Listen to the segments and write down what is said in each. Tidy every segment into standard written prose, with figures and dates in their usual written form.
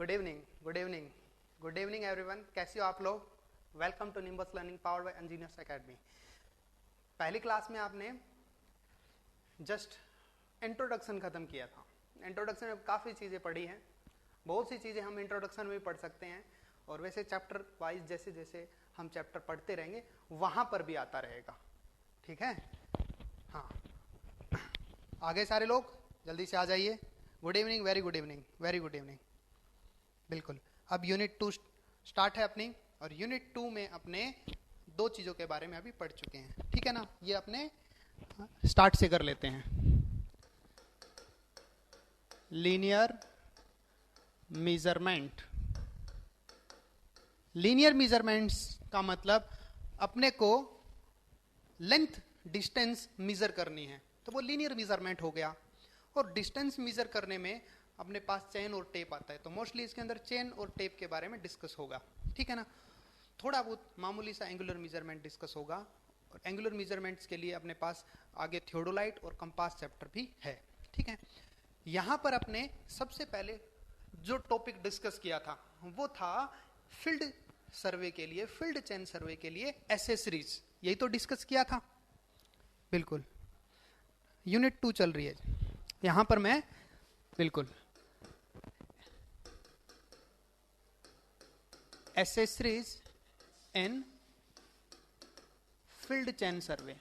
Good evening, good evening, good evening everyone. कैसे हो आप लोग? Welcome to Nimbus learning powered by engineers academy. पहली क्लास में आपने जस्ट इंट्रोडक्शन खत्म किया था। इंट्रोडक्शन में काफ़ी चीज़ें पढ़ी हैं, बहुत सी चीज़ें हम इंट्रोडक्शन में भी पढ़ सकते हैं, और वैसे चैप्टर वाइज जैसे जैसे हम चैप्टर पढ़ते रहेंगे वहाँ पर भी आता रहेगा। ठीक है? हाँ, आगे सारे लोग जल्दी से आ जाइए। Good evening, very good evening, very good evening. बिल्कुल, अब यूनिट 2 स्टार्ट है अपनी, और यूनिट 2 में अपने दो चीज़ों के बारे में अभी पढ़ चुके हैं। ठीक है ना? ये अपने स्टार्ट से कर लेते हैं। Linear measurement. लीनियर मेजरमेंट्स का मतलब अपने को लेंथ डिस्टेंस मेजर करनी है, तो वो लीनियर मेजरमेंट हो गया। और डिस्टेंस मेजर करने में अपने पास चेन और टेप आता है, तो मोस्टली इसके अंदर चेन और टेप के बारे में डिस्कस होगा। ठीक है ना? थोड़ा बहुत मामूली सा एंगुलर मेजरमेंट डिस्कस होगा, और एंगुलर मेजरमेंट्स के लिए अपने पास आगे थियोडोलाइट और कंपास चैप्टर भी है। ठीक है? यहां पर अपने सबसे पहले जो टॉपिक डिस्कस किया था वो था फील्ड सर्वे के लिए, फील्ड चेन सर्वे के लिए एसेसरीज। यही तो डिस्कस किया था। बिल्कुल, यूनिट 2 चल रही है यहां पर। मैं बिल्कुल एसेसरीज इन फील्ड चेन सर्वे,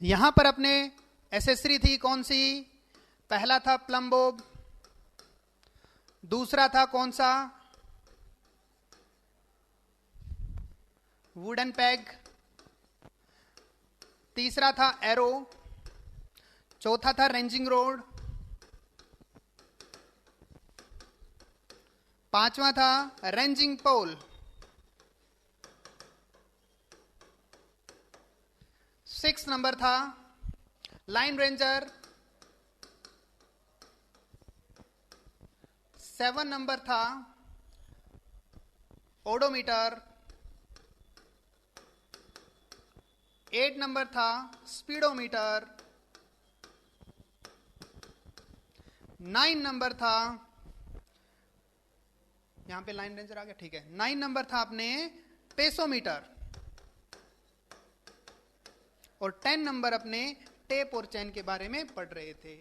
यहां पर अपने एसेसरी थी कौन सी? पहला था प्लम बोब, दूसरा था कौन सा? वुडन पैग, तीसरा था एरो, चौथा था रेंजिंग रोड, पांचवा था रेंजिंग पोल, सिक्स नंबर था लाइन रेंजर, 7 नंबर था ओडोमीटर, 8 नंबर था स्पीडोमीटर, 9 नंबर था, यहां पे लाइन रेंजर आ गया, ठीक है। 9 नंबर था अपने पेसोमीटर, और 10 नंबर अपने टेप और चेन के बारे में पढ़ रहे थे।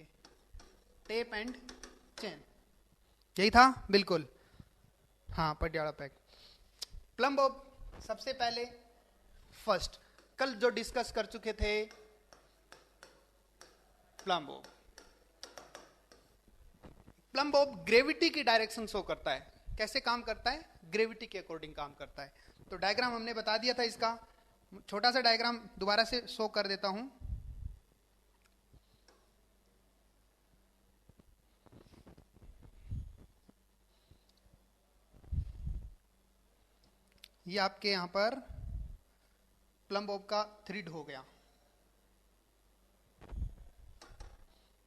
टेप एंड चेन, यही था। बिल्कुल, हाँ, पटियाला पैक। प्लम बॉब सबसे पहले फर्स्ट, कल जो डिस्कस कर चुके थे plum Bob. Plum Bob gravity की डायरेक्शन शो करता है। कैसे काम करता है? ग्रेविटी के अकॉर्डिंग काम करता है। तो डायग्राम हमने बता दिया था इसका, छोटा सा डायग्राम दोबारा से शो कर देता हूं। ये आपके यहां पर प्लम बॉब का थ्रेड हो गया,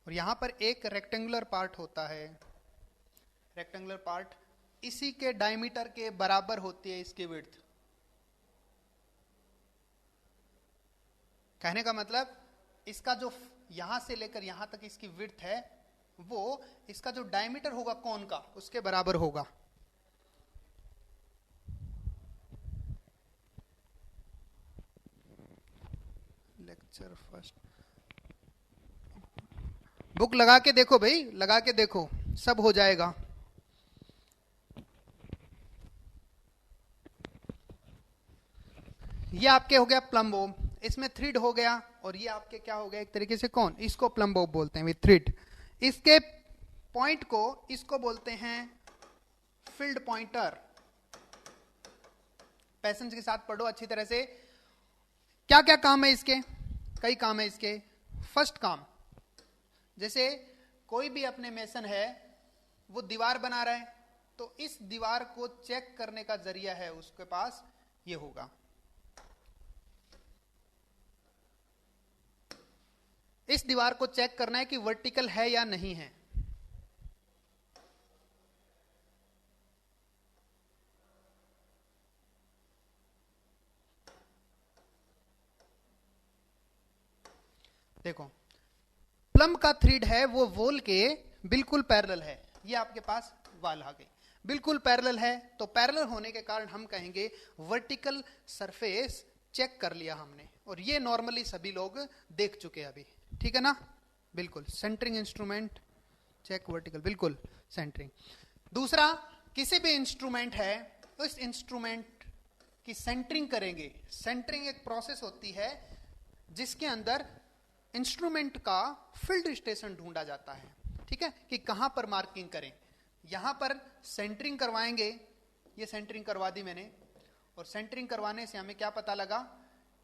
और यहां पर एक रेक्टेंगुलर पार्ट होता है। रेक्टेंगुलर पार्ट इसी के डायमीटर के बराबर होती है इसकी विड्थ। कहने का मतलब इसका जो यहां से लेकर यहां तक इसकी विड्थ है, वो इसका जो डायमीटर होगा कोन का, उसके बराबर होगा। लेक्चर फर्स्ट, बुक लगा के देखो भाई, लगा के देखो, सब हो जाएगा। ये आपके हो गया प्लम बॉब, इसमें थ्रेड हो गया, और ये आपके क्या हो गया? एक तरीके से कौन? इसको प्लम बॉब बोलते हैं विथ थ्रेड। इसके पॉइंट को इसको बोलते हैं फील्ड पॉइंटर। पैसेंज के साथ पढ़ो अच्छी तरह से। क्या क्या काम है इसके? कई काम है इसके। फर्स्ट काम, जैसे कोई भी अपने मेसन है, वो दीवार बना रहा है, तो इस दीवार को चेक करने का जरिया है उसके पास ये होगा। इस दीवार को चेक करना है कि वर्टिकल है या नहीं है। देखो, प्लम का थ्रेड है वो वॉल के बिल्कुल पैरेलल है, ये आपके पास वाल आ गई, बिल्कुल पैरेलल है, तो पैरेलल होने के कारण हम कहेंगे वर्टिकल सरफेस चेक कर लिया हमने, और ये नॉर्मली सभी लोग देख चुके हैं अभी, ठीक है ना, बिल्कुल सेंटरिंग इंस्ट्रूमेंट चेक वर्टिकल, बिल्कुल सेंटरिंग। दूसरा, किसी भी इंस्ट्रूमेंट है उस इंस्ट्रूमेंट की सेंटरिंग करेंगे। सेंटरिंग एक प्रोसेस होती है जिसके अंदर इंस्ट्रूमेंट का फील्ड स्टेशन ढूंढा जाता है, ठीक है, कि कहां पर मार्किंग करें। यहां पर सेंटरिंग करवाएंगे, ये सेंटरिंग करवा दी मैंने, और सेंटरिंग करवाने से हमें क्या पता लगा,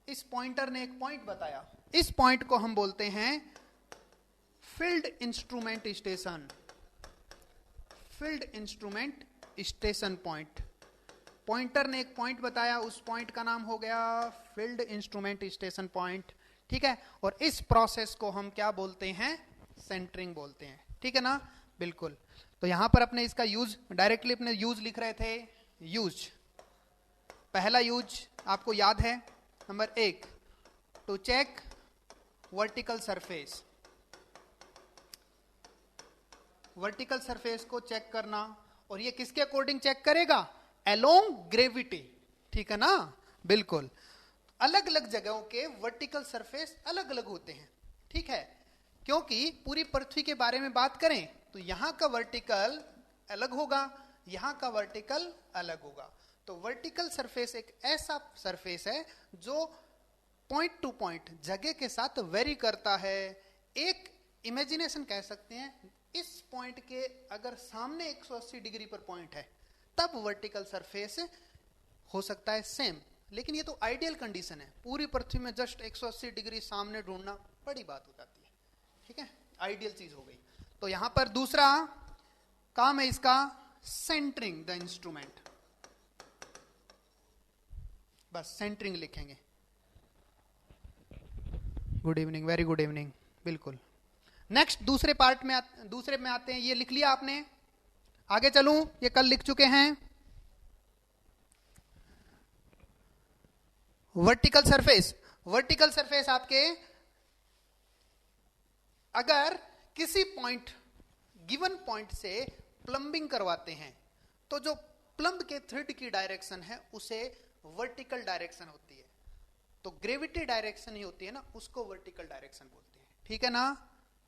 इस पॉइंटर ने एक पॉइंट बताया, इस पॉइंट को हम बोलते हैं field instrument station, field instrument station point. Pointer ने एक पॉइंट बताया, उस पॉइंट का नाम हो गया फील्ड इंस्ट्रूमेंट स्टेशन पॉइंट, ठीक है, और इस प्रोसेस को हम क्या बोलते हैं, सेंटरिंग बोलते हैं, ठीक है ना, बिल्कुल। तो यहां पर अपने इसका यूज डायरेक्टली अपने यूज लिख रहे थे। यूज, पहला यूज आपको याद है, number 1, to check vertical surface, vertical surface को चेक करना, और ये किसके अकॉर्डिंग चेक करेगा, अलोंग ग्रेविटी, ठीक है ना, बिल्कुल। अलग अलग जगहों के वर्टिकल सरफेस अलग अलग होते हैं, ठीक है, क्योंकि पूरी पृथ्वी के बारे में बात करें तो यहां का वर्टिकल अलग होगा, यहां का वर्टिकल अलग होगा। तो वर्टिकल सरफेस एक ऐसा सरफेस है जो पॉइंट टू पॉइंट जगह के साथ वेरी करता है। एक इमेजिनेशन कह सकते हैं, इस पॉइंट के अगर सामने 180 डिग्री पर पॉइंट है तब वर्टिकल सरफेस हो सकता है सेम, लेकिन ये तो आइडियल कंडीशन है, पूरी पृथ्वी में जस्ट 180 डिग्री सामने ढूंढना बड़ी बात हो जाती है, ठीक है, आइडियल चीज हो गई। तो यहां पर दूसरा काम है इसका, सेंटरिंग द इंस्ट्रूमेंट, बस सेंटरिंग लिखेंगे। Good evening, very good evening, बिल्कुल। नेक्स्ट दूसरे पार्ट में दूसरे में आते हैं, ये लिख लिया आपने, आगे चलूं, ये कल लिख चुके हैं। वर्टिकल सरफेस, वर्टिकल सरफेस आपके अगर किसी पॉइंट गिवन पॉइंट से प्लम्बिंग करवाते हैं तो जो प्लम्ब के थ्रेड की डायरेक्शन है उसे वर्टिकल डायरेक्शन होती है, तो ग्रेविटी डायरेक्शन ही होती है ना, उसको वर्टिकल डायरेक्शन बोलते हैं, ठीक है ना,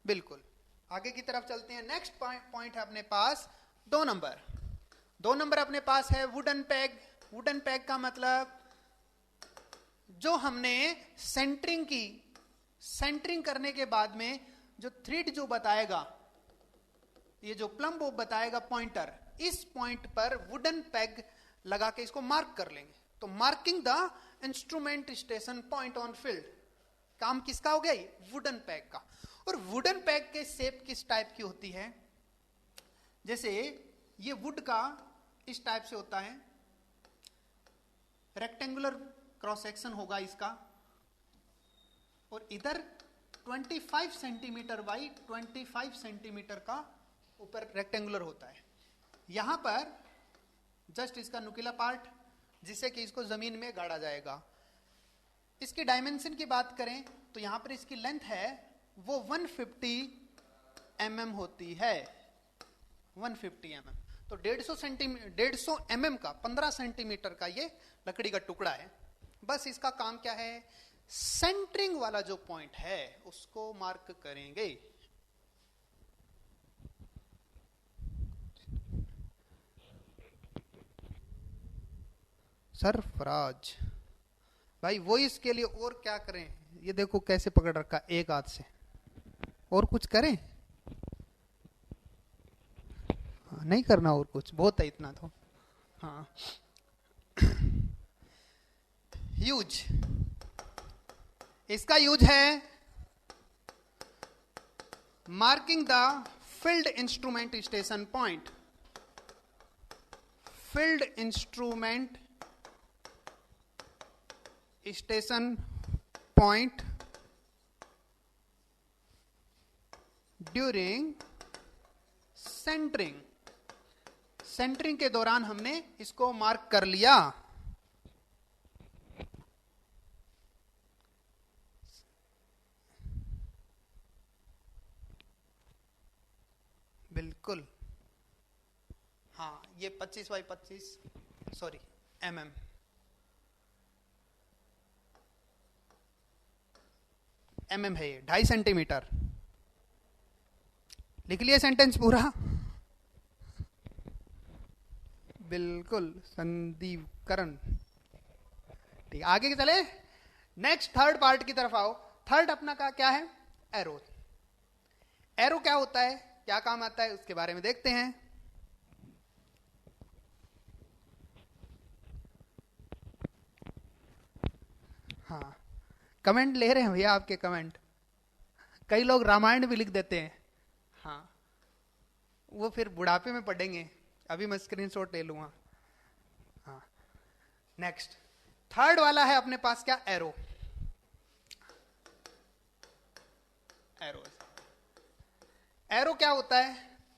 बिल्कुल। आगे की तरफ चलते हैं। नेक्स्ट पॉइंट है अपने पास 2 नंबर, 2 नंबर अपने पास है वुडन पैग। वुडन पैग का मतलब जो हमने सेंटरिंग की, सेंटरिंग करने के बाद में जो थ्रेड जो बताएगा, ये जो प्लम्ब वो बताएगा पॉइंटर, इस पॉइंट पर वुडन पैग लगा के इसको मार्क कर लेंगे। तो marking the instrument station point on field, काम किसका हो गया, वुडन पैग का। और वुडन पैग के शेप किस टाइप की होती है, जैसे ये वुड का इस टाइप से होता है, रेक्टेंगुलर क्रॉस सेक्शन होगा इसका, और इधर 25 सेंटीमीटर बाई 25 सेंटीमीटर का ऊपर रेक्टेंगुलर होता है। यहां पर जस्ट इसका नुकीला पार्ट जिससे कि इसको जमीन में गाड़ा जाएगा। इसकी डायमेंशन की बात करें तो यहां पर इसकी लेंथ है वो 150 mm होती है, 150 mm। तो 150 mm का 15 सेंटीमीटर का ये लकड़ी का टुकड़ा है। बस इसका काम क्या है, सेंटरिंग वाला जो पॉइंट है उसको मार्क करेंगे। सरफराज भाई वो इसके लिए और क्या करें, ये देखो कैसे पकड़ रखा एक हाथ से, और कुछ करें, नहीं करना और कुछ, बहुत है इतना तो। हाँ यूज, इसका यूज है marking the field instrument station point, field instrument station point during centering. Centering के दौरान हमने इसको मार्क कर लिया। बिल्कुल। हाँ, ये 25 बाई 25 सॉरी mm, है ये 2.5 सेंटीमीटर। लिख लिया सेंटेंस पूरा? बिल्कुल संदीप करण। ठीक, आगे के चले। नेक्स्ट थर्ड पार्ट की तरफ आओ। थर्ड अपना का क्या है? एरो। एरो क्या होता है, क्या काम आता है, उसके बारे में देखते हैं। हाँ, कमेंट ले रहे हैं भैया आपके कमेंट। कई लोग रामायण भी लिख देते हैं। हाँ, वो फिर बुढ़ापे में पढ़ेंगे, अभी मैं स्क्रीनशॉट ले लूंगा। हाँ, नेक्स्ट थर्ड वाला है अपने पास क्या? एरो। एरो, एरो क्या होता है?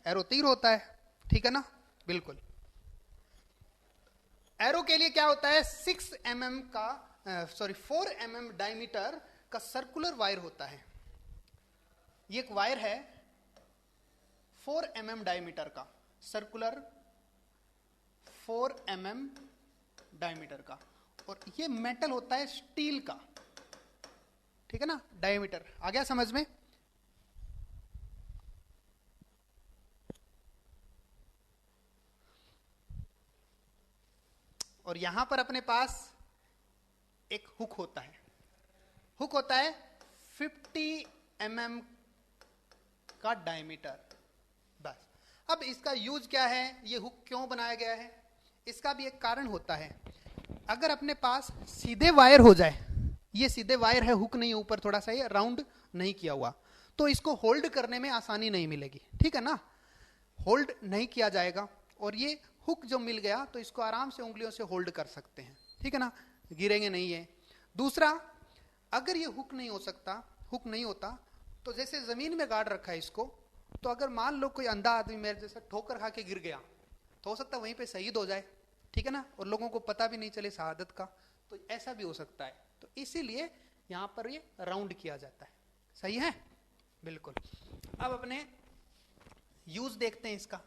एरो तीर होता है, ठीक है ना? बिल्कुल। एरो के लिए क्या होता है? 6 mm का 4 mm डायमीटर का सर्कुलर वायर होता है। ये एक वायर है 4 mm डायमीटर का, सर्कुलर 4 mm डायमीटर का, और ये मेटल होता है स्टील का, ठीक है ना? डायमीटर आ गया समझ में? और यहां पर अपने पास एक हुक होता है। हुक होता है 50 mm का डायमीटर। बस। अब इसका यूज क्या है, ये हुक क्यों बनाया गया है? इसका भी एक कारण होता है। अगर अपने पास सीधे वायर हो जाए, ये सीधे वायर है, हुक नहीं है, ऊपर थोड़ा सा ये राउंड नहीं किया हुआ, तो इसको होल्ड करने में आसानी नहीं मिलेगी, ठीक है ना? होल्ड नहीं किया जाएगा, और ये हुक जो मिल गया तो इसको आराम से उंगलियों से होल्ड कर सकते हैं, ठीक है ना? गिरेंगे नहीं है। दूसरा, अगर ये हुक नहीं हो सकता, हुक नहीं होता, तो जैसे जमीन में गाड़ रखा है इसको, तो अगर मान लो कोई अंधा आदमी मेरे जैसा ठोकर खा के गिर गया, तो हो सकता है वहीं पे शहीद हो जाए, ठीक है ना? और लोगों को पता भी नहीं चले शहादत का, तो ऐसा भी हो सकता है। तो इसीलिए यहां पर ये राउंड किया जाता है। सही है? बिल्कुल। अब अपने यूज देखते हैं इसका।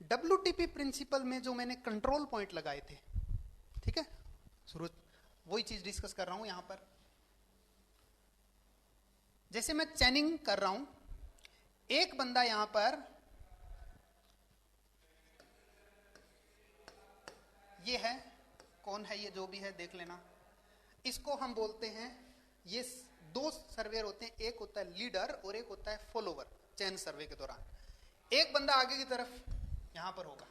WTP प्रिंसिपल में जो मैंने कंट्रोल पॉइंट लगाए थे, ठीक है, शुरू वही चीज डिस्कस कर रहा हूं यहां पर। जैसे मैं चैनिंग कर रहा हूं, एक बंदा यहां पर, ये है, कौन है ये, जो भी है देख लेना। इसको हम बोलते हैं, ये 2 सर्वेयर होते हैं, एक होता है लीडर और एक होता है फॉलोवर। चैन सर्वे के दौरान एक बंदा आगे की तरफ यहां पर होगा,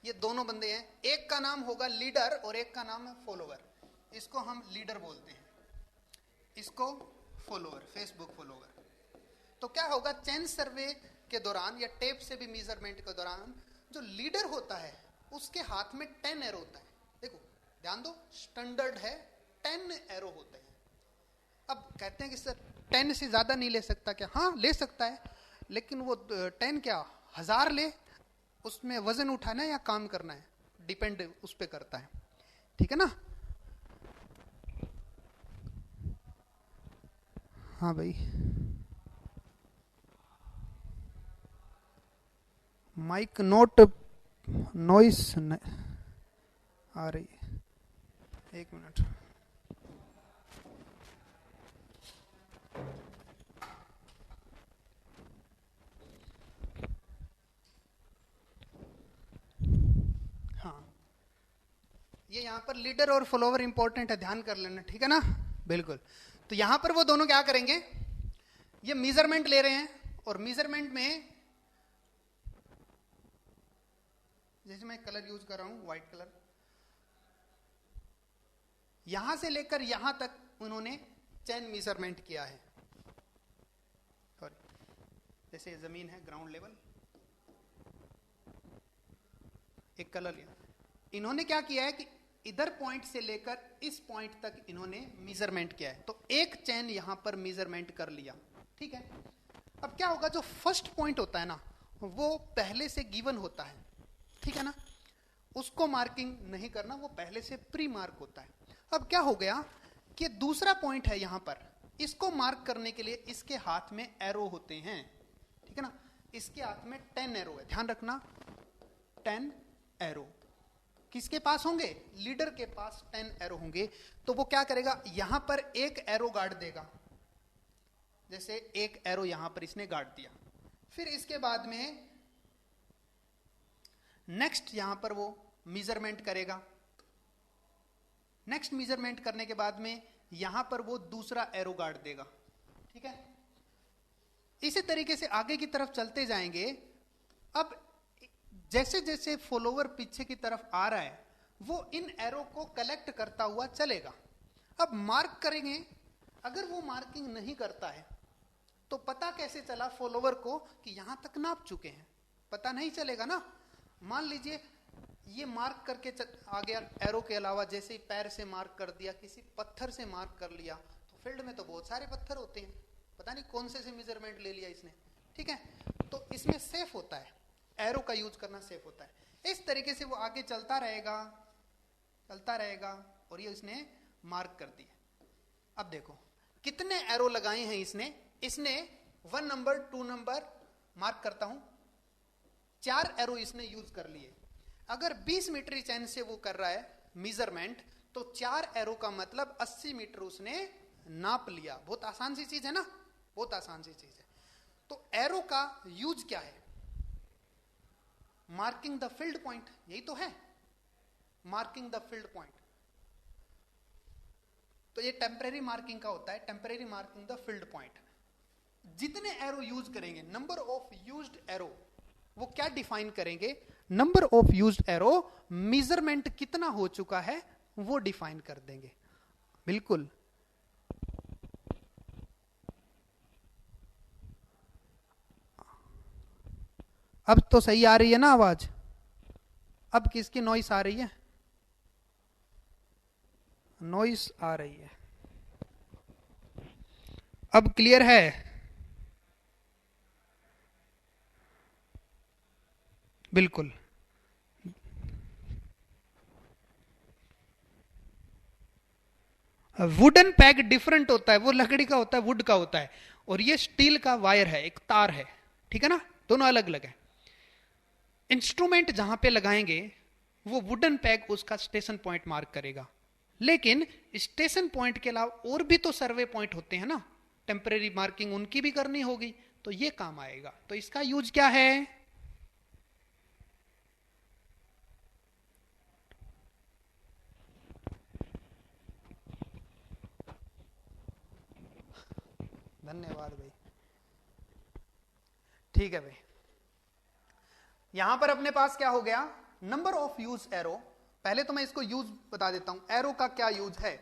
ये दोनों बंदे हैं, एक का नाम होगा लीडर और एक का नाम है फॉलोवर। इसको हम लीडर बोलते हैं, इसको फॉलोवर, फेसबुक फॉलोवर। तो क्या होगा, चैन सर्वे के दौरान या टेप से भी मेजरमेंट के दौरान, जो लीडर होता है उसके हाथ में 10 एरो होता है। देखो ध्यान दो, स्टैंडर्ड है 10 एरो होते हैं। अब कहते हैं कि सर 10 से ज्यादा नहीं ले सकता क्या? हाँ ले सकता है, लेकिन वो 10 क्या 1000 ले, उसमें वजन उठाना है या काम करना है, डिपेंड उस पर करता है, ठीक है ना? हाँ भाई, माइक नोट नॉइस आ रही, 1 मिनट। हाँ, ये यहां पर लीडर और फॉलोवर इंपॉर्टेंट है, ध्यान कर लेना, ठीक है ना? बिल्कुल। तो यहां पर वो दोनों क्या करेंगे, ये मेजरमेंट ले रहे हैं, और मेजरमेंट में जैसे मैं कलर यूज कर रहा हूं व्हाइट कलर, यहां से लेकर यहां तक उन्होंने चैन मेजरमेंट किया है। सॉरी, जैसे जमीन है ग्राउंड लेवल, एक कलर लिया, इन्होंने क्या किया है कि इधर पॉइंट से लेकर इस पॉइंट तक इन्होंने मेजरमेंट किया है, तो एक चैन यहां पर मेजरमेंट कर लिया, ठीक है? अब क्या होगा, जो फर्स्ट पॉइंट होता है ना, वो पहले से गिवन होता है, ठीक है ना? उसको मार्किंग नहीं करना, वो पहले से प्री मार्क होता है। अब क्या हो गया कि दूसरा पॉइंट है यहां पर, इसको मार्क करने के लिए इसके हाथ में एरो होते हैं, ठीक है ना। इसके हाथ में 10 एरो है, ध्यान रखना 10 एरो किसके पास होंगे, लीडर के पास 10 एरो होंगे। तो वो क्या करेगा, यहां पर एक एरो गार्ड देगा, जैसे एक एरो यहां पर इसने गार्ड दिया। फिर इसके बाद में नेक्स्ट यहां पर वो मेजरमेंट करेगा। नेक्स्ट मेजरमेंट करने के बाद में यहां पर वो दूसरा एरो गार्ड देगा, ठीक है। इसी तरीके से आगे की तरफ चलते जाएंगे। अब जैसे जैसे फॉलोवर पीछे की तरफ आ रहा है, वो इन एरो को कलेक्ट करता हुआ चलेगा। अब मार्क करेंगे, अगर वो मार्किंग नहीं करता है तो पता कैसे चला फॉलोवर को कि यहां तक नाप चुके हैं, पता नहीं चलेगा ना। मान लीजिए ये मार्क करके आ गया, एरो के अलावा जैसे ही पैर से मार्क कर दिया, किसी पत्थर से मार्क कर लिया, तो फील्ड में तो बहुत सारे पत्थर होते हैं, पता नहीं कौन से मेजरमेंट ले लिया इसने, ठीक है। तो इसमें सेफ होता है, एरो का यूज करना सेफ होता है। इस तरीके से वो आगे चलता रहेगा और ये इसने मार्क कर दिया। अब देखो कितने एरो लगाए हैं इसने 1 नंबर 2 नंबर मार्क करता हूं, 4 एरो इसने यूज कर लिए। अगर 20 मीटर चैन से वो कर रहा है मेजरमेंट, तो 4 एरो का मतलब 80 मीटर उसने नाप लिया। बहुत आसान सी चीज है ना, बहुत आसान सी चीज है। तो एरो का यूज क्या है, मार्किंग द फील्ड पॉइंट, यही तो है, मार्किंग द फील्ड पॉइंट। तो ये टेम्परेरी मार्किंग का होता है, temporary marking the field point. जितने एरो यूज करेंगे, नंबर ऑफ यूज्ड एरो, वो क्या डिफाइन करेंगे, number of used arrow, measurement कितना हो चुका है वो डिफाइन कर देंगे। बिल्कुल अब तो सही आ रही है ना आवाज, अब किसकी नॉइस आ रही है, नॉइस आ रही है, अब क्लियर है। बिल्कुल वुडन पैग डिफरेंट होता है, वो लकड़ी का होता है, वुड का होता है, और ये स्टील का वायर है, एक तार है, ठीक है ना, दोनों अलग अलग है। इंस्ट्रूमेंट जहां पे लगाएंगे वो वुडन पैग उसका स्टेशन पॉइंट मार्क करेगा, लेकिन स्टेशन पॉइंट के अलावा और भी तो सर्वे पॉइंट होते हैं ना, टेम्परेरी मार्किंग उनकी भी करनी होगी, तो ये काम आएगा। तो इसका यूज क्या है, धन्यवाद भाई, ठीक है भाई। यहां पर अपने पास क्या हो गया, नंबर ऑफ यूज एरो। पहले तो मैं इसको यूज बता देता हूं, एरो का क्या यूज है।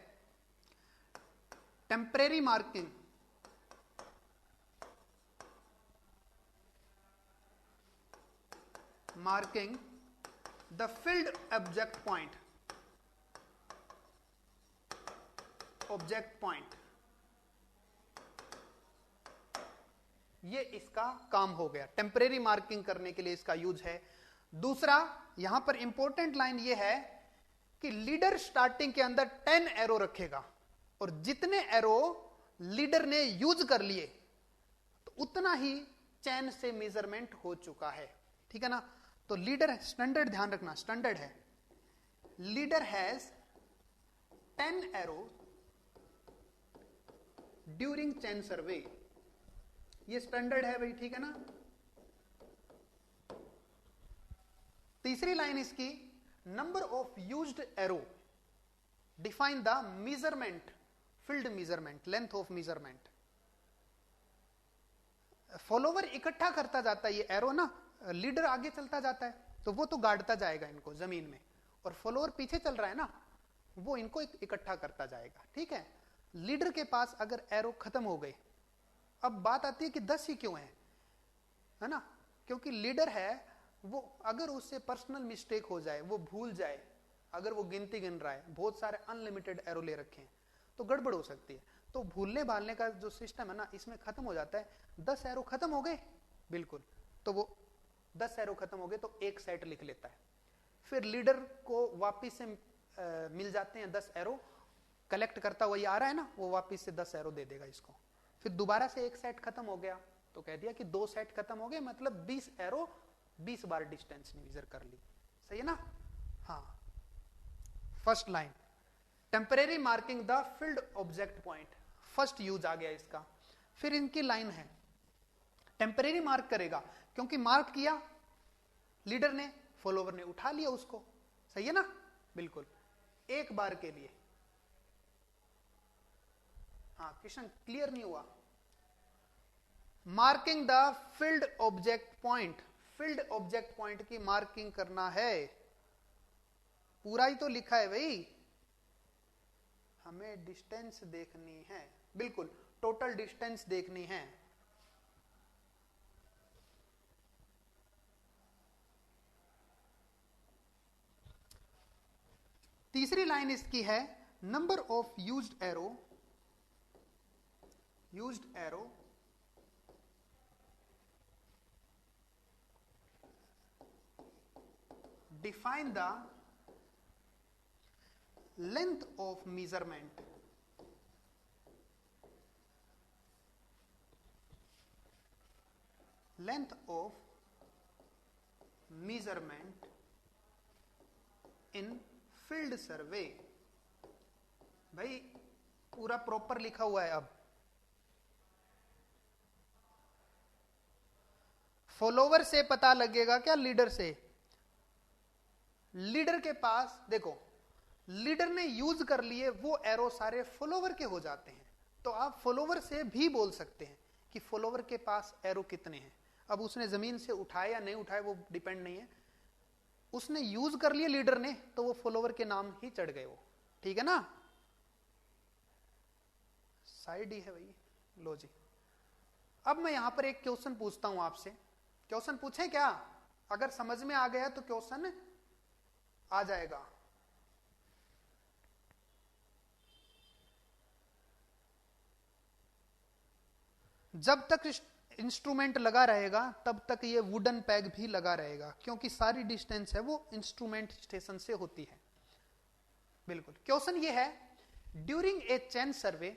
Temporary marking, marking the field object point, object point, ये इसका काम हो गया, टेम्परेरी मार्किंग करने के लिए इसका यूज है। दूसरा यहां पर इंपॉर्टेंट लाइन ये है कि लीडर स्टार्टिंग के अंदर 10 एरो रखेगा, और जितने एरो लीडर ने यूज कर लिए तो उतना ही चैन से मेजरमेंट हो चुका है, ठीक है ना। तो लीडर स्टैंडर्ड, ध्यान रखना स्टैंडर्ड है, लीडर हैज 10 एरो ड्यूरिंग चैन सर्वे, ये स्टैंडर्ड है भाई, ठीक है ना। तीसरी लाइन इसकी, number of used arrow define the measurement, field measurement, length of measurement. Follower इकट्ठा करता जाता है ये एरो ना, लीडर आगे चलता जाता है तो वो तो गाड़ता जाएगा इनको जमीन में, और फॉलोवर पीछे चल रहा है ना, वो इनको इकट्ठा करता जाएगा, ठीक है। लीडर के पास अगर एरो खत्म हो गए, अब बात आती है कि 10 ही क्यों है ना, क्योंकि लीडर है वो, अगर उससे पर्सनल मिस्टेक हो जाए, वो भूल जाए, अगर वो गिनती गिन रहा है, बहुत सारे अनलिमिटेड एरो ले रखे हैं, तो गड़बड़ हो सकती है। तो भूलने भालने का जो सिस्टम है ना, इसमें खत्म हो जाता है। 10 एरो खत्म हो गए, बिल्कुल, तो वो 10 एरो खत्म हो गए तो एक सेट लिख लेता है, फिर लीडर को वापिस से मिल जाते हैं 10 एरो, कलेक्ट करता हुआ ये आ रहा है ना, वो वापस से 10 एरो दे देगा इसको। फिर दोबारा से एक सेट खत्म हो गया तो कह दिया कि 2 सेट खत्म हो गए, मतलब 20 एरो 20 बार डिस्टेंस मेजर कर ली। सही है ना? हाँ। First line, temporary marking the field object point, first use आ गया इसका। फिर इनकी लाइन है, टेम्परेरी मार्क करेगा क्योंकि मार्क किया लीडर ने, फॉलोवर ने उठा लिया उसको। सही है ना? बिल्कुल, एक बार के लिए। हाँ क्वेश्चन क्लियर नहीं हुआ? Marking the field object point, field object point की मार्किंग करना है। पूरा ही तो लिखा है भाई, हमें डिस्टेंस देखनी है, बिल्कुल टोटल डिस्टेंस देखनी है। तीसरी लाइन इसकी है, number of used arrow, used arrow define the length of measurement, length of measurement in field survey। भाई पूरा प्रॉपर लिखा हुआ है। अब फॉलोवर से पता लगेगा क्या, लीडर से? लीडर के पास देखो, लीडर ने यूज कर लिए वो एरो सारे फॉलोवर के हो जाते हैं, तो आप फॉलोवर से भी बोल सकते हैं कि फॉलोवर के पास एरो कितने हैं। अब उसने जमीन से उठाए या नहीं उठाए वो डिपेंड नहीं है, उसने यूज कर लिए लीडर ने, तो वो फॉलोवर के नाम ही चढ़ गए वो। ठीक है ना? साइड ही है भाई। लो जी, अब मैं यहां पर एक क्वेश्चन पूछता हूं आपसे। क्वेश्चन पूछे क्या? अगर समझ में आ गया तो क्वेश्चन आ जाएगा। जब तक इंस्ट्रूमेंट लगा रहेगा तब तक ये वुडन पैग भी लगा रहेगा, क्योंकि सारी डिस्टेंस है वो इंस्ट्रूमेंट स्टेशन से होती है। बिल्कुल। क्वेश्चन ये है, during a chain survey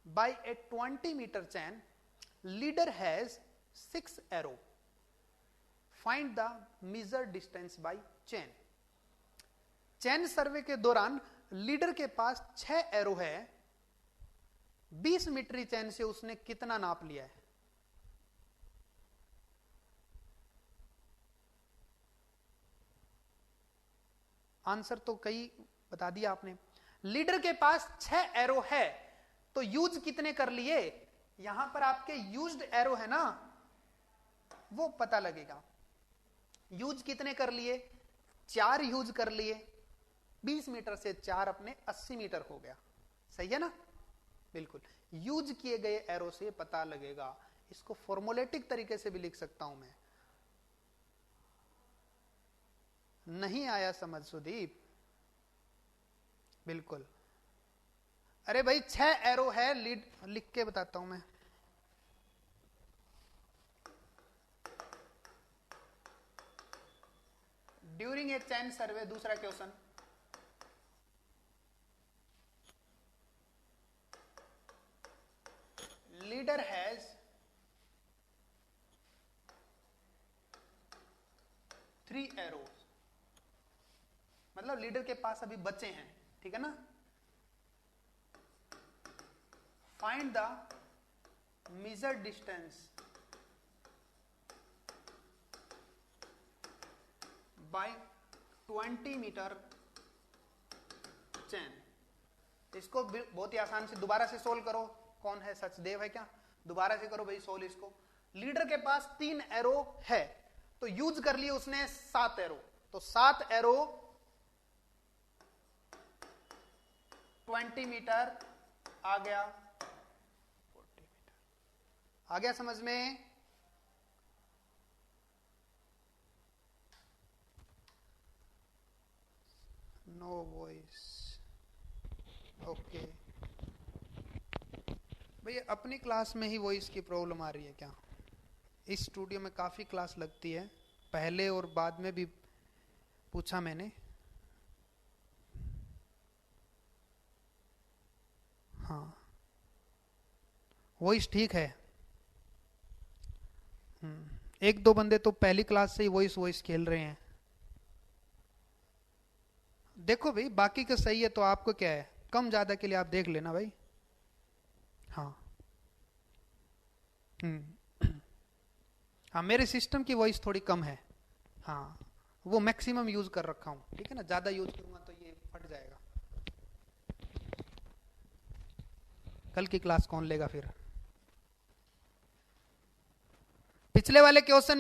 by a 20 metre chain, leader has 6 arrow, find the measure distance by chain. Chain survey के दौरान लीडर के पास 6 एरो है, 20 मीटरी चैन से उसने कितना नाप लिया है? आंसर तो कई बता दिया आपने। लीडर के पास 6 एरो है तो यूज कितने कर लिए? यहां पर आपके यूज्ड एरो है ना, वो पता लगेगा। यूज कितने कर लिए? 4 यूज कर लिए, 20 मीटर से 4 अपने 80 मीटर हो गया। सही है ना? बिल्कुल, यूज किए गए एरो से पता लगेगा। इसको फॉर्मुलेटिक तरीके से भी लिख सकता हूं मैं। नहीं आया समझ सुदीप? बिल्कुल। अरे भाई 6 एरो है, लीड लिख के बताता हूं मैं। ड्यूरिंग ए चैन सर्वे, दूसरा क्वेश्चन, लीडर हैज 3 एरोज, मतलब लीडर के पास अभी बचे हैं। ठीक है ना? Find the measure distance by 20 metre chain. इसको बहुत ही आसान से दोबारा से सोल्व करो। कौन है? सचदेव है क्या? दोबारा से करो भाई सोल्व इसको। लीडर के पास 3 एरो है तो यूज कर लिए उसने 7 एरो, तो 7 एरो 20 मीटर आ गया, 40 मीटर आ गया। समझ में? No voice. ओके भैया, अपनी क्लास में ही वॉइस की प्रॉब्लम आ रही है क्या? इस स्टूडियो में काफी क्लास लगती है, पहले और बाद में भी पूछा मैंने। हाँ, वॉइस ठीक है। एक दो बंदे तो पहली क्लास से ही वॉइस खेल रहे हैं। देखो भाई, बाकी का सही है तो आपको क्या है, कम ज्यादा के लिए आप देख लेना भाई। हाँ। हाँ, मेरे सिस्टम की वॉइस थोड़ी कम है। हाँ, वो मैक्सिमम यूज कर रखा हूँ, ठीक है ना, ज्यादा यूज करूंगा तो ये फट जाएगा। कल की क्लास कौन लेगा फिर? पिछले वाले क्वेश्चन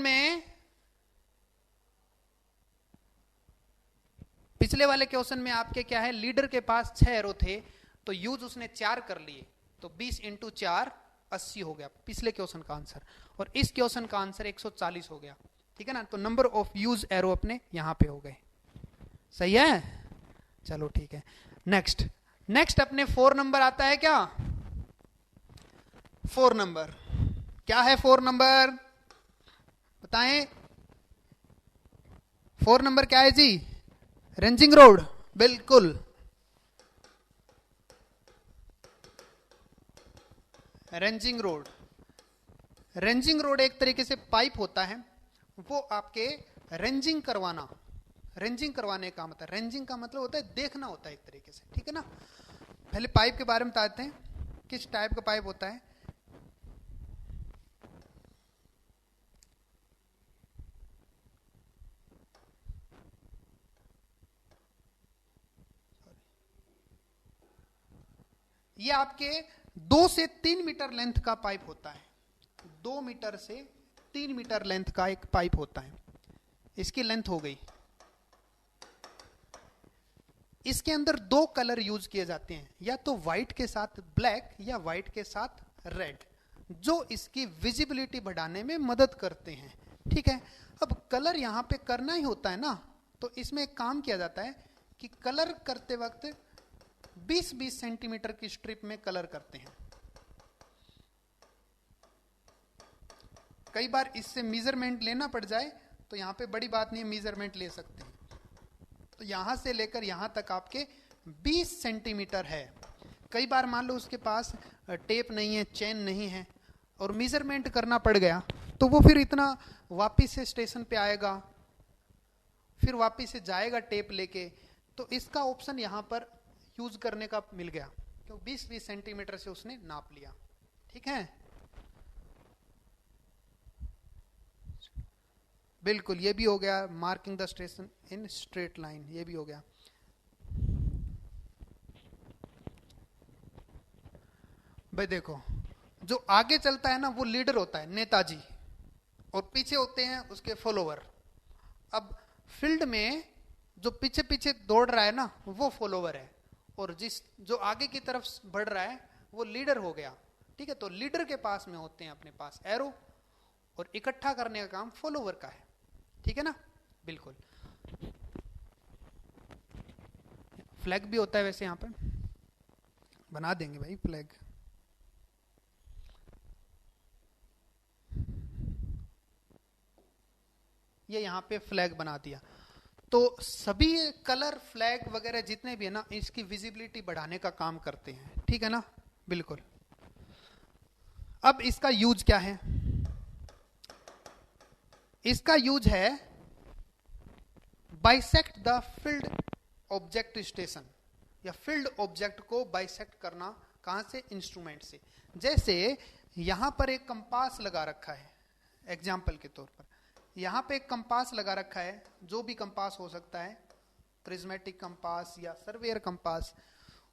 में, आपके क्या है, लीडर के पास 6 एरो थे तो यूज उसने 4 कर लिए, तो 20 इंटू 4 80 हो गया पिछले क्वेश्चन का आंसर, और इस क्वेश्चन का आंसर 140 हो गया, ठीक है ना। तो नंबर ऑफ यूज एरो अपने यहां पे हो गए। सही है, चलो ठीक है। नेक्स्ट अपने 4 नंबर आता है क्या? 4 नंबर क्या है? 4 नंबर बताएं, 4 नंबर क्या है जी? रेंजिंग रोड, बिल्कुल। रेंजिंग रोड एक तरीके से पाइप होता है, वो आपके रेंजिंग करवाने का मतलब, रेंजिंग का मतलब होता है देखना होता है एक तरीके से, ठीक है ना। पहले पाइप के बारे में बताते हैं, किस टाइप का पाइप होता है। ये आपके 2 से 3 मीटर लेंथ का पाइप होता है। 2 मीटर से 3 मीटर लेंथ का एक पाइप होता है, इसकी लेंथ हो गई। इसके अंदर 2 कलर यूज किए जाते हैं, या तो व्हाइट के साथ ब्लैक या व्हाइट के साथ रेड, जो इसकी विजिबिलिटी बढ़ाने में मदद करते हैं, ठीक है। अब कलर यहां पे करना ही होता है ना, तो इसमें एक काम किया जाता है कि कलर करते वक्त 20-20 सेंटीमीटर की स्ट्रिप में कलर करते हैं। कई बार इससे मेजरमेंट लेना पड़ जाए तो यहां पे बड़ी बात नहीं है, मेजरमेंट ले सकते हैं। तो यहां से लेकर यहां तक आपके 20 सेंटीमीटर है। कई बार मान लो उसके पास टेप नहीं है, चेन नहीं है, और मेजरमेंट करना पड़ गया, तो वो फिर इतना वापिस से स्टेशन पे आएगा, फिर वापिस से जाएगा टेप लेके। तो इसका ऑप्शन यहां पर यूज करने का मिल गया, क्यों 20-20 सेंटीमीटर से उसने नाप लिया, ठीक है। बिल्कुल, ये भी हो गया, marking the station in straight line, ये भी हो गया। भाई देखो, जो आगे चलता है ना वो लीडर होता है, नेताजी, और पीछे होते हैं उसके फॉलोवर। अब फील्ड में जो पीछे पीछे दौड़ रहा है ना वो फॉलोवर है, और जो आगे की तरफ बढ़ रहा है वो लीडर हो गया, ठीक है। तो लीडर के पास में होते हैं अपने पास एरो, और इकट्ठा करने का काम फॉलोवर का है, ठीक है ना। बिल्कुल, फ्लैग भी होता है वैसे, यहां पे बना देंगे भाई फ्लैग। ये यहां पे फ्लैग बना दिया। तो सभी कलर फ्लैग वगैरह जितने भी है ना, इसकी विजिबिलिटी बढ़ाने का काम करते हैं, ठीक है ना। बिल्कुल। अब इसका यूज क्या है? इसका यूज है bisect the field object station, या फील्ड ऑब्जेक्ट को बाइसेक्ट करना। कहां से? इंस्ट्रूमेंट से। जैसे यहां पर एक कंपास लगा रखा है, एग्जाम्पल के तौर पर यहां पे एक कंपास लगा रखा है, जो भी कंपास हो सकता है, प्रिज्मेटिक कंपास या सर्वेयर कंपास,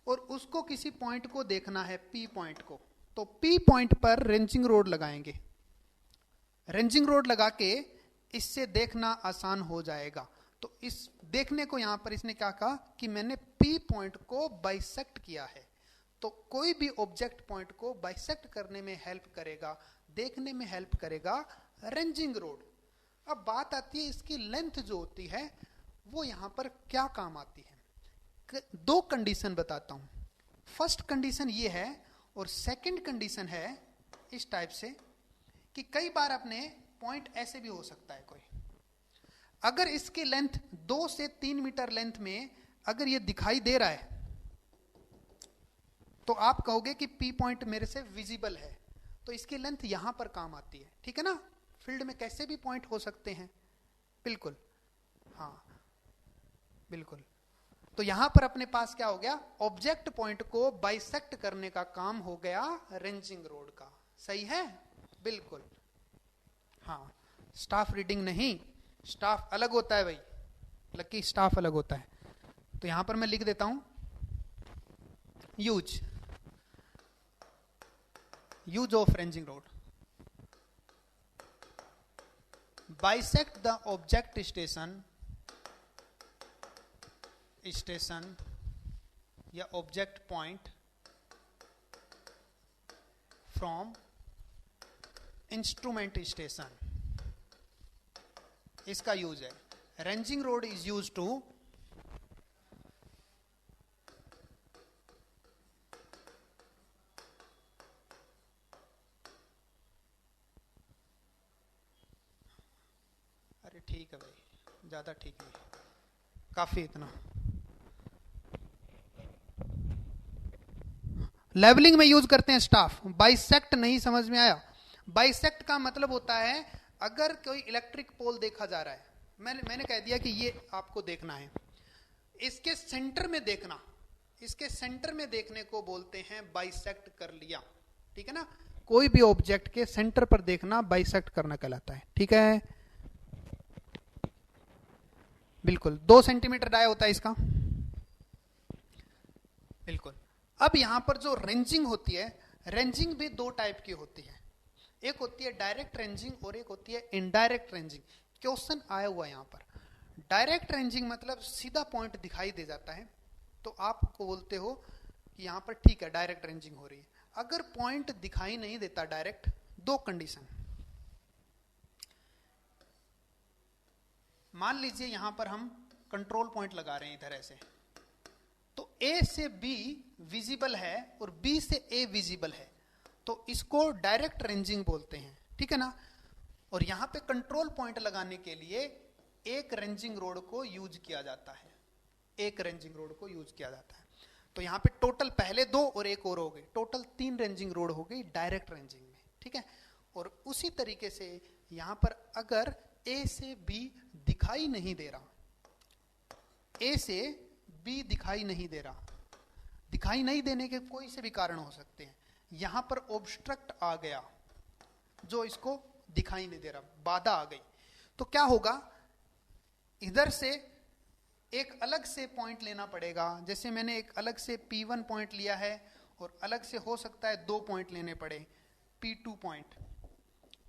और उसको किसी पॉइंट को देखना है, पी पॉइंट को, तो पी पॉइंट पर रेंजिंग रोड लगाएंगे। रेंजिंग रोड लगा के इससे देखना आसान हो जाएगा। तो इस देखने को यहां पर इसने क्या कहा कि मैंने पी पॉइंट को बाइसेक्ट किया है। तो कोई भी ऑब्जेक्ट पॉइंट को बाइसेक्ट करने में हेल्प करेगा, देखने में हेल्प करेगा रेंजिंग रोड। अब बात आती है इसकी लेंथ जो होती है वो यहां पर क्या काम आती है। 2 कंडीशन बताता हूं। फर्स्ट कंडीशन ये है, और सेकंड कंडीशन है इस टाइप से कि कई बार अपने पॉइंट ऐसे भी हो सकता है कोई, अगर इसकी लेंथ 2 से 3 मीटर लेंथ में अगर ये दिखाई दे रहा है तो आप कहोगे कि पी पॉइंट मेरे से विजिबल है, तो इसकी लेंथ यहां पर काम आती है, ठीक है ना। फील्ड में कैसे भी पॉइंट हो सकते हैं, बिल्कुल, हाँ बिल्कुल। तो यहां पर अपने पास क्या हो गया, ऑब्जेक्ट पॉइंट को बाइसेक्ट करने का काम हो गया रेंजिंग रोड का, सही है, बिल्कुल। हाँ, स्टाफ रीडिंग नहीं, स्टाफ अलग होता है भाई, लकी स्टाफ अलग होता है। तो यहां पर मैं लिख देता हूं use of ranging rod, bisect the object station या object point from instrument station, इसका यूज है। Ranging rod is use to अरे ठीक है भाई, ज्यादा ठीक नहीं, काफी इतना। लेवलिंग में यूज करते हैं स्टाफ। बाइसेक्ट नहीं समझ में आया? बाइसेक्ट का मतलब होता है अगर कोई इलेक्ट्रिक पोल देखा जा रहा है, मैंने कह दिया कि ये आपको देखना है, इसके सेंटर में देखना, इसके सेंटर में देखने को बोलते हैं बाइसेक्ट कर लिया, ठीक है ना। कोई भी ऑब्जेक्ट के सेंटर पर देखना बाइसेक्ट करना कहलाता है, ठीक है, बिल्कुल। 2 सेंटीमीटर डाया होता है इसका, बिल्कुल। अब यहां पर जो रेंजिंग होती है, रेंजिंग भी 2 टाइप की होती है, एक होती है डायरेक्ट रेंजिंग और एक होती है इनडायरेक्ट रेंजिंग। क्वेश्चन आया हुआ है यहां पर, डायरेक्ट रेंजिंग मतलब सीधा पॉइंट दिखाई दे जाता है, तो आपको बोलते हो कि यहां पर ठीक है डायरेक्ट रेंजिंग हो रही है। अगर पॉइंट दिखाई नहीं देता डायरेक्ट, 2 कंडीशन, मान लीजिए यहां पर हम कंट्रोल पॉइंट लगा रहे हैं इधर ऐसे, तो ए से बी विजिबल है और बी से ए विजिबल है, तो इसको डायरेक्ट रेंजिंग बोलते हैं, ठीक है ना। और यहां पे कंट्रोल पॉइंट लगाने के लिए एक रेंजिंग रोड को यूज किया जाता है, एक रेंजिंग रोड को यूज किया जाता है। तो यहां पे टोटल पहले 2 और एक और हो गई, टोटल 3 रेंजिंग रोड हो गई डायरेक्ट रेंजिंग में, ठीक है। और उसी तरीके से यहां पर अगर ए से बी दिखाई नहीं दे रहा, ए से बी दिखाई नहीं दे रहा, दिखाई नहीं देने के कोई से भी कारण हो सकते हैं, यहां पर ऑब्स्ट्रक्ट आ गया जो इसको दिखाई नहीं दे रहा, बाधा आ गई, तो क्या होगा, इधर से एक अलग से पॉइंट लेना पड़ेगा। जैसे मैंने एक अलग से P1 पॉइंट लिया है और अलग से हो सकता है 2 पॉइंट लेने पड़े, P2 पॉइंट।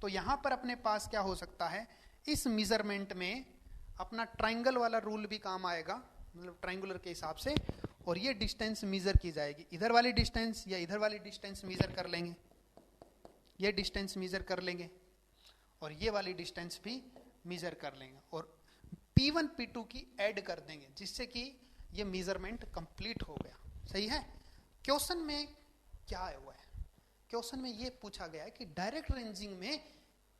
तो यहां पर अपने पास क्या हो सकता है, इस मेजरमेंट में अपना ट्राइंगल वाला रूल भी काम आएगा, मतलब ट्राइंगुलर के हिसाब से, और ये डिस्टेंस मेजर की जाएगी, इधर वाली डिस्टेंस या इधर वाली डिस्टेंस मेजर कर लेंगे, ये डिस्टेंस मेजर कर लेंगे और ये वाली डिस्टेंस भी मेजर कर लेंगे और P1 P2 की ऐड कर देंगे, जिससे कि ये मेजरमेंट कंप्लीट हो गया, सही है। क्वेश्चन में क्या आया हुआ है, क्वेश्चन में ये पूछा गया है कि डायरेक्ट रेंजिंग में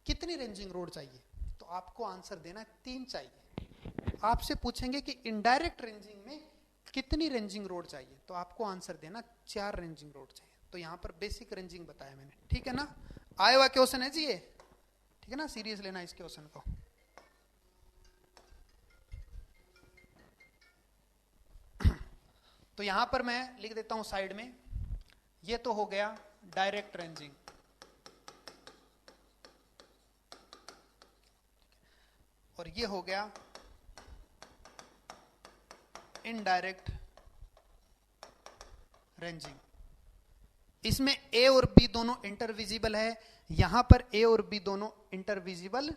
कितनी रेंजिंग रोड चाहिए, तो आपको आंसर देना 3 चाहिए। आपसे पूछेंगे कि इनडायरेक्ट रेंजिंग में कितनी रेंजिंग रोड चाहिए, तो आपको आंसर देना 4 रेंजिंग रोड चाहिए। तो यहां पर बेसिक रेंजिंग बताया मैंने, ठीक है ना। आया हुआ क्वेश्चन है जी ये, ठीक है ना, सीरियस लेना इस क्वेश्चन को। तो यहां पर मैं लिख देता हूं साइड में, ये तो हो गया डायरेक्ट रेंजिंग, और ये हो गया इनडायरेक्ट रेंजिंग। इसमें ए और बी दोनों इंटरविजिबल है, यहां पर ए और बी दोनों इंटरविजिबल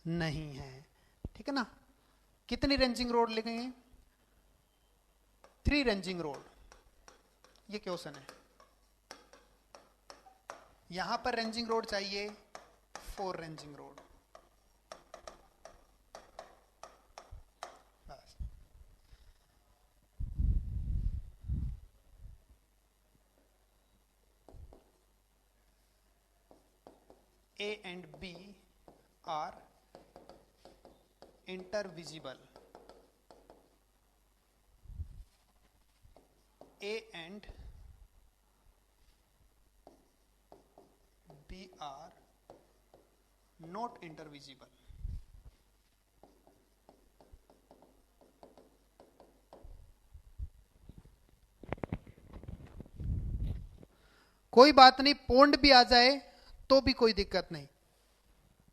नहीं है, ठीक है ना। कितनी रेंजिंग रोड लगेंगे, 3 रेंजिंग रोड, ये क्वेश्चन है। यहां पर रेंजिंग रोड चाहिए 4 रेंजिंग रोड, बस। A and B are intervisible. A and B are not intervisible. कोई बात नहीं, पौंड भी आ जाए तो भी कोई दिक्कत नहीं।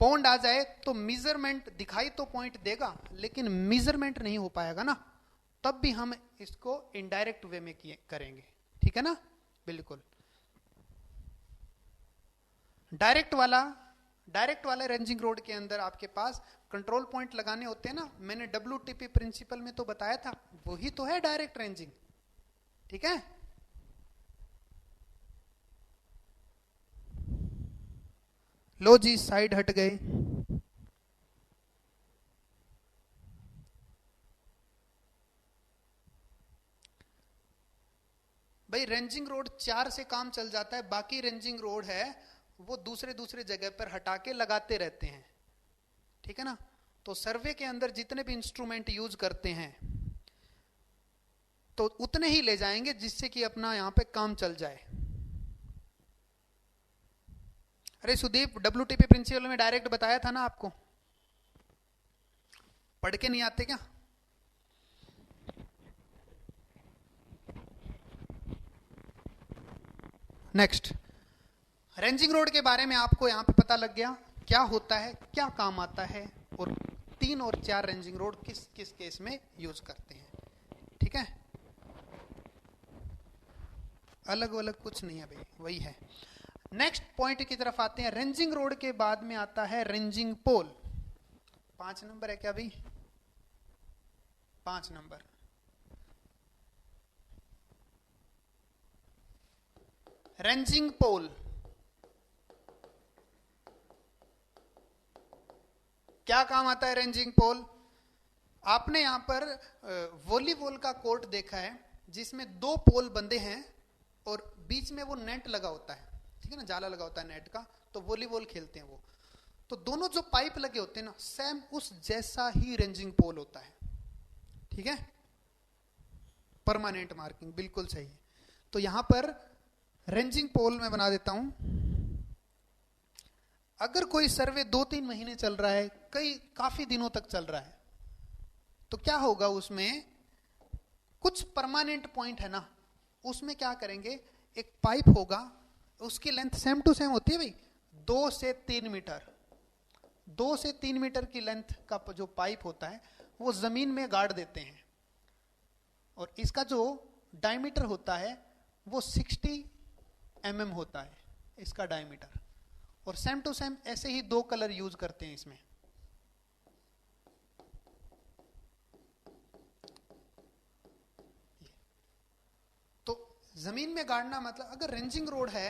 पौंड आ जाए तो मेजरमेंट दिखाई तो पॉइंट देगा, लेकिन मेजरमेंट नहीं हो पाएगा ना, तब भी हम इसको इनडायरेक्ट वे में करेंगे। ठीक है ना, बिल्कुल। डायरेक्ट वाला रेंजिंग रोड के अंदर आपके पास कंट्रोल पॉइंट लगाने होते हैं ना, मैंने WTP प्रिंसिपल में तो बताया था, वही तो है डायरेक्ट रेंजिंग। ठीक है, लो जी, साइड हट गए। भाई रेंजिंग रोड 4 से काम चल जाता है, बाकी रेंजिंग रोड है वो दूसरे जगह पर हटा के लगाते रहते हैं। ठीक है ना, तो सर्वे के अंदर जितने भी इंस्ट्रूमेंट यूज करते हैं तो उतने ही ले जाएंगे जिससे कि अपना यहां पे काम चल जाए। अरे सुदीप, WTP प्रिंसिपल में डायरेक्ट बताया था ना आपको, पढ़ के नहीं आते क्या? नेक्स्ट, रेंजिंग रोड के बारे में आपको यहां पे पता लग गया क्या होता है, क्या काम आता है, और 3 और 4 रेंजिंग रोड किस किस केस में यूज करते हैं। ठीक है, अलग अलग कुछ नहीं है भाई, वही है। नेक्स्ट पॉइंट की तरफ आते हैं। रेंजिंग रोड के बाद में आता है रेंजिंग पोल। 5 नंबर है क्या भाई? 5 नंबर। रेंजिंग पोल क्या काम आता है? रेंजिंग पोल, आपने यहां पर वॉलीबॉल का कोर्ट देखा है जिसमें 2 पोल बंधे हैं और बीच में वो नेट लगा होता है। ठीक है ना, जाला लगा होता है नेट का, तो वॉलीबॉल खेलते हैं वो। तो दोनों जो पाइप लगे होते हैं ना, सेम उस जैसा ही रेंजिंग पोल होता है। ठीक है, परमानेंट मार्किंग, बिल्कुल सही है। तो यहां पर रेंजिंग पोल मैं बना देता हूं। अगर कोई सर्वे 2-3 महीने चल रहा है, काफी दिनों तक चल रहा है, तो क्या होगा, उसमें कुछ परमानेंट पॉइंट है ना, उसमें क्या करेंगे, एक पाइप होगा, उसकी लेंथ सेम टू सेम होती है भाई, 2 से 3 मीटर। 2 से 3 मीटर की लेंथ का जो पाइप होता है वो जमीन में गाड़ देते हैं, और इसका जो डायमीटर होता है वो 60 mm होता है इसका डायमीटर। और सेम टू सेम ऐसे ही 2 कलर यूज करते हैं इसमें। तो जमीन में गाड़ना मतलब, अगर रेंजिंग रोड है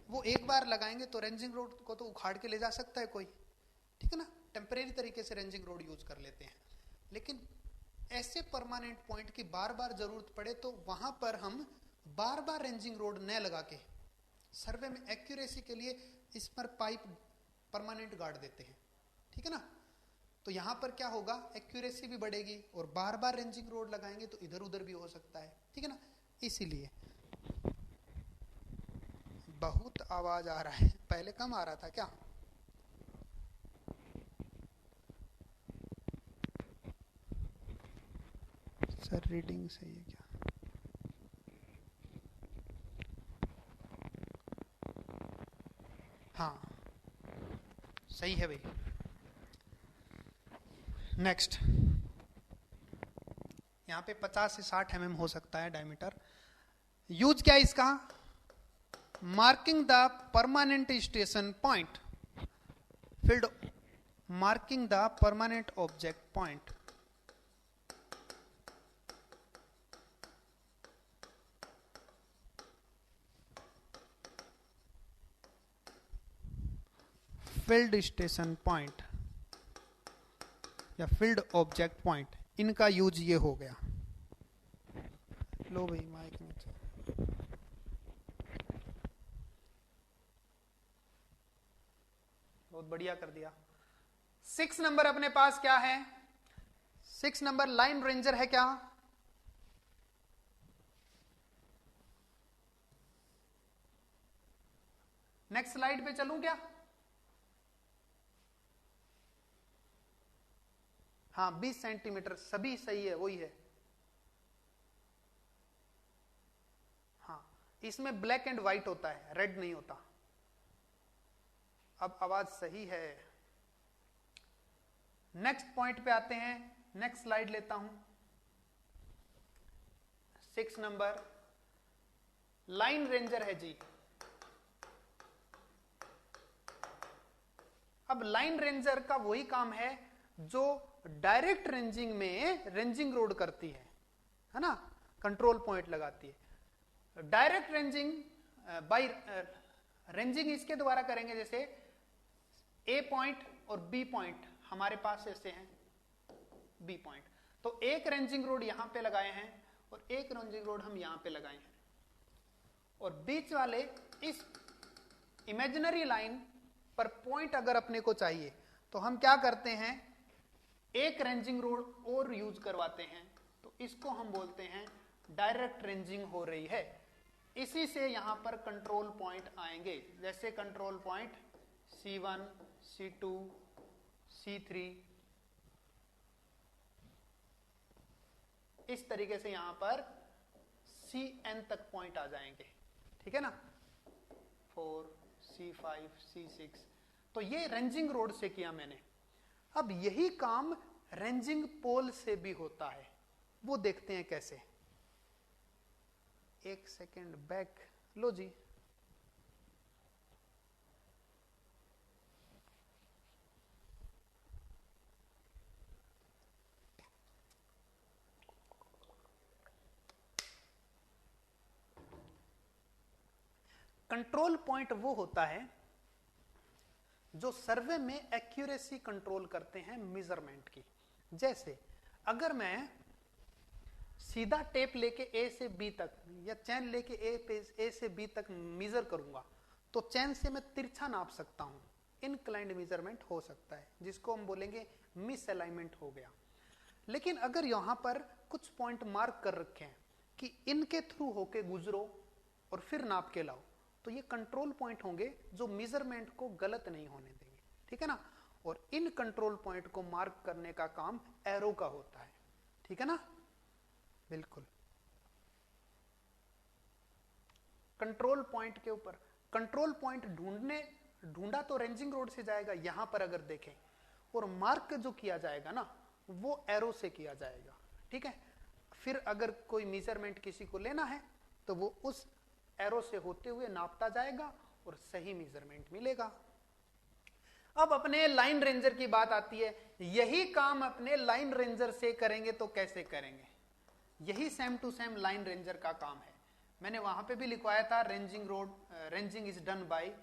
वो एक बार लगाएंगे तो रेंजिंग रोड को तो उखाड़ के ले जा सकता है कोई। ठीक है ना, टेम्परेरी तरीके से रेंजिंग रोड यूज कर लेते हैं, लेकिन ऐसे परमानेंट पॉइंट की बार बार जरूरत पड़े तो वहां पर हम बार बार रेंजिंग रोड न लगा के सर्वे में एक्यूरेसी के लिए इस पर पाइप परमानेंट गाड़ देते हैं। ठीक है ना, तो यहां पर क्या होगा, एक्यूरेसी भी बढ़ेगी और बार बार रेंजिंग रोड लगाएंगे तो इधर उधर भी हो सकता है। ठीक है ना, इसीलिए। बहुत आवाज आ रहा है, पहले कम आ रहा था क्या? सर रीडिंग सही है क्या? हाँ सही है भाई। नेक्स्ट, यहाँ पे 50 से 60 mm हो सकता है डायमीटर। यूज क्या है इसका? Marking the permanent station point, field marking the permanent object point. Field station point या फील्ड ऑब्जेक्ट पॉइंट, इनका यूज ये हो गया। लो भाई माइक में बहुत बढ़िया कर दिया। 6 नंबर अपने पास क्या है? 6 नंबर लाइन रेंजर है क्या? नेक्स्ट स्लाइड पे चलूं क्या? हाँ 20 सेंटीमीटर सभी सही है, वही है। हाँ इसमें ब्लैक एंड व्हाइट होता है, रेड नहीं होता। अब आवाज सही है। नेक्स्ट पॉइंट पे आते हैं, नेक्स्ट स्लाइड लेता हूं। 6 नंबर लाइन रेंजर है जी। अब लाइन रेंजर का वही काम है जो डायरेक्ट रेंजिंग में रेंजिंग रोड करती है ना, कंट्रोल पॉइंट लगाती है। डायरेक्ट रेंजिंग बाय रेंजिंग इसके द्वारा करेंगे, जैसे ए पॉइंट और बी पॉइंट हमारे पास ऐसे हैं, बी पॉइंट, तो एक रेंजिंग रोड यहां पे लगाए हैं और एक रेंजिंग रोड हम यहां पे लगाए हैं, और बीच वाले इस इमेजिनरी लाइन पर पॉइंट अगर अपने को चाहिए तो हम क्या करते हैं, एक रेंजिंग रोड और यूज करवाते हैं, तो इसको हम बोलते हैं डायरेक्ट रेंजिंग हो रही है। इसी से यहां पर कंट्रोल पॉइंट आएंगे, जैसे control point C1, C2, C3, इस तरीके से यहां पर Cn तक पॉइंट आ जाएंगे, ठीक है ना, 4, C5, C6। तो ये रेंजिंग रोड से किया मैंने। अब यही काम रेंजिंग पोल से भी होता है, वो देखते हैं कैसे। एक सेकेंड बैक लो जी। कंट्रोल पॉइंट वो होता है जो सर्वे में एक्यूरेसी कंट्रोल करते हैं मेजरमेंट की। जैसे अगर मैं सीधा टेप लेके ए से बी तक या चैन लेके ए से बी तक मेजर करूंगा तो चैन से मैं तिरछा नाप सकता हूं, इनक्लाइंड मेजरमेंट हो सकता है, जिसको हम बोलेंगे मिस अलाइनमेंट हो गया। लेकिन अगर यहां पर कुछ पॉइंट मार्क कर रखे हैं कि इनके थ्रू होके गुजरो और फिर नाप के लाओ, तो ये कंट्रोल पॉइंट होंगे जो मेजरमेंट को गलत नहीं होने देंगे, ठीक है ना। और इन कंट्रोल पॉइंट को मार्क करने का काम एरो का होता है, ठीक है ना, बिल्कुल। कंट्रोल पॉइंट के ऊपर कंट्रोल पॉइंट ढूंढा तो रेंजिंग रोड से जाएगा, यहां पर अगर देखें, और मार्क जो किया जाएगा ना वो एरो से किया जाएगा, ठीक है। फिर अगर कोई मेजरमेंट किसी को लेना है तो वो उस एरो से होते हुए नापता जाएगा और सही मेजरमेंट मिलेगा। अब अपने लाइन रेंजर की बात आती है, यही काम अपने लाइन रेंजर से करेंगे तो कैसे करेंगे? यही same to same line ranger का काम है। मैंने वहां पे भी लिखवाया था ranging is done by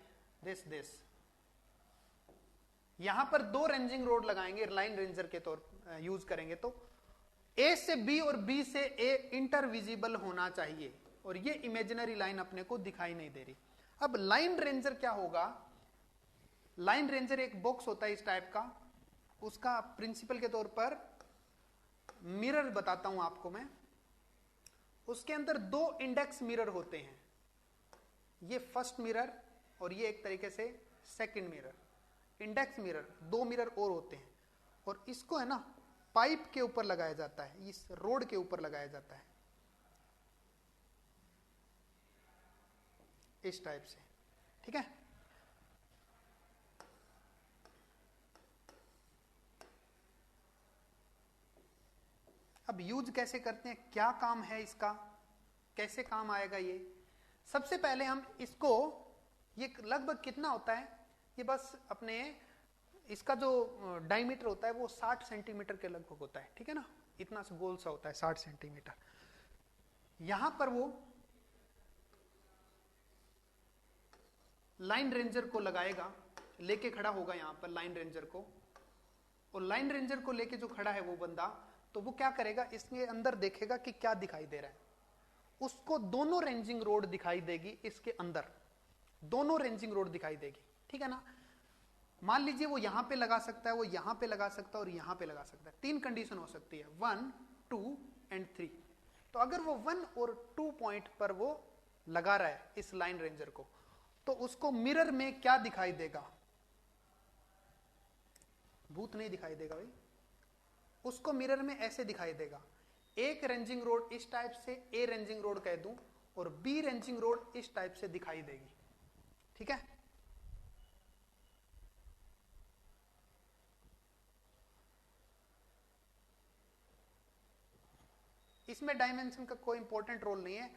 this. यहां पर 2 रेंजिंग रोड लगाएंगे लाइन रेंजर के तौर यूज करेंगे, तो ए से बी और बी से ए इंटरविजिबल होना चाहिए, और ये इमेजिनरी लाइन अपने को दिखाई नहीं दे रही। अब लाइन रेंजर क्या होगा, लाइन रेंजर एक बॉक्स होता है इस टाइप का, उसका प्रिंसिपल के तौर पर मिरर बताता हूं आपको मैं। उसके अंदर 2 इंडेक्स मिरर होते हैं, ये फर्स्ट मिरर और ये एक तरीके से second mirror. Index mirror 2 mirror और होते हैं, और इसको है ना पाइप के ऊपर लगाया जाता है, इस रोड के ऊपर लगाया जाता है इस टाइप से, ठीक है। अब यूज कैसे करते हैं, क्या काम है इसका, कैसे काम आएगा ये? सबसे पहले हम इसको, ये लगभग कितना होता है, ये बस अपने इसका जो डायमीटर होता है वो 60 सेंटीमीटर के लगभग होता है, ठीक है ना, इतना सा गोल सा होता है 60 सेंटीमीटर। यहां पर वो लाइन रेंजर को लगाएगा, लेके खड़ा होगा यहां पर लाइन रेंजर को, और लाइन रेंजर को लेके जो खड़ा है वो बंदा, तो वो क्या करेगा, इसके अंदर देखेगा कि क्या दिखाई दे रहा है। उसको दोनों रेंजिंग रोड दिखाई देगी, इसके अंदर दोनों रेंजिंग रोड दिखाई देगी, ठीक है ना। मान लीजिए वो यहां पे लगा सकता है, वो यहां पे लगा सकता है और यहां पे लगा सकता है। 3 कंडीशन हो सकती है, 1, 2 एंड 3। तो अगर वो 1 और 2 पॉइंट पर वो लगा रहा है इस लाइन रेंजर को, तो उसको मिरर में क्या दिखाई देगा? भूत नहीं दिखाई देगा भाई, उसको मिरर में ऐसे दिखाई देगा। एक रेंजिंग रोड इस टाइप से ए रेंजिंग रोड कह दूं और बी रेंजिंग रोड इस टाइप से दिखाई देगी। ठीक है, इसमें डायमेंशन का कोई इंपॉर्टेंट रोल नहीं है।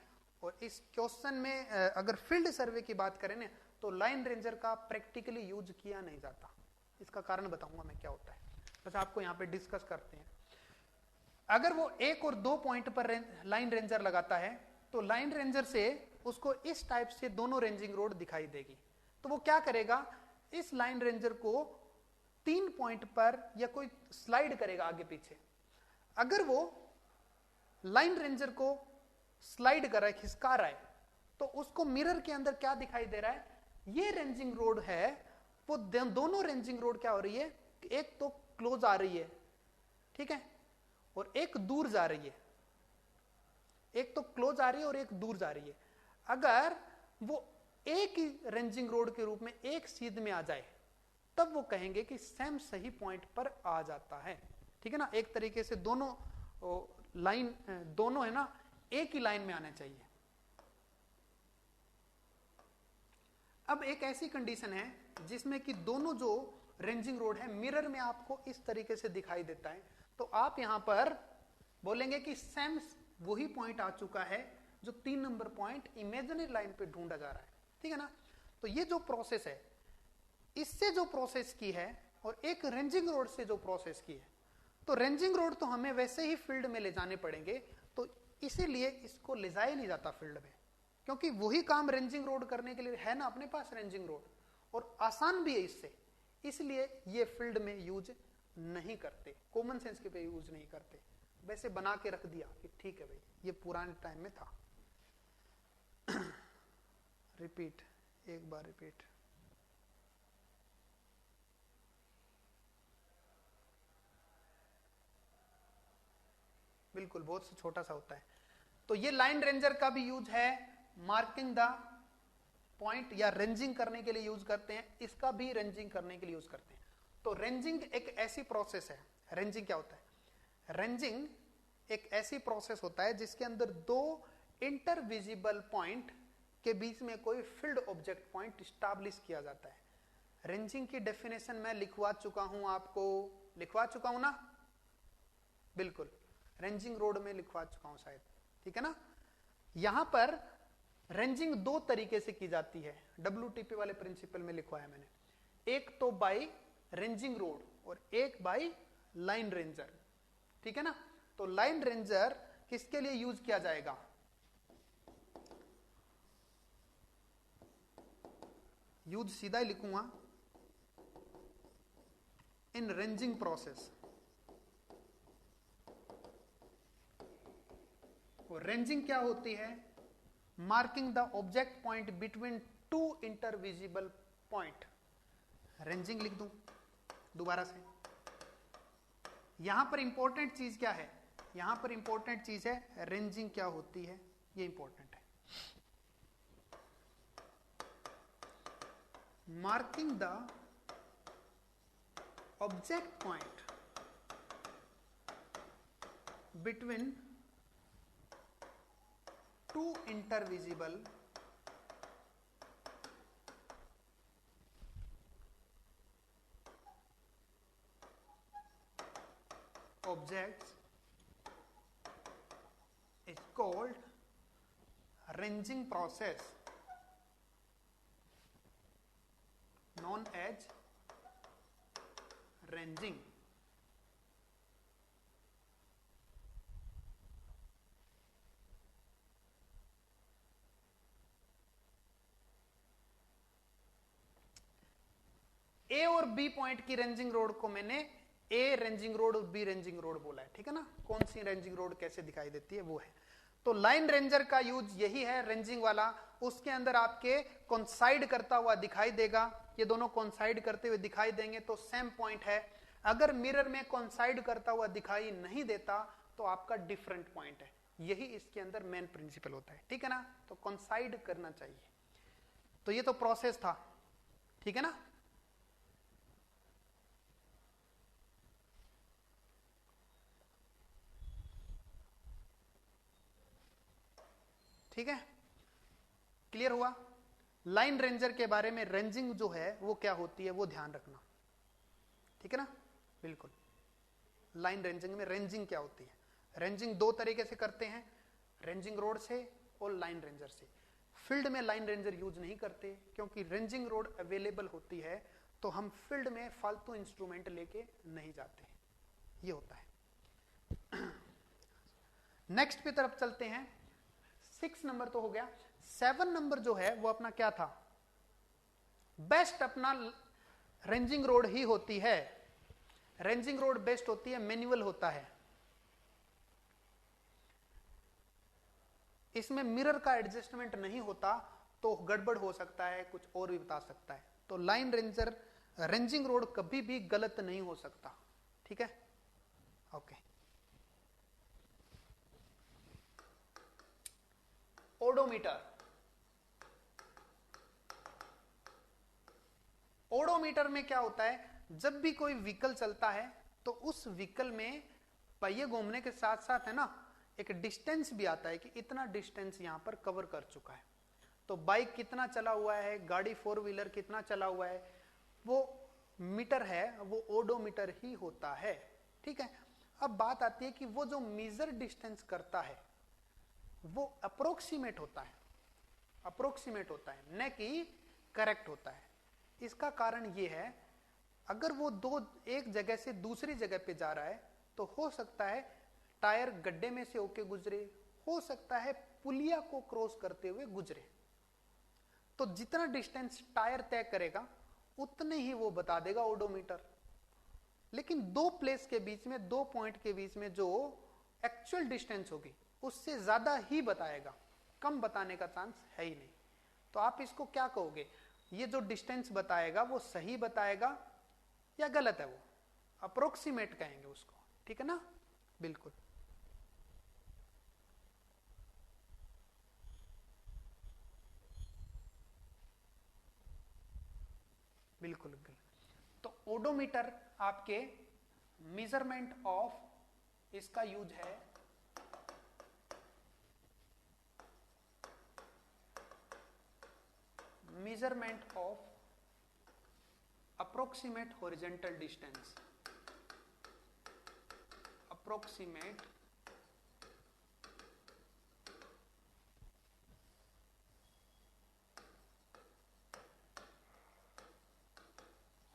और इस क्वेश्चन में अगर फील्ड सर्वे की बात करें ना, तो लाइन रेंजर का प्रैक्टिकली यूज किया नहीं जाता। इसका कारण बताऊंगा मैं क्या होता है, बस आपको यहां पे डिस्कस करते हैं। अगर वो 1 और 2 पॉइंट पर लाइन रेंजर लगाता है तो लाइन रेंजर से उसको इस टाइप से दोनों रेंजिंग रोड दिखाई देगी। तो वो क्या करेगा, इस लाइन रेंजर को 3 पॉइंट पर या कोई स्लाइड करेगा आगे पीछे। अगर वो लाइन रेंजर को स्लाइड कर रहा है, खिसका रहा है, तो उसको मिरर के अंदर क्या दिखाई दे रहा है, ये रेंजिंग रोड है, वो दोनों रेंजिंग रोड क्या हो रही है, एक तो क्लोज आ रही है, ठीक है, और एक दूर जा रही है। एक तो क्लोज आ रही है और एक दूर जा रही है। अगर वो एक ही रेंजिंग रोड के रूप में एक सीध में आ जाए, तब वो कहेंगे कि सैम सही पॉइंट पर आ जाता है। ठीक है ना, एक तरीके से दोनों लाइन, दोनों है ना, एक ही लाइन में आने चाहिए। अब एक ऐसी कंडीशन है जिसमें कि दोनों जो रेंजिंग रोड है मिरर में आपको इस तरीके से दिखाई देता है, तो आप यहां पर बोलेंगे कि सैम वही पॉइंट आ चुका है जो 3 नंबर पॉइंट इमेजिनरी लाइन पे ढूंढा जा रहा है। ठीक है ना, तो ये जो प्रोसेस है, इससे जो प्रोसेस की है और एक रेंजिंग रोड से जो प्रोसेस की है, तो रेंजिंग रोड तो हमें वैसे ही फील्ड में ले जाने पड़ेंगे, तो इसीलिए इसको ले जाया नहीं जाता फील्ड में, क्योंकि वही काम रेंजिंग रोड करने के लिए है ना अपने पास रेंजिंग रोड, और आसान भी है इससे, इसलिए ये फील्ड में यूज नहीं करते, कॉमन सेंस के पे यूज नहीं करते। वैसे बना के रख दिया कि ठीक है भाई ये पुराने टाइम में था। रिपीट, एक बार रिपीट। बिल्कुल, बहुत छोटा सा होता है। तो ये लाइन रेंजर का भी यूज है, मार्किंग द पॉइंट या रेंजिंग करने के लिए यूज करते हैं, इसका भी रेंजिंग करने के लिए यूज करते हैं। तो रेंजिंग एक ऐसी प्रोसेस है, रेंजिंग क्या होता है, रेंजिंग एक ऐसी प्रोसेस होता है जिसके अंदर 2 इंटरविजिबल पॉइंट के बीच में कोई फील्ड ऑब्जेक्ट पॉइंट स्टैब्लिश किया जाता है। रेंजिंग की डेफिनेशन मैं लिखवा चुका हूं, आपको लिखवा चुका हूं ना, बिल्कुल रेंजिंग रोड में लिखवा चुका हूं शायद, ठीक है ना। यहां पर रेंजिंग 2 तरीके से की जाती है, WTP वाले प्रिंसिपल में लिखवाया मैंने, एक तो बाय रेंजिंग रोड और एक बाय लाइन रेंजर। ठीक है ना, तो लाइन रेंजर किसके लिए यूज किया जाएगा, यूज सीधा ही लिखूंगा, इन रेंजिंग प्रोसेस। रेंजिंग क्या होती है, marking the object point between 2 intervisible point. Ranging लिख दूं दोबारा से। यहां पर इंपॉर्टेंट चीज क्या है, यहां पर इंपॉर्टेंट चीज है रेंजिंग क्या होती है, ये इंपॉर्टेंट है। Marking the object point between 2 intervisible objects is called ranging process, known as ranging. ए और बी पॉइंट की रेंजिंग रोड को मैंने ए रेंजिंग रोड और बी रेंजिंग रोड बोला है, ठीक है ना। कौन सी रेंजिंग रोड कैसे दिखाई देती है वो है। तो लाइन रेंजर का यूज यही है, रेंजिंग वाला, उसके अंदर आपके कोइंसाइड करता हुआ दिखाई देगा, ये दोनों कोइंसाइड करते हुए दिखाई देंगे तो सेम पॉइंट है। अगर मिरर में कोइंसाइड करता हुआ दिखाई नहीं देता तो आपका डिफरेंट पॉइंट है, यही इसके अंदर मेन प्रिंसिपल होता है, ठीक है ना। तो कोइंसाइड करना चाहिए। तो ये तो प्रोसेस था, ठीक है ना। ठीक है, क्लियर हुआ। लाइन रेंजर के बारे में रेंजिंग जो है वो क्या होती है वो ध्यान रखना, ठीक है ना, बिल्कुल। लाइन रेंजिंग में रेंजिंग क्या होती है, रेंजिंग दो तरीके से करते हैं, रेंजिंग रोड से और लाइन रेंजर से। फील्ड में लाइन रेंजर यूज नहीं करते क्योंकि रेंजिंग रोड अवेलेबल होती है, तो हम फील्ड में फालतू इंस्ट्रूमेंट लेके नहीं जाते, ये होता है। नेक्स्ट पे तरफ चलते हैं। 6 नंबर तो हो गया। 7 नंबर जो है वो अपना क्या था, बेस्ट अपना रेंजिंग रोड ही होती है। रेंजिंग रोड बेस्ट होती है, मैनुअल होता है, इसमें मिरर का एडजस्टमेंट नहीं होता, तो गड़बड़ हो सकता है, कुछ और भी बता सकता है। तो लाइन रेंजर रेंजिंग रोड कभी भी गलत नहीं हो सकता, ठीक है, ओके। ओडोमीटर, ओडोमीटर में क्या होता है, जब भी कोई व्हीकल चलता है तो उस व्हीकल में पहिए घूमने के साथ साथ है ना एक डिस्टेंस भी आता है कि इतना डिस्टेंस यहां पर कवर कर चुका है। तो बाइक कितना चला हुआ है, गाड़ी 4 व्हीलर कितना चला हुआ है, वो मीटर है, वो ओडोमीटर ही होता है, ठीक है। अब बात आती है कि वो जो मेजर डिस्टेंस करता है वो अप्रोक्सीमेट होता है, अप्रोक्सीमेट होता है, न कि करेक्ट होता है। इसका कारण ये है, अगर वो एक जगह से दूसरी जगह पे जा रहा है तो हो सकता है टायर गड्ढे में से होके गुजरे, हो सकता है पुलिया को क्रॉस करते हुए गुजरे। तो जितना डिस्टेंस टायर तय करेगा उतने ही वो बता देगा ओडोमीटर। लेकिन दो प्लेस के बीच में, दो पॉइंट के बीच में जो एक्चुअल डिस्टेंस होगी उससे ज्यादा ही बताएगा, कम बताने का चांस है ही नहीं। तो आप इसको क्या कहोगे, ये जो डिस्टेंस बताएगा वो सही बताएगा या गलत है, वो अप्रोक्सीमेट कहेंगे उसको, ठीक है ना, बिल्कुल। बिल्कुल बिल्कुल। तो ओडोमीटर आपके मेजरमेंट ऑफ, इसका यूज है measurement of approximate horizontal distance, approximate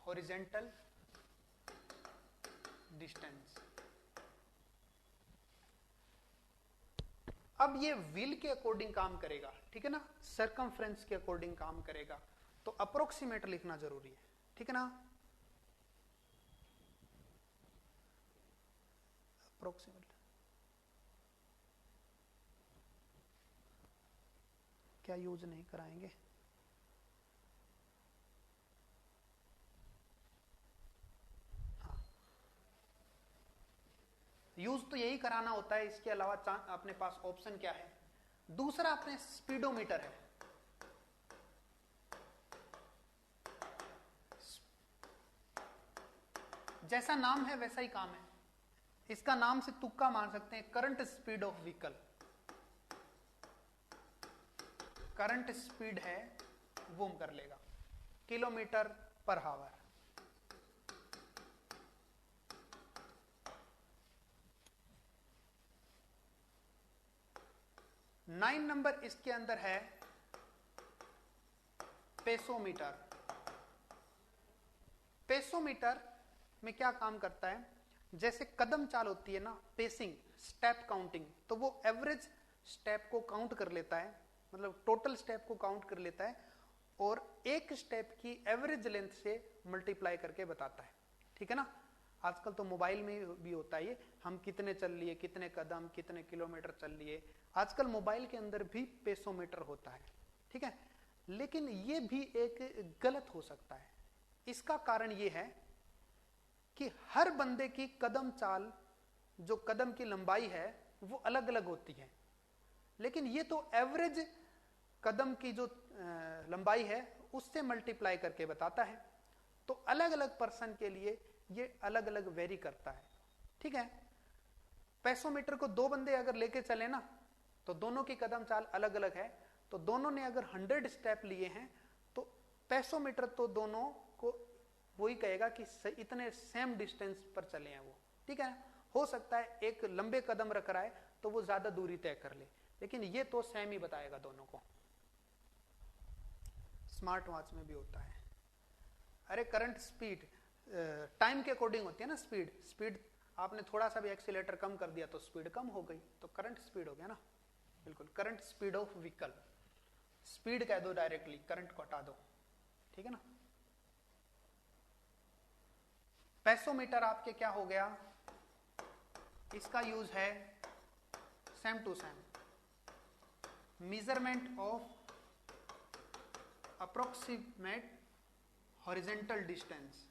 horizontal distance। अब ये व्हील के अकॉर्डिंग काम करेगा, ठीक है ना, सरकमफ्रेंस के अकॉर्डिंग काम करेगा, तो अप्रोक्सीमेट लिखना जरूरी है, ठीक है ना, अप्रोक्सीमेट। क्या यूज नहीं कराएंगे, हाँ यूज तो यही कराना होता है, इसके अलावा अपने पास ऑप्शन क्या है। दूसरा अपने स्पीडोमीटर है, जैसा नाम है वैसा ही काम है, इसका नाम से तुक्का मार सकते हैं, current speed of vehicle. Current speed है वो कर लेगा, किलोमीटर पर हावर। नाइन नंबर इसके अंदर है पेसोमीटर। पेसोमीटर में क्या काम करता है, जैसे कदम चाल होती है ना, पेसिंग, स्टेप काउंटिंग, तो वो एवरेज स्टेप को काउंट कर लेता है, मतलब टोटल स्टेप को काउंट कर लेता है और एक स्टेप की एवरेज लेंथ से मल्टीप्लाई करके बताता है, ठीक है ना। आजकल तो मोबाइल में भी होता है ये, हम कितने चल लिए, कितने कदम, कितने किलोमीटर चल लिए, आजकल मोबाइल के अंदर भी पेसोमीटर होता है, ठीक है। लेकिन ये भी एक गलत हो सकता है। इसका कारण ये है कि हर बंदे की कदम चाल, जो कदम की लंबाई है वो अलग अलग होती है, लेकिन ये तो एवरेज कदम की जो लंबाई है उससे मल्टीप्लाई करके बताता है। तो अलग अलग पर्सन के लिए ये अलग अलग वेरी करता है, ठीक है। पेसोमीटर को दो बंदे अगर लेके चले ना, तो दोनों की कदम चाल अलग अलग है, तो दोनों ने अगर 100 स्टेप लिए हैं तो पेसोमीटर तो दोनों को वही कहेगा कि इतने सेम डिस्टेंस पर चले हैं वो, ठीक है। हो सकता है एक लंबे कदम रख रहा है तो वो ज्यादा दूरी तय कर ले, लेकिन ये तो सेम ही बताएगा दोनों को। स्मार्ट वॉच में भी होता है। अरे करंट स्पीड टाइम के अकॉर्डिंग होती है ना, स्पीड आपने थोड़ा सा भी एक्सीलेटर कम कर दिया तो स्पीड कम हो गई, तो करंट स्पीड हो गया ना। बिल्कुल, current speed of vehicle, speed कह दो डायरेक्टली, करंट को हटा दो, ठीक है ना। पेसोमीटर आपके क्या हो गया, इसका यूज है same to same measurement of approximate horizontal distance,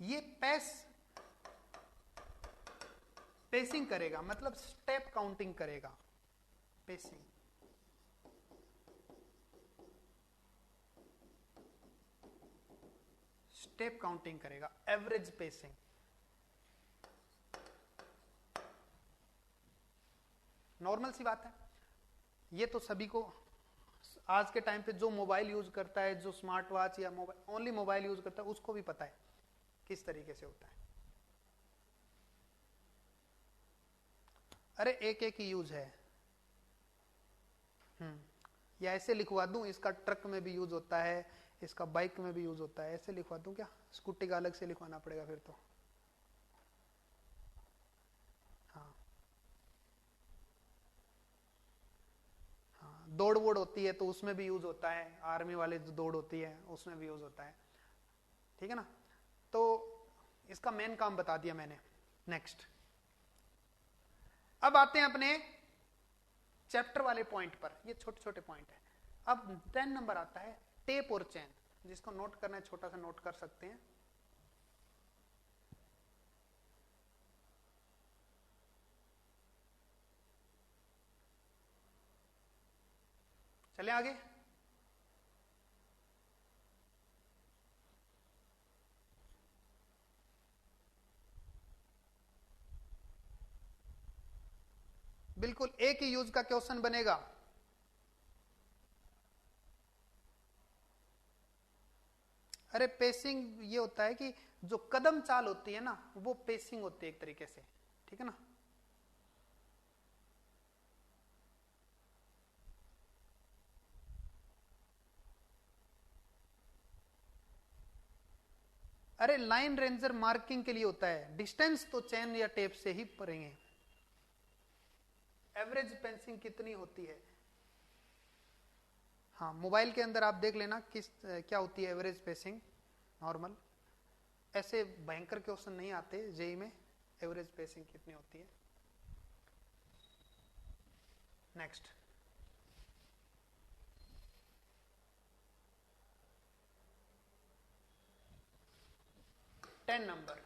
ये पेसिंग करेगा, मतलब स्टेप काउंटिंग करेगा। पेसिंग स्टेप काउंटिंग करेगा, एवरेज पेसिंग। नॉर्मल सी बात है, ये तो सभी को आज के टाइम पे जो मोबाइल यूज करता है, जो स्मार्ट वॉच या मोबाइल ओनली मोबाइल यूज करता है, उसको भी पता है किस तरीके से होता है। अरे एक एक ही यूज है। या ऐसे लिखवा दूं, इसका ट्रक में भी यूज होता है, इसका बाइक में भी यूज होता है, ऐसे लिखवा दूं क्या? स्कूटी का अलग से लिखवाना पड़ेगा फिर तो। हाँ हाँ, दौड़ वोड़ होती है तो उसमें भी यूज होता है, आर्मी वाले जो दौड़ होती है उसमें भी यूज होता है, ठीक है ना। तो इसका मेन काम बता दिया मैंने। नेक्स्ट, अब आते हैं अपने चैप्टर वाले पॉइंट पर। ये छोटे छोटे पॉइंट है। अब 10 नंबर आता है टेप और चैन, जिसको नोट करना है छोटा सा नोट कर सकते हैं। चले आगे। बिल्कुल एक ही यूज का क्वेश्चन बनेगा। अरे पेसिंग ये होता है कि जो कदम चाल होती है ना, वो पेसिंग होती है एक तरीके से, ठीक है ना। अरे लाइन रेंजर मार्किंग के लिए होता है, डिस्टेंस तो चैन या टेप से ही पढ़ेंगे। एवरेज पेंसिंग कितनी होती है, हाँ मोबाइल के अंदर आप देख लेना किस क्या होती है एवरेज पेसिंग। नॉर्मल ऐसे भयंकर क्वेश्चन नहीं आते जेई में, एवरेज पेसिंग कितनी होती है। Next, ten number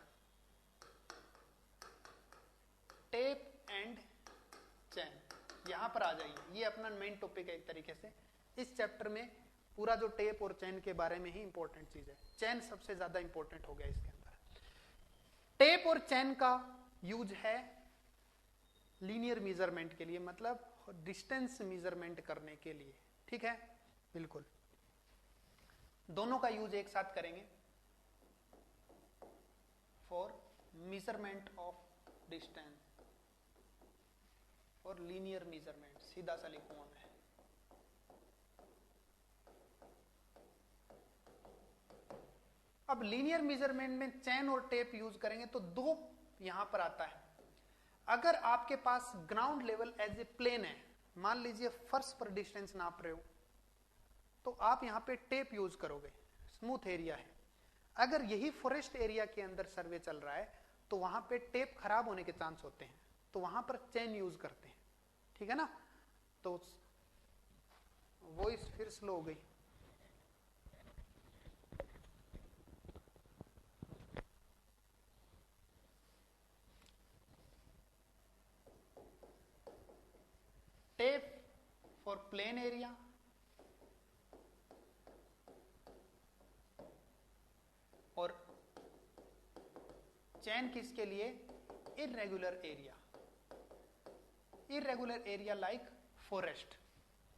tape and chain. यहां पर आ जाइए, ये अपना मेन टॉपिक है एक तरीके से। इस चैप्टर में पूरा जो टेप और चैन के बारे में ही इंपॉर्टेंट चीज है, चैन सबसे ज्यादा इंपॉर्टेंट हो गया इसके अंदर। टेप और चैन का यूज है लीनियर मेजरमेंट के लिए, मतलब डिस्टेंस मेजरमेंट करने के लिए, ठीक है। बिल्कुल, दोनों का यूज एक साथ करेंगे फॉर मेजरमेंट ऑफ डिस्टेंस और लीनियर मेजरमेंट। सीधा सा लिखूंगा मैं, अब लीनियर मेजरमेंट में चैन और टेप यूज करेंगे तो दो यहां पर आता है। अगर आपके पास ground level as a plane है, मान लीजिए फर्श पर डिस्टेंस नाप रहे हो, तो आप यहां पे टेप यूज करोगे, स्मूथ एरिया है। अगर यही फॉरेस्ट एरिया के अंदर सर्वे चल रहा है तो वहां पे टेप खराब होने के चांस होते हैं, तो वहां पर चैन यूज करते हैं, ठीक है ना। तो वॉइस फिर स्लो हो गई। प्लेन एरिया, और चैन किसके लिए? Irregular area, irregular area like forest,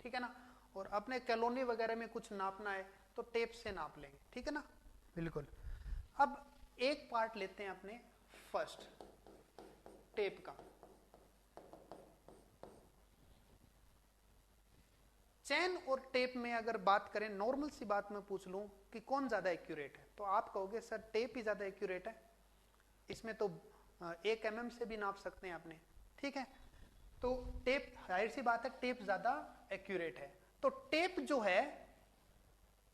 ठीक है ना। और अपने कॉलोनी वगैरह में कुछ नापना है तो टेप से नाप लेंगे, ठीक है ना, बिल्कुल। अब एक पार्ट लेते हैं अपने फर्स्ट टेप का। चैन और टेप में अगर बात करें, नॉर्मल सी बात मैं पूछ लूं कि कौन ज्यादा एक्यूरेट है, तो आप कहोगे सर टेप ही ज्यादा एक्यूरेट है, इसमें तो 1 mm से भी नाप सकते हैं आपने, ठीक है। तो टेप, जाहिर सी बात है टेप ज्यादा एक्यूरेट है। तो टेप जो है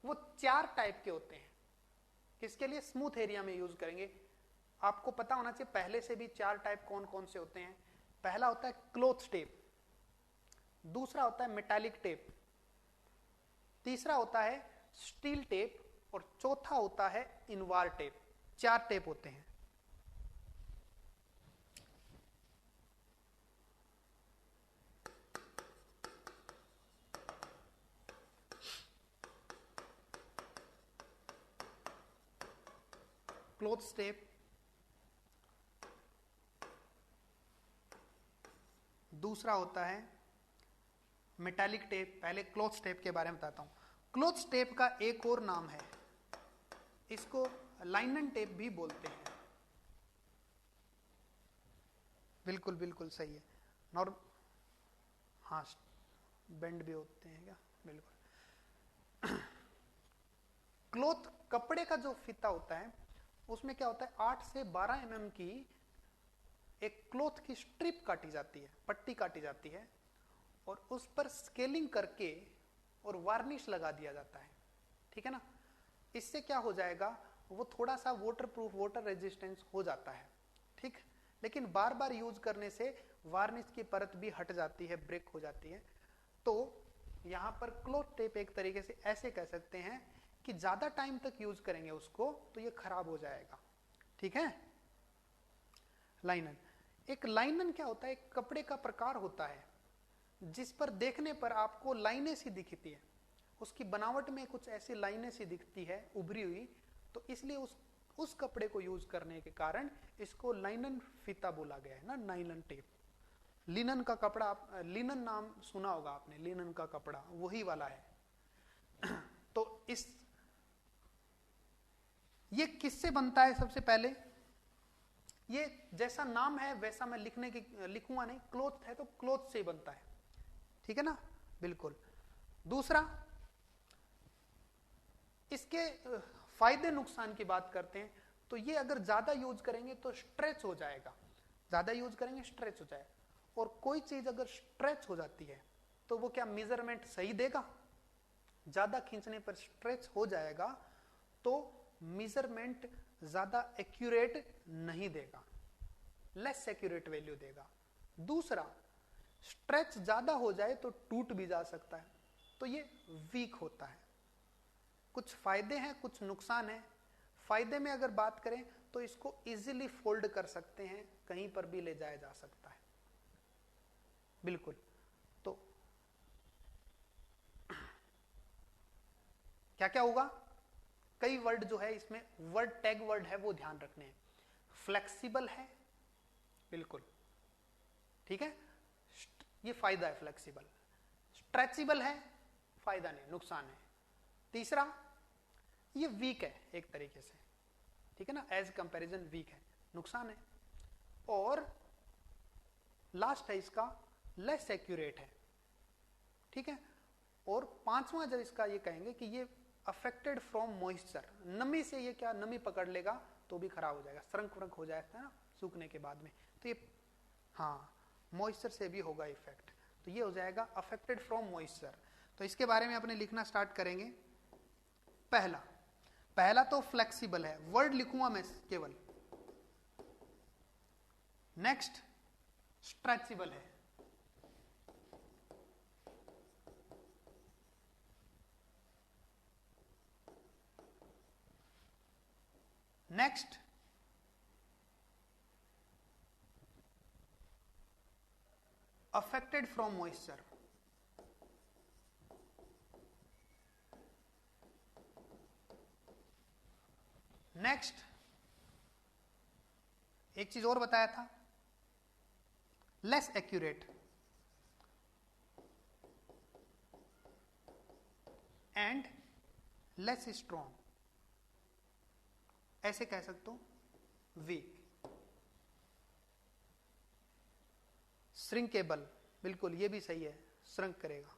वो 4 टाइप के होते हैं। किसके लिए? स्मूथ एरिया में यूज करेंगे। आपको पता होना चाहिए पहले से भी 4 टाइप कौन कौन से होते हैं। पहला होता है क्लॉथ टेप, दूसरा होता है मेटालिक टेप, तीसरा होता है स्टील टेप, और चौथा होता है इनवार टेप। 4 टेप होते हैं। क्लॉथ टेप, दूसरा होता है मेटालिक टेप। पहले क्लॉथ टेप के बारे में बताता हूं। क्लॉथ टेप का एक और नाम है, इसको लाइनन टेप भी बोलते हैं। बिल्कुल बिल्कुल सही है। नॉर्म हाँ, बेंड भी होते हैं क्या? बिल्कुल। क्लॉथ, कपड़े का जो फीता होता है उसमें क्या होता है, 8 से 12 mm की एक क्लॉथ की स्ट्रिप काटी जाती है, पट्टी काटी जाती है, और उस पर स्केलिंग करके और वार्निश लगा दिया जाता है, ठीक है ना। इससे क्या हो जाएगा, वो थोड़ा सा वाटर प्रूफ, वाटर रेजिस्टेंस हो जाता है, ठीक। लेकिन बार बार यूज करने से वार्निश की परत भी हट जाती है, ब्रेक हो जाती है। तो यहां पर क्लॉथ टेप एक तरीके से ऐसे कह सकते हैं कि ज्यादा टाइम तक यूज करेंगे उसको तो ये खराब हो जाएगा, ठीक है। लाइनन, एक लाइनन क्या होता है, एक कपड़े का प्रकार होता है जिस पर देखने पर आपको लाइनें सी दिखती है, उसकी बनावट में कुछ ऐसी लाइनें सी दिखती है उभरी हुई, तो इसलिए उस कपड़े को यूज करने के कारण इसको लाइनन फीता बोला गया है ना, नाइलन टेप। लिनन का कपड़ा, लिनन नाम सुना होगा आपने, लिनन का कपड़ा वही वाला है। तो ये किससे बनता है? सबसे पहले ये जैसा नाम है वैसा मैं लिखूंगा नहीं, क्लॉथ है तो क्लॉथ से बनता है, ठीक है ना, बिल्कुल। दूसरा, इसके फायदे नुकसान की बात करते हैं तो ये अगर ज्यादा यूज करेंगे तो स्ट्रेच हो जाएगा, ज्यादा यूज करेंगे स्ट्रेच हो जाएगा। और कोई चीज अगर स्ट्रेच हो जाती है तो वो क्या मेजरमेंट सही देगा? ज्यादा खींचने पर स्ट्रेच हो जाएगा तो मेजरमेंट ज्यादा एक्यूरेट नहीं देगा, लेस एक्यूरेट वैल्यू देगा। दूसरा, स्ट्रेच ज्यादा हो जाए तो टूट भी जा सकता है, तो ये वीक होता है। कुछ फायदे हैं, कुछ नुकसान है। फायदे में अगर बात करें तो इसको इजीली फोल्ड कर सकते हैं, कहीं पर भी ले जाया जा सकता है, बिल्कुल। तो क्या क्या होगा, कई वर्ड जो है इसमें वर्ड टैग वर्ड है वो ध्यान रखने हैं। फ्लेक्सिबल है, बिल्कुल, ठीक है, ये फायदा है फ्लेक्सिबल। स्ट्रेचेबल है, फायदा नहीं, नुकसान है। तीसरा, ये वीक है एक तरीके से, ठीक है ना, एज कंपैरिजन वीक है, नुकसान है। और लास्ट है इसका, लेस एक्यूरेट है, ठीक है। और पांचवा जब इसका ये कहेंगे कि ये अफेक्टेड फ्रॉम मॉइस्चर, नमी से ये क्या, नमी पकड़ लेगा तो भी खराब हो जाएगा, सरंक वरंक हो जाता है ना सूखने के बाद में, तो ये हाँ मॉइस्चर से भी होगा इफेक्ट, तो ये हो जाएगा अफेक्टेड फ्रॉम मॉइस्चर। तो इसके बारे में अपने लिखना स्टार्ट करेंगे। पहला तो फ्लेक्सिबल है, वर्ड लिखूंगा मैं केवल। नेक्स्ट, स्ट्रेचेबल है। Next, affected from moisture. Next एक चीज और बताया था, less accurate and less strong, ऐसे कह सकते हो, वीक। श्रिंकेबल, बिल्कुल ये भी सही है, श्रंक करेगा।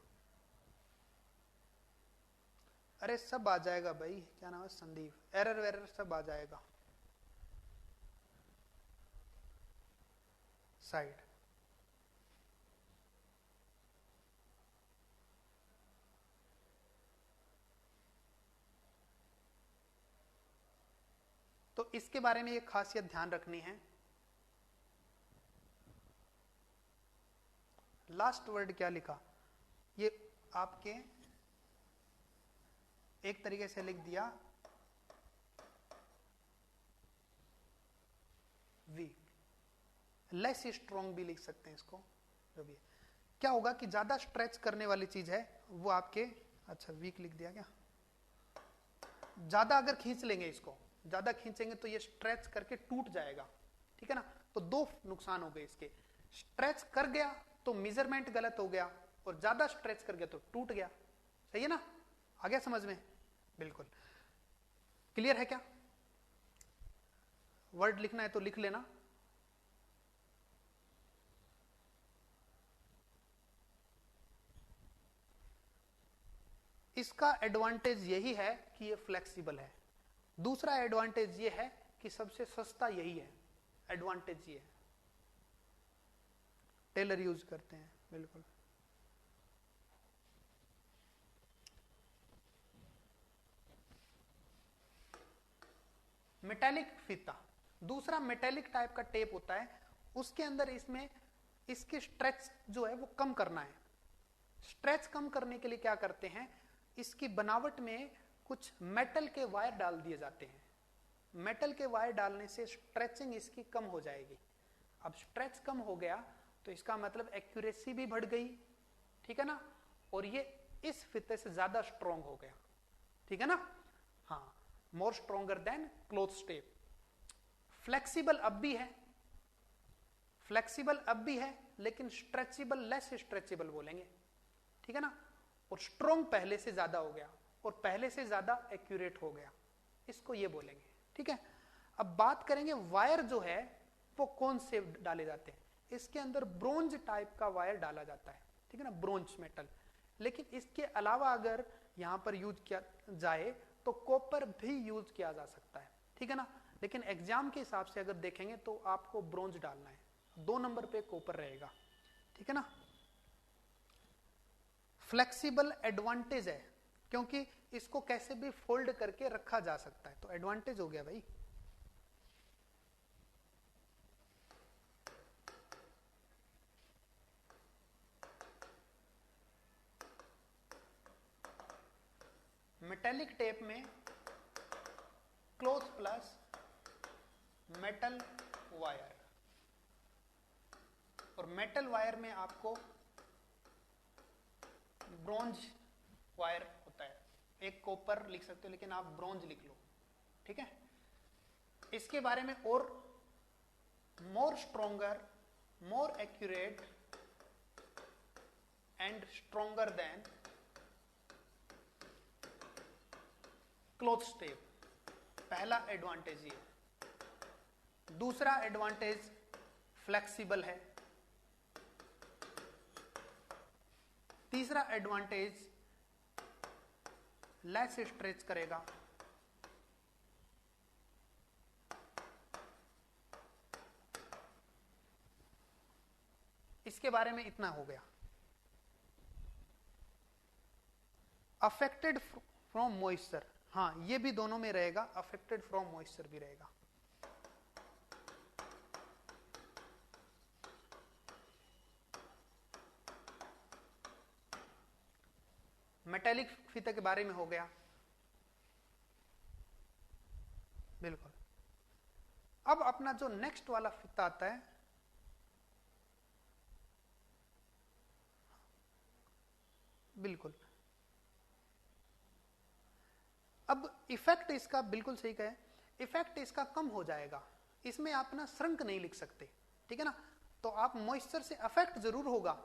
अरे सब आ जाएगा भाई, क्या नाम है, संदीप, एरर वेरर सब आ जाएगा। साइड, तो इसके बारे में एक खासियत ध्यान रखनी है। लास्ट वर्ड क्या लिखा, ये आपके एक तरीके से लिख दिया वीक, लेस स्ट्रॉन्ग भी लिख सकते हैं इसको, जो भी है। क्या होगा कि ज्यादा स्ट्रेच करने वाली चीज है वो आपके, अच्छा वीक लिख दिया क्या, ज्यादा अगर खींच लेंगे इसको, ज्यादा खींचेंगे तो ये स्ट्रेच करके टूट जाएगा, ठीक है ना। तो दो नुकसान हो गए इसके, स्ट्रेच कर गया तो मेजरमेंट गलत हो गया, और ज्यादा स्ट्रेच कर गया तो टूट गया। सही है ना, आ गया समझ में, बिल्कुल क्लियर है क्या। वर्ड लिखना है तो लिख लेना। इसका एडवांटेज यही है कि ये फ्लेक्सिबल है। दूसरा एडवांटेज ये है कि सबसे सस्ता यही है, एडवांटेज ये है, टेलर यूज करते हैं, बिल्कुल। मेटेलिक फीता, दूसरा मेटेलिक टाइप का टेप होता है, उसके अंदर इसमें इसकी स्ट्रेच जो है वो कम करना है। स्ट्रेच कम करने के लिए क्या करते हैं, इसकी बनावट में कुछ मेटल के वायर डाल दिए जाते हैं। मेटल के वायर डालने से स्ट्रेचिंग इसकी कम हो जाएगी। अब स्ट्रेच कम हो गया तो इसका मतलब एक्यूरेसी भी बढ़ गई, ठीक है ना, और ये इस फीते से ज्यादा स्ट्रॉन्ग हो गया, ठीक है ना। हाँ, more stronger than cloth tape. Flexible अब भी है, फ्लेक्सिबल अब भी है, लेकिन स्ट्रेचेबल, लेस स्ट्रेचेबल बोलेंगे, ठीक है ना। और स्ट्रॉन्ग पहले से ज्यादा हो गया, और पहले से ज्यादा एक्यूरेट हो गया, इसको ये बोलेंगे, ठीक है। अब बात करेंगे वायर जो है वो कौन से डाले जाते हैं। इसके अंदर ब्रोंज टाइप का वायर डाला जाता है, ठीक है ना, ब्रोंज मेटल। लेकिन इसके अलावा अगर यहां पर यूज किया जाए तो कॉपर भी यूज किया जा सकता है, ठीक है ना। लेकिन एग्जाम के हिसाब से अगर देखेंगे तो आपको ब्रोंज डालना है, 2 नंबर पे कॉपर रहेगा, ठीक है ना। फ्लेक्सिबल एडवांटेज है क्योंकि इसको कैसे भी फोल्ड करके रखा जा सकता है, तो एडवांटेज हो गया भाई। मेटेलिक टेप में क्लोथ प्लस मेटल वायर, और मेटल वायर में आपको ब्रोंज वायर होता है। एक कॉपर लिख सकते हो लेकिन आप ब्रोंज लिख लो, ठीक है। इसके बारे में और मोर stronger, more accurate and stronger then cloth tape, पहला एडवांटेज ये। दूसरा एडवांटेज फ्लेक्सिबल है। तीसरा एडवांटेज लेस स्ट्रेच करेगा। इसके बारे में इतना हो गया। अफेक्टेड फ्रॉम मॉइस्चर, हाँ ये भी दोनों में रहेगा, अफेक्टेड फ्रॉम मॉइस्चर भी रहेगा। मेटेलिक फीते के बारे में हो गया, बिल्कुल। अब अपना जो नेक्स्ट वाला फीता आता है, बिल्कुल। अब इफेक्ट इसका बिल्कुल सही कहे, इफेक्ट इसका कम हो जाएगा। इसमें आप ना श्रंक नहीं लिख सकते, ठीक है ना। तो आप मॉइस्चर से अफेक्ट जरूर होगा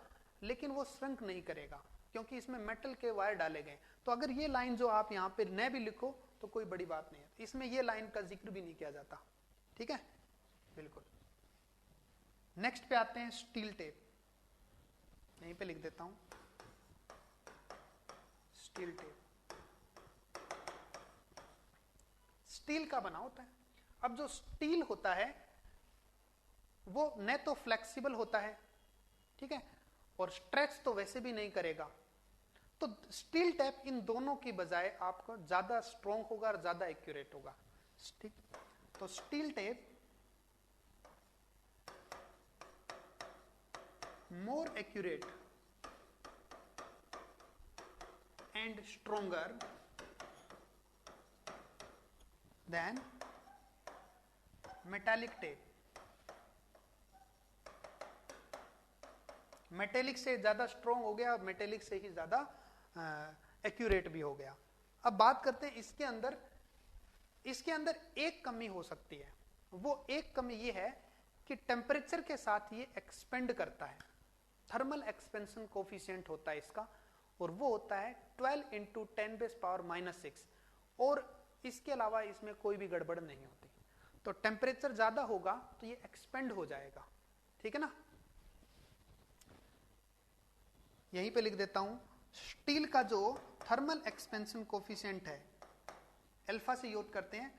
लेकिन वो श्रंक नहीं करेगा क्योंकि इसमें मेटल के वायर डाले गए। तो अगर ये लाइन जो आप यहाँ पे न भी लिखो तो कोई बड़ी बात नहीं है, इसमें ये लाइन का जिक्र भी नहीं किया जाता, ठीक है, बिल्कुल। नेक्स्ट पे आते हैं स्टील टेप, यहीं पे लिख देता हूं स्टील टेप। स्टील का बना होता है। अब जो स्टील होता है वो न तो फ्लेक्सिबल होता है, ठीक है, और स्ट्रेच तो वैसे भी नहीं करेगा। तो स्टील टेप इन दोनों की बजाय आपको ज्यादा स्ट्रॉन्ग होगा और ज्यादा एक्यूरेट होगा, ठीक। तो steel tape more accurate and stronger than metallic tape। Metallic से ज्यादा स्ट्रॉन्ग हो गया और मेटेलिक से ही ज्यादा एक्यूरेट भी हो गया। अब बात करते हैं इसके अंदर एक कमी हो सकती है। वो एक कमी ये है कि टेम्परेचर के साथ ये एक्सपेंड करता है, थर्मल एक्सपेंशन कोफिशिएंट होता है इसका, और वो होता है 12 इंटू 10⁻⁻⁶। और इसके अलावा इसमें कोई भी गड़बड़ नहीं होती। तो टेम्परेचर ज्यादा होगा तो ये एक्सपेंड हो जाएगा, ठीक है ना। यहीं पे लिख देता हूं, स्टील का जो थर्मल एक्सपेंशन कोफिशिएंट है अल्फा से यूज करते हैं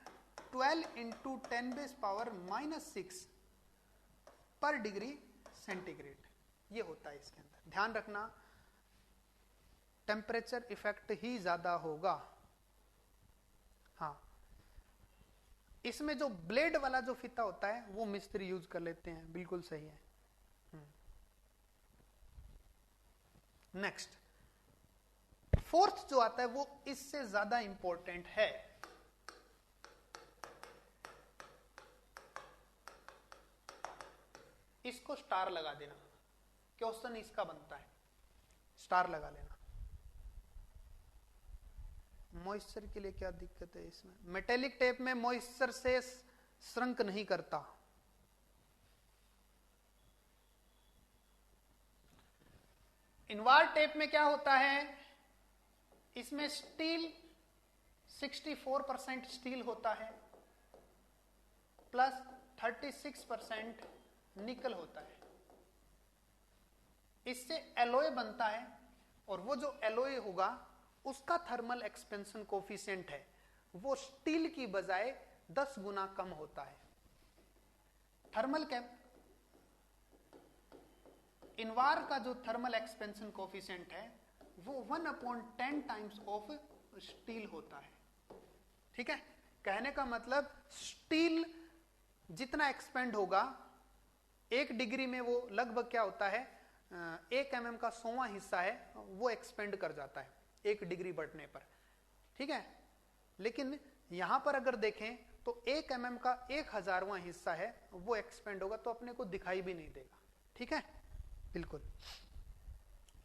12 इंटू 10⁻⁻⁶ पर डिग्री सेंटीग्रेड, ये होता है इसके अंदर। ध्यान रखना टेम्परेचर इफेक्ट ही ज्यादा होगा। हाँ, इसमें जो ब्लेड वाला जो फीता होता है वो मिस्त्री यूज कर लेते हैं, बिल्कुल सही है। नेक्स्ट, फोर्थ जो आता है वो इससे ज्यादा इंपॉर्टेंट है। इसको स्टार लगा देना, क्वेश्चन इसका बनता है, स्टार लगा लेना। मॉइस्चर के लिए क्या दिक्कत है इसमें? मेटेलिक टेप में मॉइस्चर से श्रंक नहीं करता। इनवार टेप में क्या होता है, इसमें स्टील 64% स्टील होता है प्लस 36% निकल होता है। इससे एलोय बनता है और वो जो एलोय होगा उसका थर्मल एक्सपेंशन कोफिशिएंट है वो स्टील की बजाय 10 गुना कम होता है। थर्मल कैप इनवार का जो थर्मल एक्सपेंशन कोफिशिएंट है वो 1/10 टाइम्स ऑफ स्टील होता है, ठीक है। कहने का मतलब स्टील जितना एक्सपेंड होगा 1 डिग्री में वो लगभग क्या होता है 1 mm का 100वां हिस्सा है वो एक्सपेंड कर जाता है 1 डिग्री बढ़ने पर, ठीक है। लेकिन यहां पर अगर देखें तो 1 mm का 1000वां हिस्सा है वो एक्सपेंड होगा तो अपने को दिखाई भी नहीं देगा, ठीक है, बिल्कुल।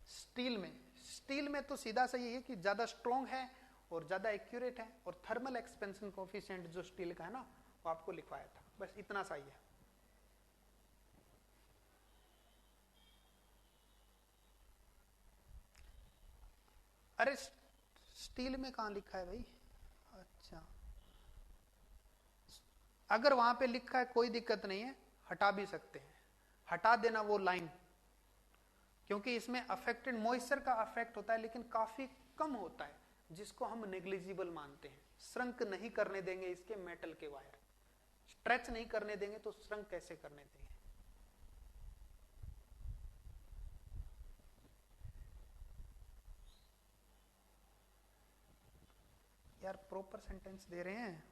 स्टील में तो सीधा सा यही है कि ज्यादा स्ट्रॉन्ग है और ज्यादा एक्यूरेट है, और थर्मल एक्सपेंशन कोफिशिएंट जो स्टील का है ना वो आपको लिखवाया था, बस इतना सा ही है। अरे स्टील में कहां लिखा है भाई? अच्छा, अगर वहां पे लिखा है कोई दिक्कत नहीं है, हटा भी सकते हैं, हटा देना वो लाइन, क्योंकि इसमें अफेक्टेड मॉइस्चर का अफेक्ट होता है लेकिन काफी कम होता है जिसको हम नेग्लिजिबल मानते हैं। श्रंक नहीं करने देंगे इसके मेटल के वायर, स्ट्रेच नहीं करने देंगे तो श्रंक कैसे करने देंगे? यार प्रॉपर सेंटेंस दे रहे हैं,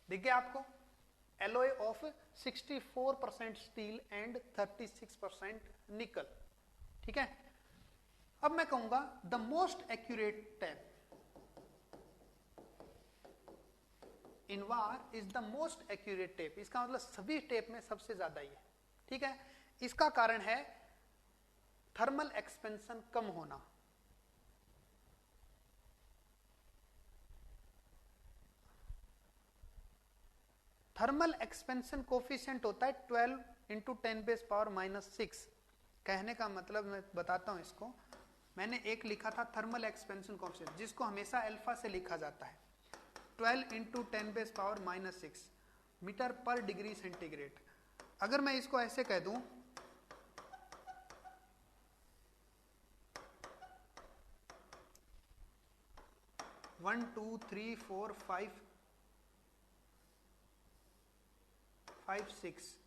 दिख गया आपको? एलोय ऑफ 64% स्टील एंड 36% निकल, ठीक है। अब मैं कहूंगा the most accurate tape Invar is the most accurate tape. इसका मतलब सभी टेप में सबसे ज्यादा ही है, ठीक है। इसका कारण है थर्मल एक्सपेंशन कम होना। थर्मल एक्सपेंशन कोफिशिएंट होता है 12 इंटू 10⁻⁻⁶। कहने का मतलब मैं बताता हूं इसको। मैंने एक लिखा था थर्मल एक्सपेंशन कोफिशिएंट, जिसको हमेशा अल्फा से लिखा जाता है, 12 इंटू 10⁻⁻⁶ मीटर पर डिग्री सेंटीग्रेड। अगर मैं इसको ऐसे कह दूं, one two three four five 6,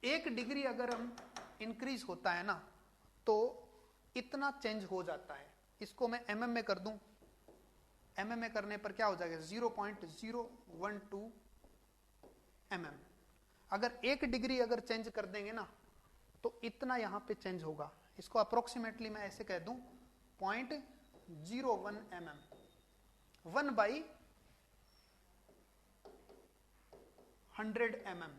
1 degree अगर हम इंक्रीज होता है ना तो इतना चेंज हो जाता है। इसको मैं एमएम में कर दूं, एमएम में करने पर क्या हो जाएगा, 0.012 mm। अगर 1 डिग्री अगर चेंज कर देंगे ना तो इतना यहां पे चेंज होगा। इसको अप्रोक्सीमेटली मैं ऐसे कह दूं 0.01 mm, 1/100 mm,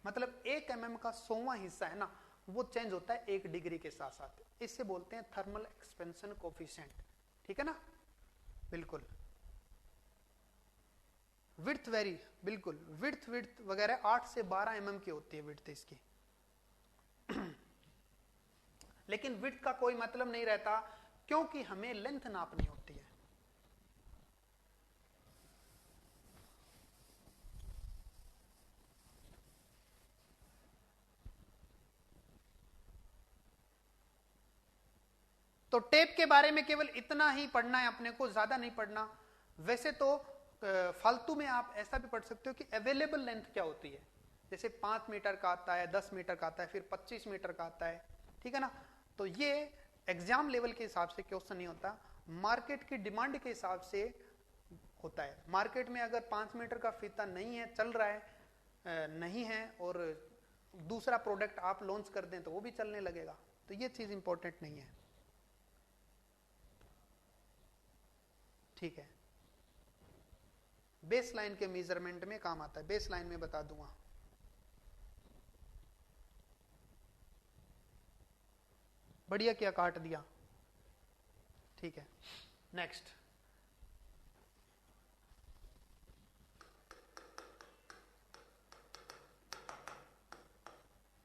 मतलब 1 mm का 100वां हिस्सा है ना, वो चेंज होता है 1 डिग्री के साथ साथ। इससे बोलते हैं थर्मल एक्सपेंशन कोफिशिएंट। ठीक है ना, बिल्कुल। विड्थ वेरी, बिल्कुल विड्थ वगैरह 8 से 12 mm की होती है विड्थ इसकी। लेकिन विड्थ का कोई मतलब नहीं रहता, क्योंकि हमें लेंथ नापनी होती है। तो टेप के बारे में केवल इतना ही पढ़ना है अपने को, ज्यादा नहीं पढ़ना। वैसे तो फालतू में आप ऐसा भी पढ़ सकते हो कि अवेलेबल लेंथ क्या होती है, जैसे 5 मीटर का आता है, 10 मीटर का आता है, फिर 25 मीटर का आता है। ठीक है ना, तो ये एग्जाम लेवल के हिसाब से क्वेश्चन नहीं होता, मार्केट की डिमांड के हिसाब से होता है। मार्केट में अगर 5 मीटर का फीता नहीं है, चल रहा है, नहीं है, और दूसरा प्रोडक्ट आप लॉन्च कर दें तो वो भी चलने लगेगा। तो ये चीज इंपॉर्टेंट नहीं है। ठीक है, बेस लाइन के मेजरमेंट में काम आता है, बेस लाइन में बता दूंगा। बढ़िया क्या काट दिया। ठीक है, नेक्स्ट।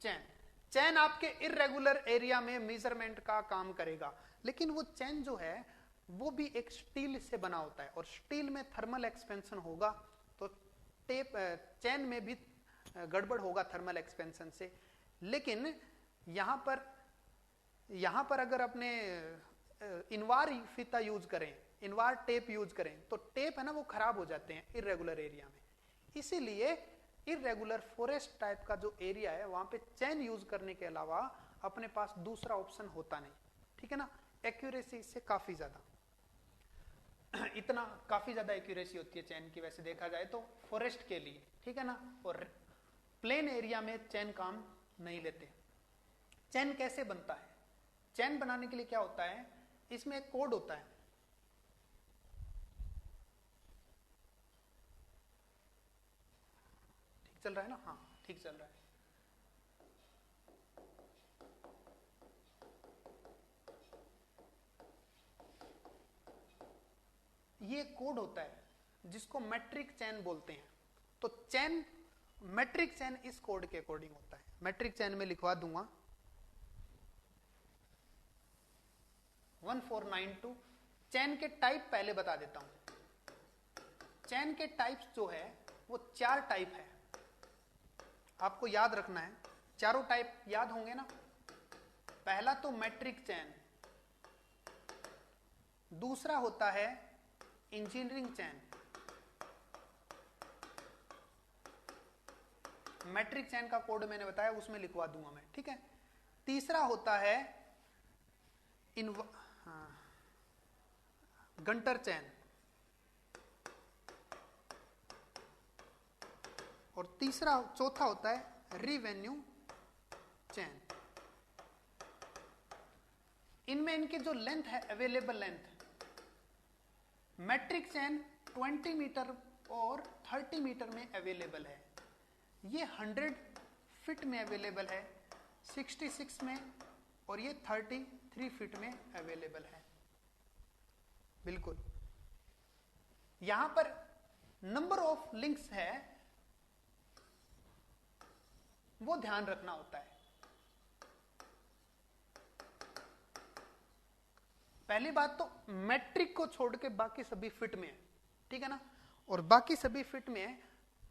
चैन, चैन आपके इर्रेगुलर एरिया में मेजरमेंट का काम करेगा, लेकिन वो चैन जो है वो भी एक स्टील से बना होता है, और स्टील में थर्मल एक्सपेंशन होगा तो टेप चैन में भी गड़बड़ होगा थर्मल एक्सपेंशन से। लेकिन यहां पर अगर अपने इनवार फीता यूज करें, इनवार टेप यूज करें, तो टेप है ना वो खराब हो जाते हैं इर्रेगुलर एरिया में। इसीलिए इर्रेगुलर फॉरेस्ट टाइप का जो एरिया है वहां पे चैन यूज करने के अलावा अपने पास दूसरा ऑप्शन होता नहीं। ठीक है ना, एक्यूरेसी इससे काफी ज्यादा, इतना काफी ज्यादा एक्यूरेसी होती है चैन की वैसे देखा जाए तो फॉरेस्ट के लिए। ठीक है ना, और प्लेन एरिया में चैन काम नहीं लेते। चैन कैसे बनता है, चैन बनाने के लिए क्या होता है, इसमें एक कोड होता है। ठीक चल रहा है ना, हाँ ठीक चल रहा है। ये कोड होता है जिसको मैट्रिक चैन बोलते हैं। तो चैन, मैट्रिक चैन इस कोड के अकॉर्डिंग होता है। मैट्रिक चैन में लिखवा दूंगा 1492। चैन के टाइप पहले बता देता हूं। चैन के टाइप्स जो है वो 4 टाइप है, आपको याद रखना है। चारों टाइप याद होंगे ना। पहला तो मैट्रिक चैन, दूसरा होता है इंजीनियरिंग चैन, मैट्रिक चैन का कोड मैंने बताया उसमें लिखवा दूंगा मैं। ठीक है, तीसरा होता है गंटर चैन, और चौथा होता है रिवेन्यू चैन। इनमें इनकी जो लेंथ है, अवेलेबल लेंथ, मैट्रिक चैन 20 मीटर और 30 मीटर में अवेलेबल है, ये 100 फीट में अवेलेबल है, 66 में, और ये 33 फीट में अवेलेबल है। बिल्कुल, यहां पर नंबर ऑफ लिंक्स है वो ध्यान रखना होता है। पहली बात तो मैट्रिक को छोड़ के बाकी सभी फिट में है, ठीक है ना, और बाकी सभी फिट में है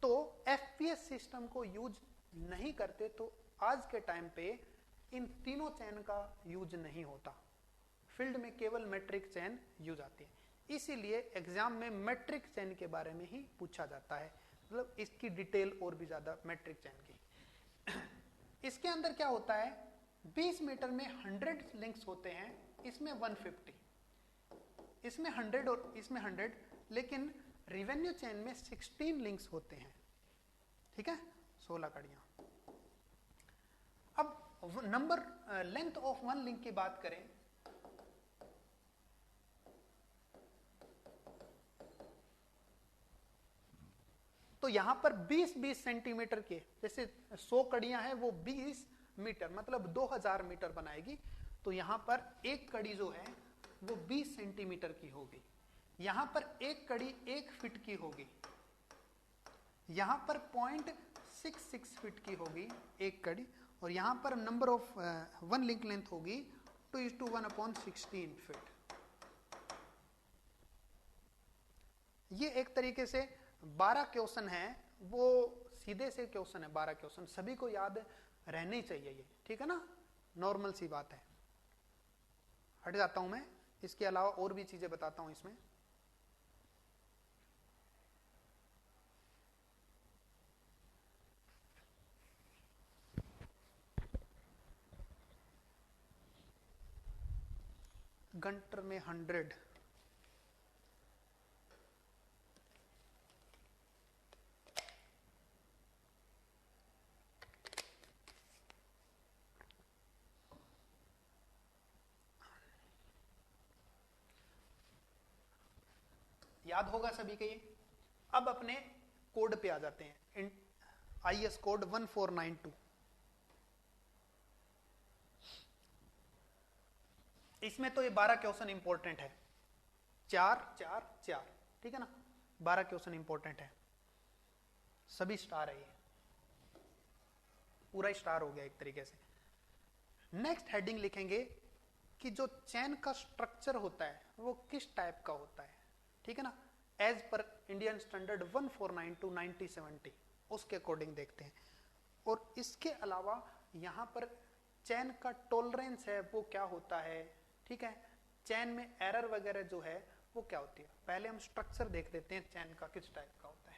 तो एफपीएस सिस्टम को यूज नहीं करते तो आज के टाइम पे इन तीनों चैन का यूज नहीं होता, फील्ड में केवल मैट्रिक चैन यूज आती है। इसीलिए एग्जाम में मैट्रिक चैन के बारे में ही पूछा जाता है, मतलब इसकी डिटेल और भी ज्यादा मैट्रिक चैन की। इसके अंदर क्या होता है, 20 मीटर में 100 लिंक्स होते हैं, इसमें 150, इसमें 100 और इसमें 100, लेकिन रिवेन्यू चेन में 16 लिंक्स होते हैं, ठीक है, 16 कड़ियां। अब number length of one link की बात करें तो यहां पर 20-20 सेंटीमीटर के, जैसे 100 कड़ियां हैं वो 20 मीटर मतलब 2000 मीटर बनाएगी, तो यहां पर एक कड़ी जो है वो 20 सेंटीमीटर की होगी, यहां पर एक कड़ी 1 फीट की होगी, यहां पर 0.66 फीट की होगी एक कड़ी, और यहां पर number of one link length होगी 2:1/16 फीट। ये एक तरीके से 12 क्वेश्चन है, वो सीधे से क्वेश्चन है, 12 क्वेश्चन सभी को याद रहने ही चाहिए ये, ठीक है ना, नॉर्मल सी बात है। हट जाता हूं मैं, इसके अलावा और भी चीजें बताता हूं इसमें। गंटर में 100, याद होगा सभी के ये। अब अपने कोड पे आ जाते हैं, आईएस कोड 1492। इसमें तो ये 12 क्वेश्चन इंपॉर्टेंट है, 4 4 4, ठीक है ना, 12 क्वेश्चन इंपॉर्टेंट है, सभी स्टार है, ये पूरा स्टार हो गया एक तरीके से। नेक्स्ट हेडिंग लिखेंगे कि जो चैन का स्ट्रक्चर होता है वो किस टाइप का होता है, ठीक है ना, एज पर इंडियन स्टैंडर्ड 1492-9070 उसके अकॉर्डिंग देखते हैं। और इसके अलावा यहां पर चैन का टॉलरेंस है वो क्या होता है, ठीक है, चैन में एरर वगैरह जो है वो क्या होती है। पहले हम स्ट्रक्चर देख लेते हैं चैन का किस टाइप का होता है।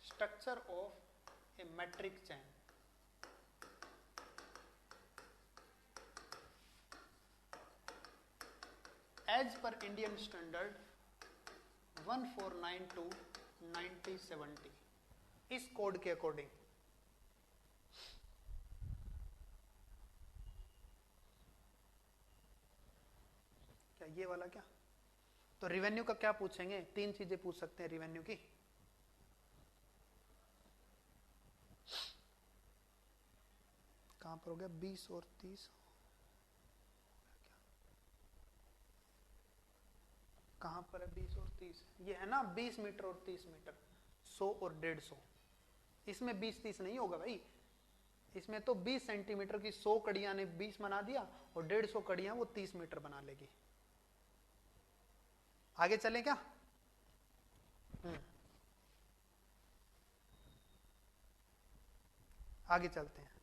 Structure of a metric chain, as per Indian standard 1492-9070 इस कोड के अकॉर्डिंग। क्या ये वाला, क्या तो रिवेन्यू का क्या पूछेंगे, 3 चीजें पूछ सकते हैं रिवेन्यू की। कहां पर हो गया, 20 और 30, कहां पर है 20 और 30, ये है ना 20 मीटर और 30 मीटर, 100 और 150। इसमें 20-30 नहीं होगा भाई, इसमें तो 20 सेंटीमीटर की 100 कड़ियां ने 20 बना दिया और 150 कड़ियां वो 30 मीटर बना लेगी। आगे चलें क्या? आगे चलते हैं।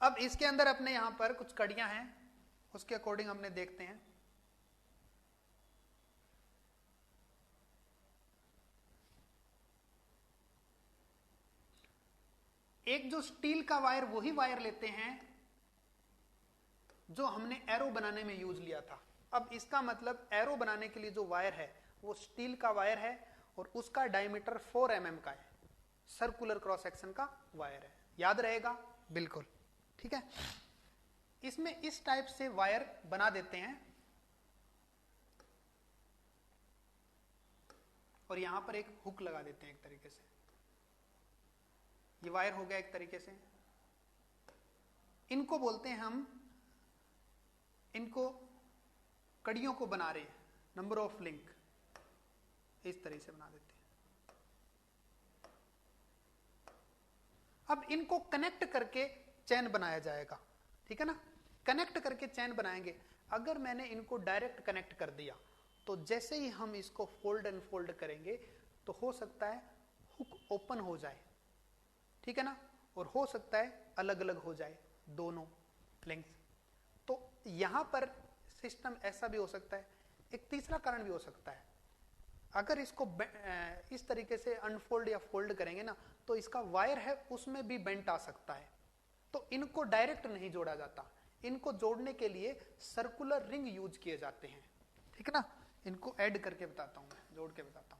अब इसके अंदर अपने यहां पर कुछ कड़ियां हैं, उसके अकॉर्डिंग हमने देखते हैं। एक जो स्टील का वायर, वही वायर लेते हैं जो हमने एरो बनाने में यूज लिया था। अब इसका मतलब एरो बनाने के लिए जो वायर है वो स्टील का वायर है और उसका डायमीटर 4 mm का है, सर्कुलर क्रॉस सेक्शन का वायर है, याद रहेगा बिल्कुल, ठीक है। इसमें इस टाइप से वायर बना देते हैं और यहां पर एक हुक लगा देते हैं एक तरीके से। ये वायर हो गया एक तरीके से। इनको बोलते हैं हम, इनको कड़ियों को बना रहे हैं, नंबर ऑफ लिंक इस तरह से बना देते हैं। अब इनको कनेक्ट करके चैन बनाया जाएगा, ठीक है ना। कनेक्ट करके चैन बनाएंगे। अगर मैंने इनको डायरेक्ट कनेक्ट कर दिया तो जैसे ही हम इसको फोल्ड एंड फोल्ड करेंगे तो हो सकता है हुक ओपन हो जाए, ठीक है ना, और हो सकता है अलग अलग हो जाए दोनों लिंक्स। तो यहां पर सिस्टम ऐसा भी हो सकता है। एक तीसरा कारण भी हो सकता है, अगर इसको इस तरीके से अनफोल्ड या फोल्ड करेंगे ना तो इसका वायर है उसमें भी बेंट आ सकता है। तो इनको डायरेक्ट नहीं जोड़ा जाता, इनको जोड़ने के लिए सर्कुलर रिंग यूज किए जाते हैं, ठीक है ना। इनको ऐड करके बताता हूं मैं, जोड़ के बताता हूं।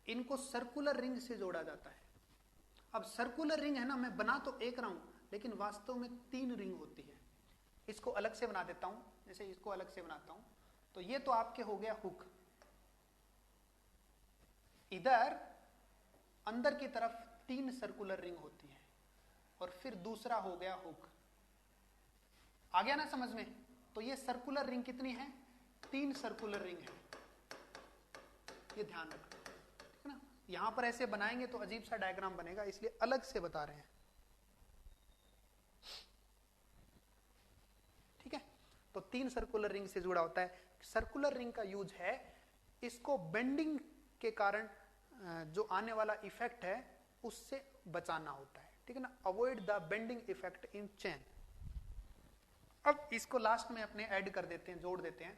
इनको सर्कुलर रिंग से जोड़ा जाता है। अब सर्कुलर रिंग है ना, मैं बना तो एक रहा हूं लेकिन वास्तव में 3 रिंग होती है। इसको अलग से बना देता हूं, जैसे इसको अलग से बनाता हूं। तो ये तो आपके हो गया हुक, इधर अंदर की तरफ 3 सर्कुलर रिंग होती है और फिर दूसरा हो गया हुक। आ गया ना समझ में। तो ये सर्कुलर रिंग कितनी है, 3 सर्कुलर रिंग है, ये ध्यान रखना, ठीक है ना। यहां पर ऐसे बनाएंगे तो अजीब सा डायग्राम बनेगा, इसलिए अलग से बता रहे हैं, ठीक है। तो 3 सर्कुलर रिंग से जुड़ा होता है। सर्कुलर रिंग का यूज है इसको बेंडिंग के कारण जो आने वाला इफेक्ट है उससे बचाना होता है, ठीक है ना। Avoid the bending effect in chain. अब इसको लास्ट में अपने ऐड कर देते हैं, जोड़ देते हैं।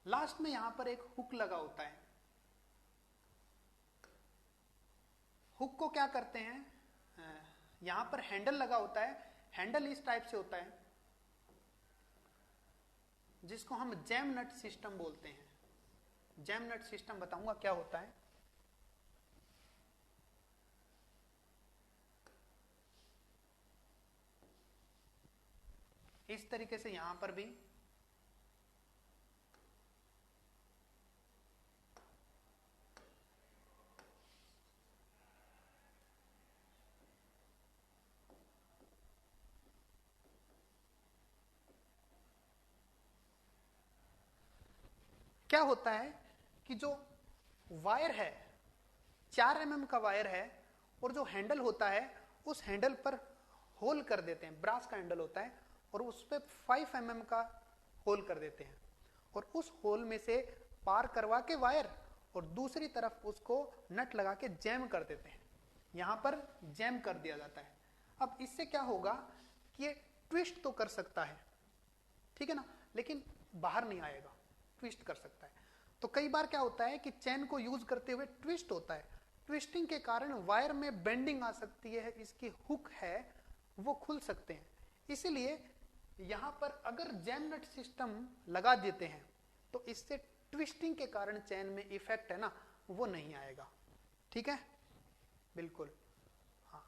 लास्ट में यहां पर एक हुक लगा होता है। हुक को क्या करते हैं, यहां पर हैंडल लगा होता है। हैंडल इस टाइप से होता है जिसको हम जैम नट सिस्टम बोलते हैं। जैम नट सिस्टम बताऊंगा क्या होता है। इस तरीके से यहां पर भी क्या होता है कि जो वायर है 4 mm का वायर है और जो हैंडल होता है उस हैंडल पर होल कर देते हैं। ब्रास का हैंडल होता है और उस पर 5 mm का होल कर देते हैं और उस होल में से पार करवा के वायर और दूसरी तरफ उसको नट लगा के जैम कर देते हैं। यहां पर जैम कर दिया जाता है। अब इससे क्या होगा कि ये ट्विस्ट तो कर सकता है, ठीक है ना, लेकिन बाहर नहीं आएगा, ट्विस्ट कर सकता है। तो कई बार क्या होता है कि चैन को यूज करते हुए ट्विस्ट होता है। ट्विस्टिंग के कारण वायर में बेंडिंग आ सकती है, इसकी हुक है वो खुल सकते हैं। इसलिए यहां पर अगर जैम नट सिस्टम लगा देते हैं तो इससे ट्विस्टिंग के कारण चैन में इफेक्ट है ना वो नहीं आएगा, ठीक है, बिल्कुल। हाँ,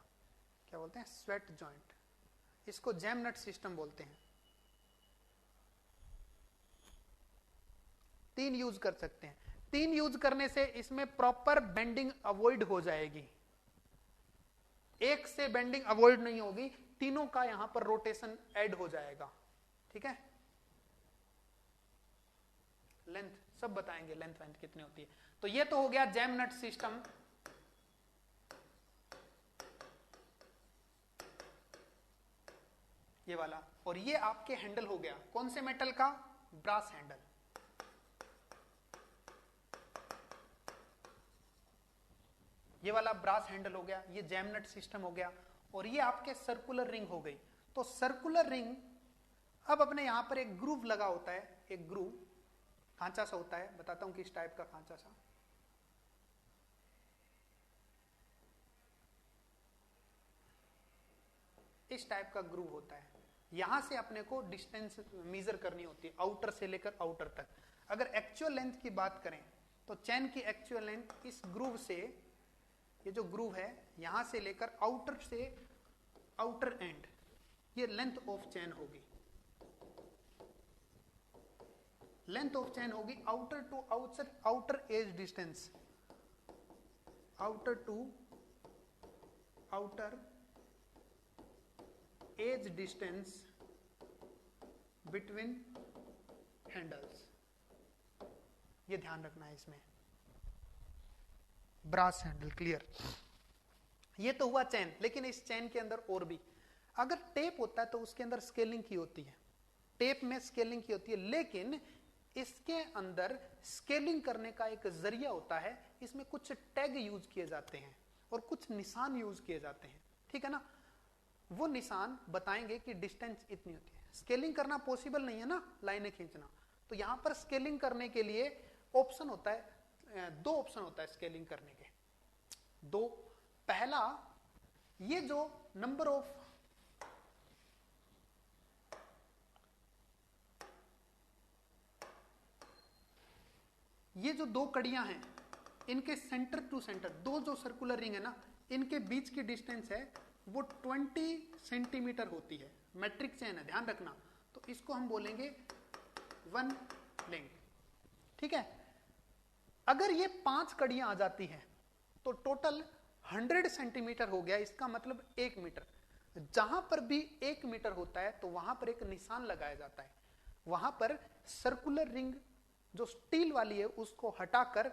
क्या बोलते हैं, स्वेट जॉइंट, इसको जैम नट सिस्टम बोलते हैं। 3 यूज कर सकते हैं। 3 यूज करने से इसमें प्रॉपर बेंडिंग अवॉइड हो जाएगी, एक से बेंडिंग अवॉइड नहीं होगी, तीनों का यहां पर रोटेशन ऐड हो जाएगा, ठीक है। लेंथ सब बताएंगे, लेंथ वेंथ कितनी होती है। तो ये तो हो गया जैम नट सिस्टम। ये वाला, और ये आपके हैंडल हो गया कौन से मेटल का, ब्रास हैंडल। ये वाला ब्रास हैंडल हो गया, ये जैम नट सिस्टम हो गया, और ये आपके सर्कुलर रिंग हो गई। तो सर्कुलर रिंग, अब अपने यहां पर एक ग्रूव लगा होता है, एक ग्रूव खांचा सा होता है, बताता हूं किस टाइप का खांचा सा। इस टाइप का ग्रूव होता है, यहां से अपने को डिस्टेंस मेजर करनी होती है, आउटर से लेकर आउटर तक। अगर एक्चुअल लेंथ की बात करें तो चैन की एक्चुअल लेंथ इस ग्रूव से, ये जो ग्रूव है यहां से लेकर आउटर से आउटर एंड, ये लेंथ ऑफ चैन होगी। लेंथ ऑफ चैन होगी outer to outer edge distance, outer to outer edge distance between handles. ये ध्यान रखना है इसमें, ब्रास हैंडल। क्लियर? ये तो हुआ चैन, लेकिन इस चैन के अंदर और भी, अगर टेप होता है तो उसके अंदर स्केलिंग की होती है, टेप में स्केलिंग की होती है, लेकिन इसके अंदर स्केलिंग करने का एक जरिया होता है। इसमें कुछ टैग यूज किए जाते हैं और कुछ निशान यूज किए जाते हैं, ठीक है ना। वो निशान बताएंगे कि डिस्टेंस इतनी होती है। स्केलिंग करना पॉसिबल नहीं है ना, लाइनें खींचना, तो यहां पर स्केलिंग करने के लिए ऑप्शन होता है, दो ऑप्शन होता है स्केलिंग करने के, दो। पहला, ये जो नंबर ऑफ ये जो दो कड़ियां हैं, इनके सेंटर टू सेंटर, दो जो सर्कुलर रिंग है ना, इनके बीच की डिस्टेंस है वो 20 सेंटीमीटर होती है। मैट्रिक चैन है, ध्यान रखना। तो इसको हम बोलेंगे 1 लिंक, ठीक है। अगर ये 5 कड़ियां आ जाती हैं तो टोटल 100 सेंटीमीटर हो गया, इसका मतलब 1 मीटर। जहां पर भी 1 मीटर होता है तो वहां पर एक निशान लगाया जाता है। वहां पर सर्कुलर रिंग जो स्टील वाली है उसको हटाकर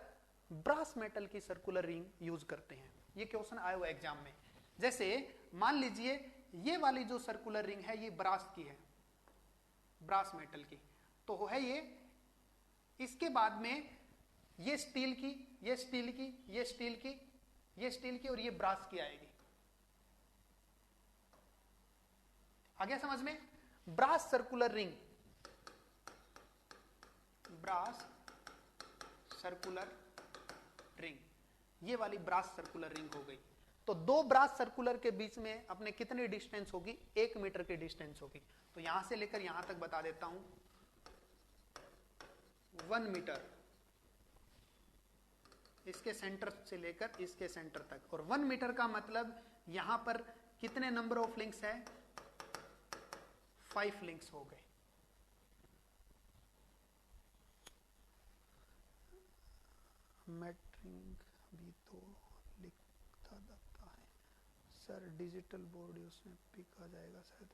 ब्रास मेटल की सर्कुलर रिंग यूज करते हैं। ये क्वेश्चन आया हुआ एग्जाम में। जैसे मान लीजिए ये वाली जो सर्कुलर रिंग है ये ब्रास की है, ब्रास मेटल की, तो है ये। इसके बाद में ये स्टील की, ये स्टील की, ये स्टील की, ये स्टील की और ये ब्रास की आएगी। आ गया समझ में? Brass circular ring, brass circular ring, ये वाली ब्रास सर्कुलर रिंग हो गई। तो दो ब्रास सर्कुलर के बीच में अपने कितनी डिस्टेंस होगी? 1 मीटर की डिस्टेंस होगी। तो यहां से लेकर यहां तक बता देता हूं, 1 मीटर इसके सेंटर से लेकर इसके सेंटर तक। और 1 मीटर का मतलब यहां पर कितने नंबर ऑफ लिंक्स है? 5 लिंक्स हो गए। मैट्रिक भी तो लिखता जाता है सर, डिजिटल बोर्ड उसमें पिक आ जाएगा शायद।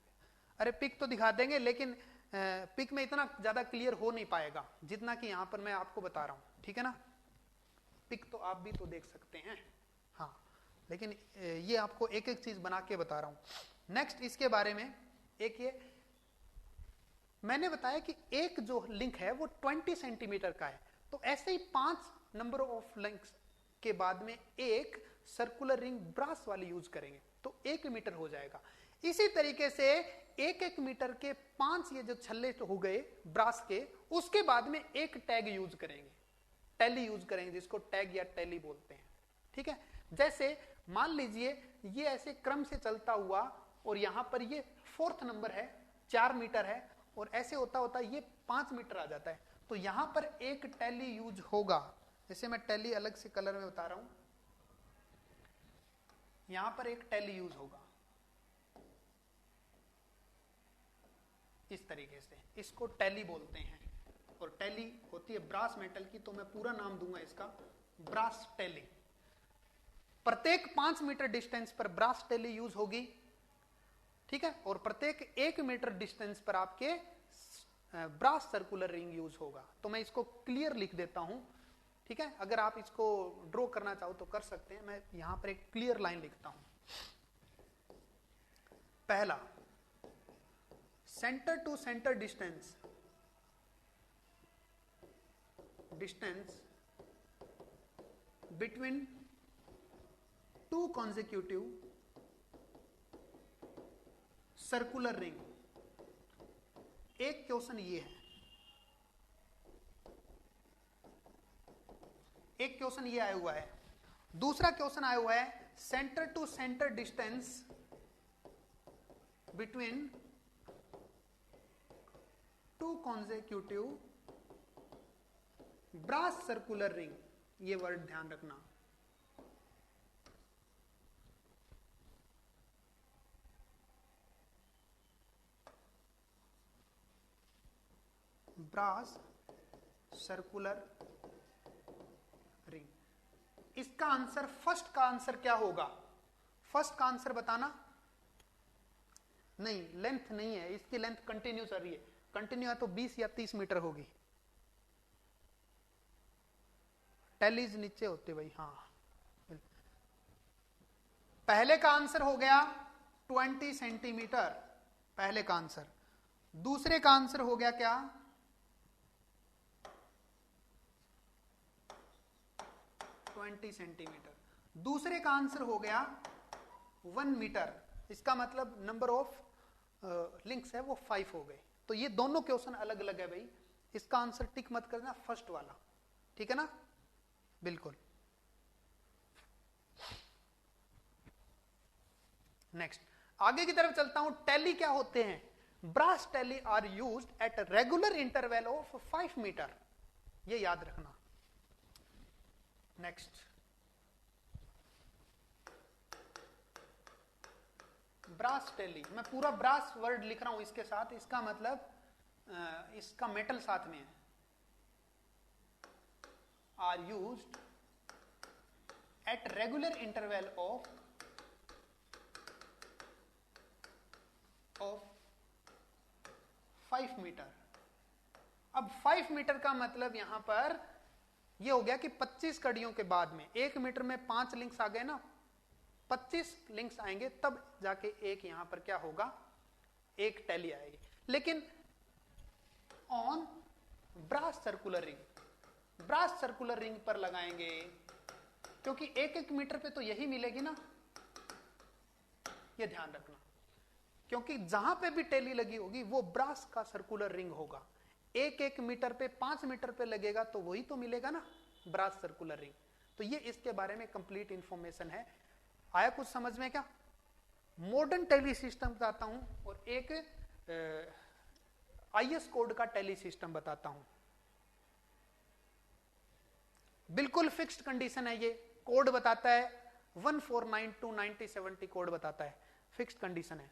अरे पिक तो दिखा देंगे, लेकिन पिक में इतना ज्यादा क्लियर हो नहीं पाएगा जितना कि यहां पर मैं आपको बता रहा हूं, ठीक है ना। पिक तो आप भी तो देख सकते हैं, हाँ, लेकिन ये आपको एक एक चीज बना के बता रहा हूं। नेक्स्ट इसके बारे में, एक ये मैंने बताया कि एक जो लिंक है वो 20 सेंटीमीटर का है। तो ऐसे ही 5 नंबर ऑफ लिंक्स के बाद में एक सर्कुलर रिंग ब्रास वाली यूज करेंगे तो 1 मीटर हो जाएगा। इसी तरीके से 1-1 मीटर के 5 ये जो छल्ले हो गए ब्रास के, उसके बाद में एक टैग यूज करेंगे, टैली यूज करेंगे, जिसको टैग या टैली बोलते हैं, ठीक है। जैसे मान लीजिए ये ऐसे क्रम से चलता हुआ और यहां पर ये 4th नंबर है, 4 मीटर है, और ऐसे होता होता ये 5 मीटर आ जाता है। तो यहां पर एक टैली यूज होगा। जैसे मैं टैली अलग से कलर में बता रहा हूं, यहां पर एक टैली यूज होगा इस तरीके से, इसको टैली बोलते हैं। और टैली होती है ब्रास मेटल की, तो मैं पूरा नाम दूंगा इसका, ब्रास टैली। प्रत्येक 5 मीटर डिस्टेंस पर ब्रास टैली यूज होगी, ठीक है। और प्रत्येक 1 मीटर डिस्टेंस पर आपके ब्रास सर्कुलर रिंग यूज होगा। तो मैं इसको क्लियर लिख देता हूं, ठीक है। अगर आप इसको ड्रॉ करना चाहो तो कर सकते हैं। मैं यहां पर एक क्लियर लाइन लिखता हूं। पहला, centre to centre distance between 2 consecutive circular ring. एक क्वेश्चन ये है, एक क्वेश्चन ये आया हुआ है। दूसरा क्वेश्चन आया हुआ है, centre to centre distance between two consecutive brass circular ring, ये वर्ड ध्यान रखना। ब्रास सर्कुलर रिंग, इसका आंसर, फर्स्ट का आंसर क्या होगा? फर्स्ट का आंसर बताना। नहीं, लेंथ नहीं है, इसकी लेंथ कंटिन्यू चल रही है। कंटिन्यू है तो 20 या 30 मीटर होगी। टेलीज नीचे होते भाई, हाँ। पहले का आंसर हो गया 20 सेंटीमीटर, पहले का आंसर। दूसरे का आंसर हो गया क्या? 20 सेंटीमीटर। दूसरे का आंसर हो गया 1 मीटर। इसका मतलब नंबर ऑफ लिंक्स है वो 5 हो गए। तो ये दोनों क्वेश्चन अलग अलग है भाई, इसका आंसर टिक मत करना, फर्स्ट वाला, ठीक है ना? बिल्कुल। नेक्स्ट, आगे की तरफ चलता हूं। टेली क्या होते हैं? Brass tally are used at regular interval of 5 metre, ये याद रखना। नेक्स्ट, ब्रास टेली, मैं पूरा ब्रास वर्ड लिख रहा हूं इसके साथ, इसका मतलब इसका मेटल साथ में है। Are used at regular interval of 5 metre. अब 5 मीटर का मतलब यहां पर यह हो गया कि 25 कड़ियों के बाद में 1 मीटर में 5 लिंक्स आ गए ना, 25 लिंक्स आएंगे तब जाके एक यहां पर क्या होगा, एक टेली आएगी। लेकिन on brass circular ring, brass circular ring पर लगाएंगे, क्योंकि 1-1 मीटर पे तो यही मिलेगी ना, ये ध्यान रखना। क्योंकि जहां पे भी टेली लगी होगी वो ब्रास का सर्कुलर रिंग होगा। 1-1 मीटर पे, 5 मीटर पे लगेगा तो वही तो मिलेगा ना, ब्रास सर्कुलर रिंग। तो ये इसके बारे में कंप्लीट इंफॉर्मेशन है। आया कुछ समझ में क्या? मॉडर्न टेली सिस्टम बताता हूं और एक आईएस कोड का टेली सिस्टम बताता हूं। बिल्कुल फिक्स्ड कंडीशन है, ये कोड बताता है 1492 9070 कोड बताता है, फिक्स्ड कंडीशन है।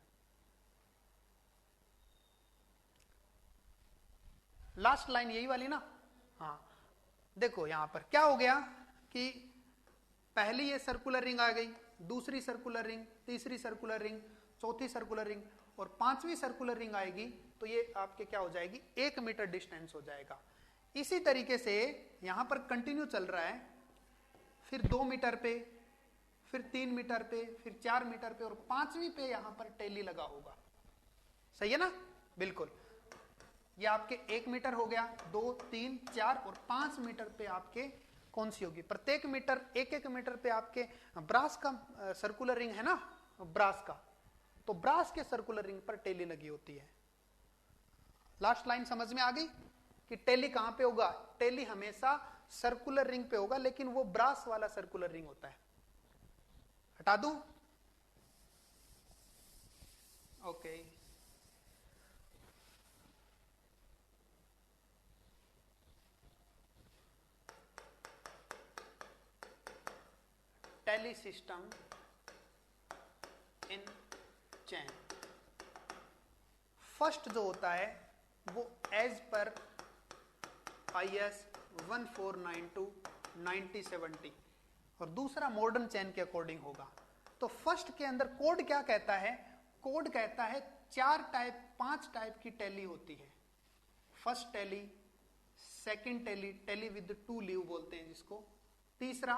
लास्ट लाइन यही वाली ना, हाँ। देखो यहां पर क्या हो गया कि पहली ये सर्कुलर रिंग आ गई, दूसरी सर्कुलर रिंग, तीसरी सर्कुलर रिंग, चौथी सर्कुलर रिंग और 5वीं सर्कुलर रिंग आएगी तो ये आपके क्या हो जाएगी, 1 मीटर डिस्टेंस हो जाएगा। इसी तरीके से यहां पर कंटिन्यू चल रहा है, फिर 2 मीटर पे, फिर 3 मीटर पे, फिर 4 मीटर पे और 5वीं पे यहां पर टेली लगा होगा। सही है ना? बिल्कुल। ये आपके 1 मीटर हो गया, 2, 3, 4 और 5 मीटर पे आपके कौन सी होगी? प्रत्येक मीटर, 1-1 मीटर पे आपके ब्रास का सर्कुलर रिंग है ना, ब्रास का, तो ब्रास के सर्कुलर रिंग पर टेली लगी होती है। लास्ट लाइन समझ में आ गई कि टेली कहां पे होगा? टेली हमेशा सर्कुलर रिंग पे होगा, लेकिन वो ब्रास वाला सर्कुलर रिंग होता है। हटा दूं? Okay. Tally system in chain. First जो होता है वो एज पर IS 1492 9070 और दूसरा मॉडर्न चैन के अकॉर्डिंग होगा। तो फर्स्ट के अंदर कोड क्या कहता है? कोड कहता है 5 टाइप की टेली होती है। First tally, second tally, tally with 2 leave बोलते हैं जिसको, तीसरा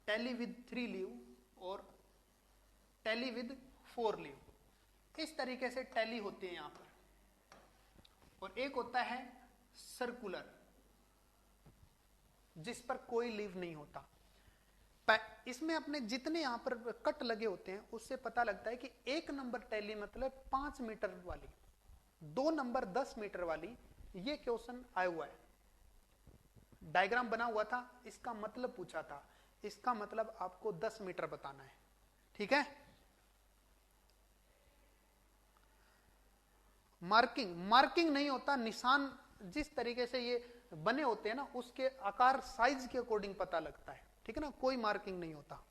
टेली विद 3 लीव और टेली विद 4 लीव। इस तरीके से टेली होती है यहां पर। और एक होता है सर्कुलर, जिस पर कोई लीव नहीं होता। इसमें अपने जितने यहां पर कट लगे होते हैं उससे पता लगता है कि 1 नंबर टेली मतलब 5 मीटर वाली, 2 नंबर 10 मीटर वाली। ये क्वेश्चन आया हुआ है, डायग्राम बना हुआ था, इसका मतलब पूछा था। इसका मतलब आपको 10 मीटर बताना है, ठीक है? मार्किंग मार्किंग नहीं होता, निशान जिस तरीके से ये बने होते हैं ना उसके आकार साइज के अकॉर्डिंग पता लगता है, ठीक है ना, कोई मार्किंग नहीं होता।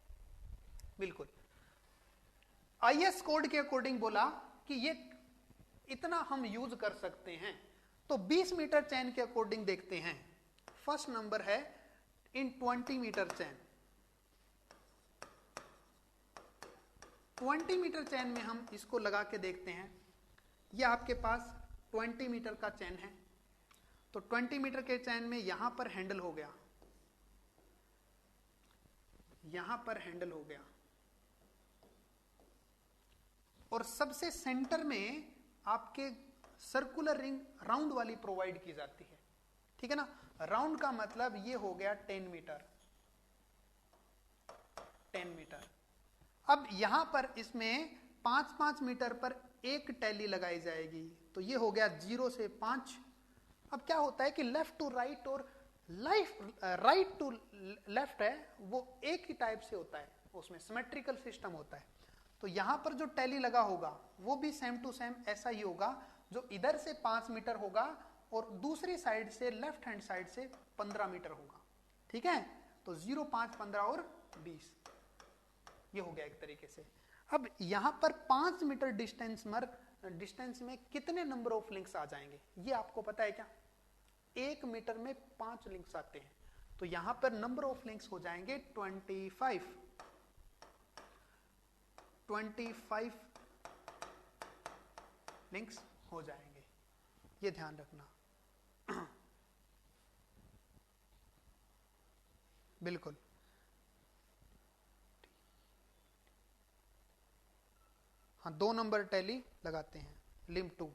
बिल्कुल आईएस कोड के अकॉर्डिंग बोला कि ये इतना हम यूज कर सकते हैं। तो 20 मीटर चैन के अकॉर्डिंग देखते हैं। फर्स्ट नंबर है इन 20 मीटर चैन। 20 मीटर चैन में हम इसको लगा के देखते हैं। यह आपके पास 20 मीटर का चैन है। तो 20 मीटर के चैन में यहां पर हैंडल हो गया, यहां पर हैंडल हो गया, और सबसे सेंटर में आपके सर्कुलर रिंग राउंड वाली प्रोवाइड की जाती है, ठीक है ना। राउंड का मतलब ये हो गया 10 मीटर, 10 मीटर। अब यहां पर इसमें 5-5 मीटर पर एक टैली लगाई जाएगी, तो ये हो गया 0 से 5। अब क्या होता है कि लेफ्ट टू राइट और राइट टू लेफ्ट है वो एक ही टाइप से होता है, उसमें सिमेट्रिकल सिस्टम होता है। तो यहां पर जो टैली लगा होगा वो भी सेम टू सेम ऐसा ही होगा, जो इधर से 5 मीटर होगा और दूसरी साइड से लेफ्ट हैंड साइड से 15 मीटर होगा, ठीक है। तो 0, 5, 15 और 20 ये हो गया एक तरीके से। अब यहां पर 5 मीटर डिस्टेंस में कितने नंबर ऑफ लिंक्स आ जाएंगे ये आपको पता है क्या? 1 मीटर में 5 लिंक्स आते हैं, तो यहां पर नंबर ऑफ लिंक्स हो जाएंगे 25 लिंक्स हो जाएंगे, ये ध्यान रखना। बिल्कुल हाँ, 2 नंबर टैली लगाते हैं। लिंब 2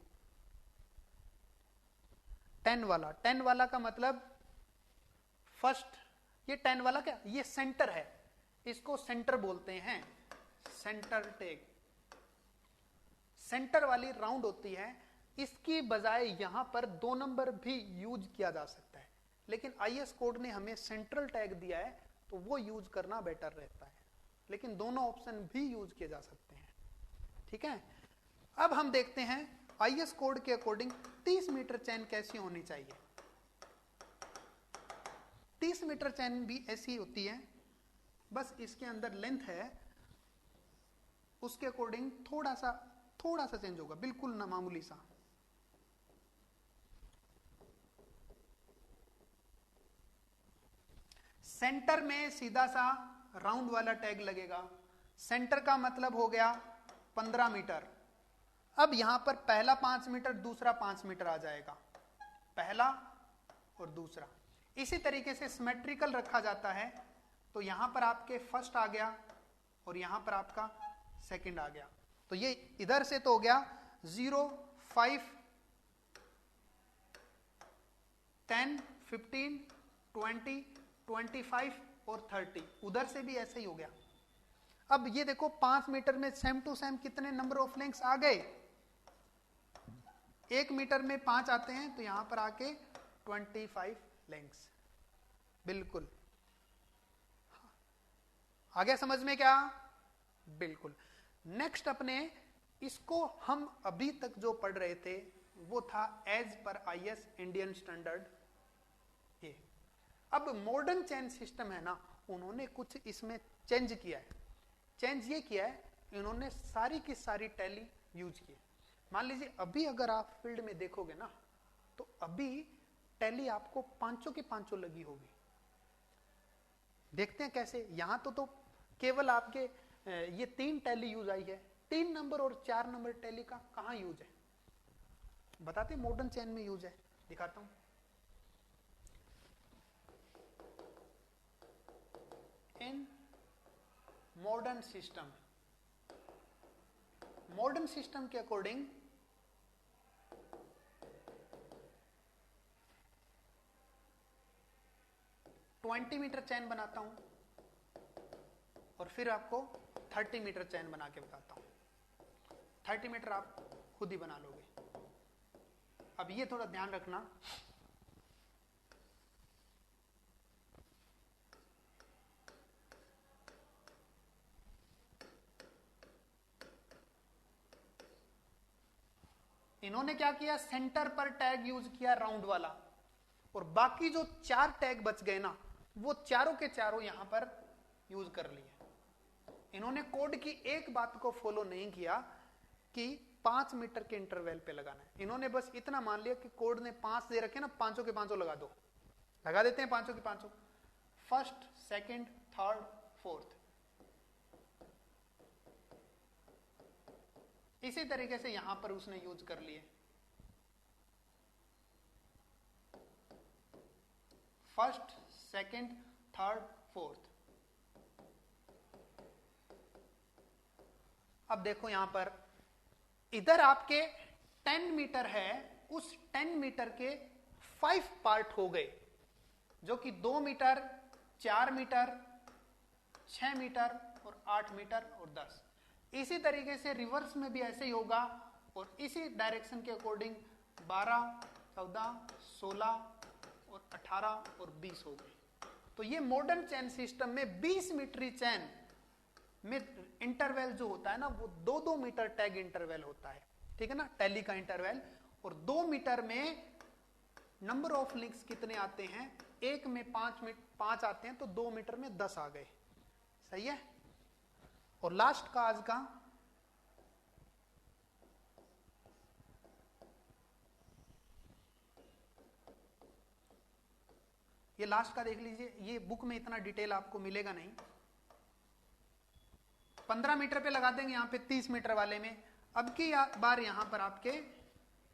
10 वाला, 10 वाला का मतलब फर्स्ट, ये 10 वाला क्या, ये सेंटर है, इसको सेंटर बोलते हैं, सेंटर टैग। सेंटर वाली राउंड होती है, इसकी बजाय यहां पर 2 नंबर भी यूज किया जा सकता है, लेकिन आईएस कोड ने हमें सेंट्रल टैग दिया है तो वो यूज करना बेटर रहता है, लेकिन दोनों ऑप्शन भी यूज किए जा सकते हैं, ठीक है। अब हम देखते हैं आईएस कोड के अकॉर्डिंग 30 मीटर चैन कैसी होनी चाहिए। 30 मीटर चैन भी ऐसी होती है, बस इसके अंदर लेंथ है, उसके अकॉर्डिंग थोड़ा सा चेंज होगा, बिल्कुल ना मामूली सा। सेंटर में सीधा सा राउंड वाला टैग लगेगा। सेंटर का मतलब हो गया 15 मीटर। अब यहां पर पहला 5 मीटर, दूसरा 5 मीटर आ जाएगा, पहला और दूसरा। इसी तरीके से सिमेट्रिकल रखा जाता है, तो यहां पर आपके फर्स्ट आ गया और यहां पर आपका सेकंड आ गया, तो ये इधर से तो हो गया 0, 5, 10, 15, 20, 25 और 30, उधर से भी ऐसे ही हो गया। अब ये देखो 5 मीटर में सेम टू सेम कितने नंबर ऑफ लिंक्स आ गए, 1 मीटर में 5 आते हैं, तो यहां पर आके 25 लिंक्स। बिल्कुल आ गया समझ में क्या? बिल्कुल। नेक्स्ट अपने इसको हम अभी तक जो पढ़ रहे थे वो था as per IS Indian standard. ये अब मॉडर्न चेन सिस्टम है ना, उन्होंने कुछ इसमें चेंज किया है। चेंज ये किया है, इन्होंने सारी की सारी टैली यूज की है। मान लीजिए अभी अगर आप फील्ड में देखोगे ना, तो अभी टैली आपको 5 की 5 लगी होगी। देखते हैं कैसे। यहां तो केवल आपके ये 3 टैली यूज आई है, 3 नंबर और 4 नंबर टैली का कहां यूज है बताते। मॉडर्न चेन में यूज है, दिखाता हूं। इन मॉडर्न सिस्टम के अकॉर्डिंग ट्वेंटी मीटर चैन बनाता हूं और फिर आपको 30 मीटर चैन बना के बताता हूं। 30 मीटर आप खुद ही बना लोगे। अब ये थोड़ा ध्यान रखना, इन्होंने क्या किया, सेंटर पर टैग यूज किया राउंड वाला, और बाकी जो 4 टैग बच गए ना, वो चारों के चारों यहां पर यूज कर लिए। इन्होंने कोड की एक बात को फॉलो नहीं किया कि 5 मीटर के इंटरवल पे लगाना है। इन्होंने बस इतना मान लिया कि कोड ने 5 दे रखे ना, पांचों के पांचों लगा दो, लगा देते हैं पांचों के पांचों, फर्स्ट, सेकंड, थर्ड, फोर्थ। इसी तरीके से यहां पर उसने यूज कर लिए, फर्स्ट, सेकंड, थर्ड, फोर्थ। अब देखो यहां पर इधर आपके 10 मीटर है, उस 10 मीटर के 5 पार्ट हो गए, जो कि 2 मीटर, 4 मीटर, 6 मीटर और 8 मीटर और 10। इसी तरीके से रिवर्स में भी ऐसे ही होगा, और इसी डायरेक्शन के अकॉर्डिंग 12, 14, 16 और 18 और 20 हो गए। तो ये मॉडर्न चैन सिस्टम में 20 मीटरी चैन में इंटरवल जो होता है ना, वो 2-2 मीटर टैग इंटरवल होता है, ठीक है ना, टैली का इंटरवल। और 2 मीटर में नंबर ऑफ लिंक्स कितने आते हैं, एक में 5 आते हैं, तो 2 मीटर में 10 आ गए, सही है। और लास्ट का आज का ये लास्ट का देख लीजिए, ये बुक में इतना डिटेल आपको मिलेगा नहीं। 15 मीटर पे लगा देंगे, यहां पे 30 मीटर वाले में अब की बार यहां पर आपके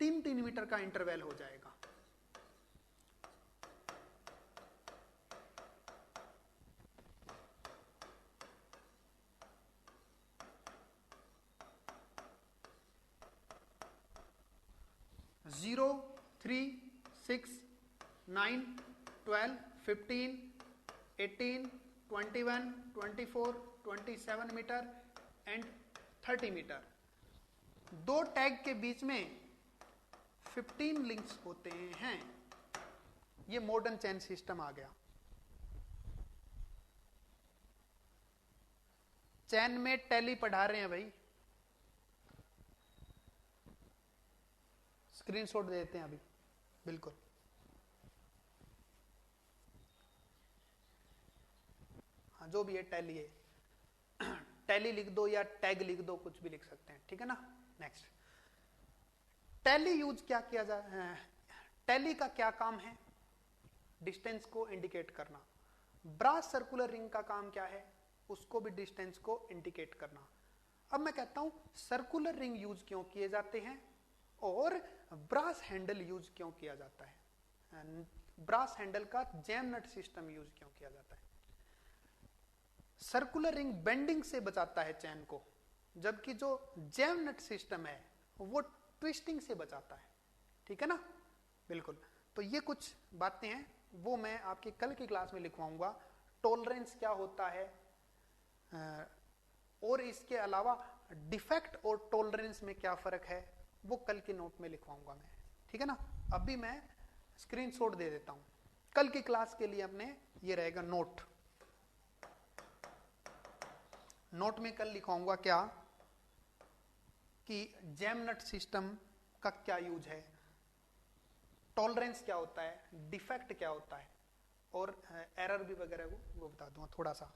3-3 मीटर का इंटरवल हो जाएगा। Zero, 3, 6, 9, 12, 15, 18, 21, 24, 27 metre and 30 metre. 2 tag के बीच में 15 लिंक्स होते हैं। ये मॉडर्न चैन सिस्टम आ गया। चैन में टैली पढ़ा रहे हैं भाई, स्क्रीनशॉट दे देते हैं अभी, बिल्कुल। हाँ, जो भी है टैली है, टैली लिख दो या टैग लिख दो, कुछ भी लिख सकते हैं, ठीक है ना। नेक्स्ट, टैली यूज क्या किया जाए, टैली का क्या काम है, डिस्टेंस को इंडिकेट करना। ब्रास सर्कुलर रिंग का काम क्या है, उसको भी डिस्टेंस को इंडिकेट करना। अब मैं कहता हूं सर्कुलर रिंग यूज क्यों किए जाते हैं और ब्रास हैंडल यूज क्यों किया जाता है, ब्रास हैंडल का जैम नट सिस्टम यूज क्यों किया जाता है। सर्कुलर रिंग बेंडिंग से बचाता है चैन को, जबकि जो जैम नट सिस्टम है वो ट्विस्टिंग से बचाता है, ठीक है ना, बिल्कुल। तो ये कुछ बातें हैं, वो मैं आपकी कल की क्लास में लिखवाऊंगा। टॉलरेंस क्या होता है, और इसके अलावा डिफेक्ट और टॉलरेंस में क्या फर्क है, वो कल के नोट में लिखवाऊंगा मैं, ठीक है ना। अभी मैं स्क्रीनशॉट दे देता हूं, कल की क्लास के लिए अपने ये रहेगा नोट। नोट में कल लिखवाऊंगा क्या कि जैम नट सिस्टम का क्या यूज है, टॉलरेंस क्या होता है, डिफेक्ट क्या होता है, और एरर भी वगैरह वो बता दूंगा थोड़ा सा।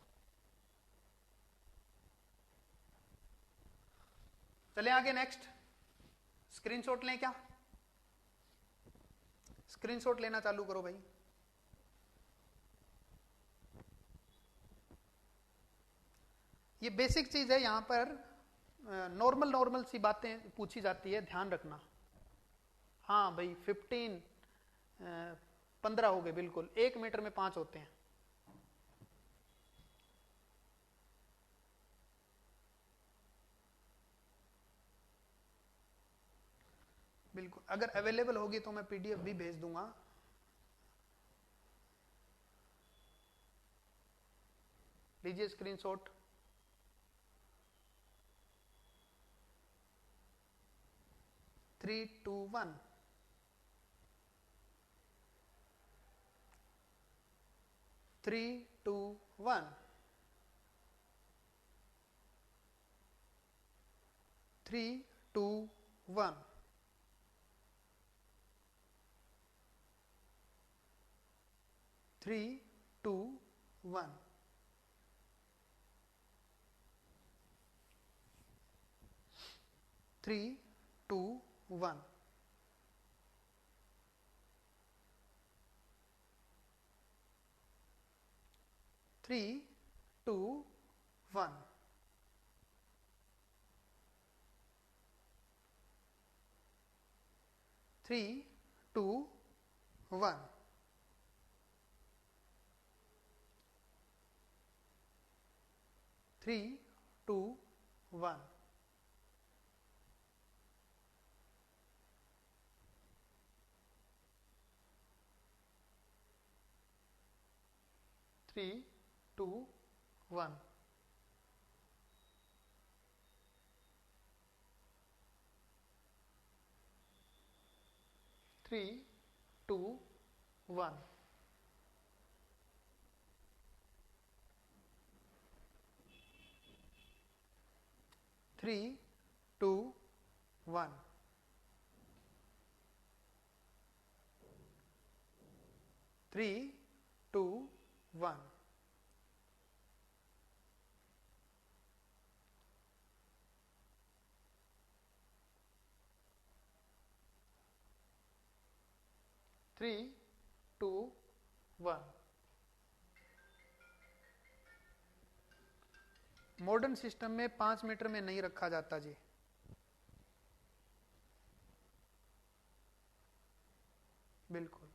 चले आगे, नेक्स्ट। स्क्रीनशॉट लें क्या, स्क्रीनशॉट लेना चालू करो भाई। ये बेसिक चीज है, यहां पर नॉर्मल सी बातें पूछी जाती है, ध्यान रखना। हाँ भाई, 15 हो गए, बिल्कुल। 1 मीटर में 5 होते हैं। बिल्कुल, अगर अवेलेबल होगी तो मैं पीडीएफ भी भेज दूंगा। लीजिए स्क्रीनशॉट। थ्री, 2, 1। 3, 2, 1। 3, 2, 1। 3 2 1 3 2 1 3 2 1 3 2 1 3 2 1 3 2 1 3 2 1 3 2 1 3 2 1 3 2 1 मॉडर्न सिस्टम में 5 मीटर में नहीं रखा जाता जी। बिल्कुल,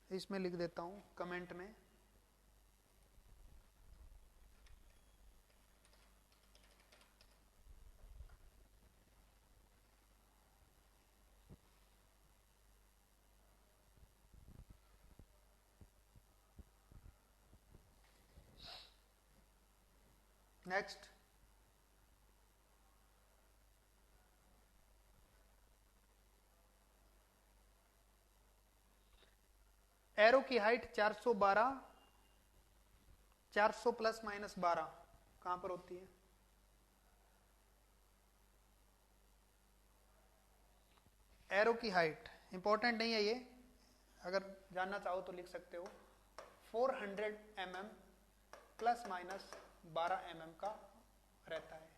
इसमें लिख देता हूं कमेंट में। नेक्स्ट, एरो की हाइट 412, 400 प्लस माइनस 12 कहां पर होती है? एरो की हाइट इंपॉर्टेंट नहीं है ये, अगर जानना चाहो तो लिख सकते हो। 400 mm प्लस माइनस 12 mm का रहता है।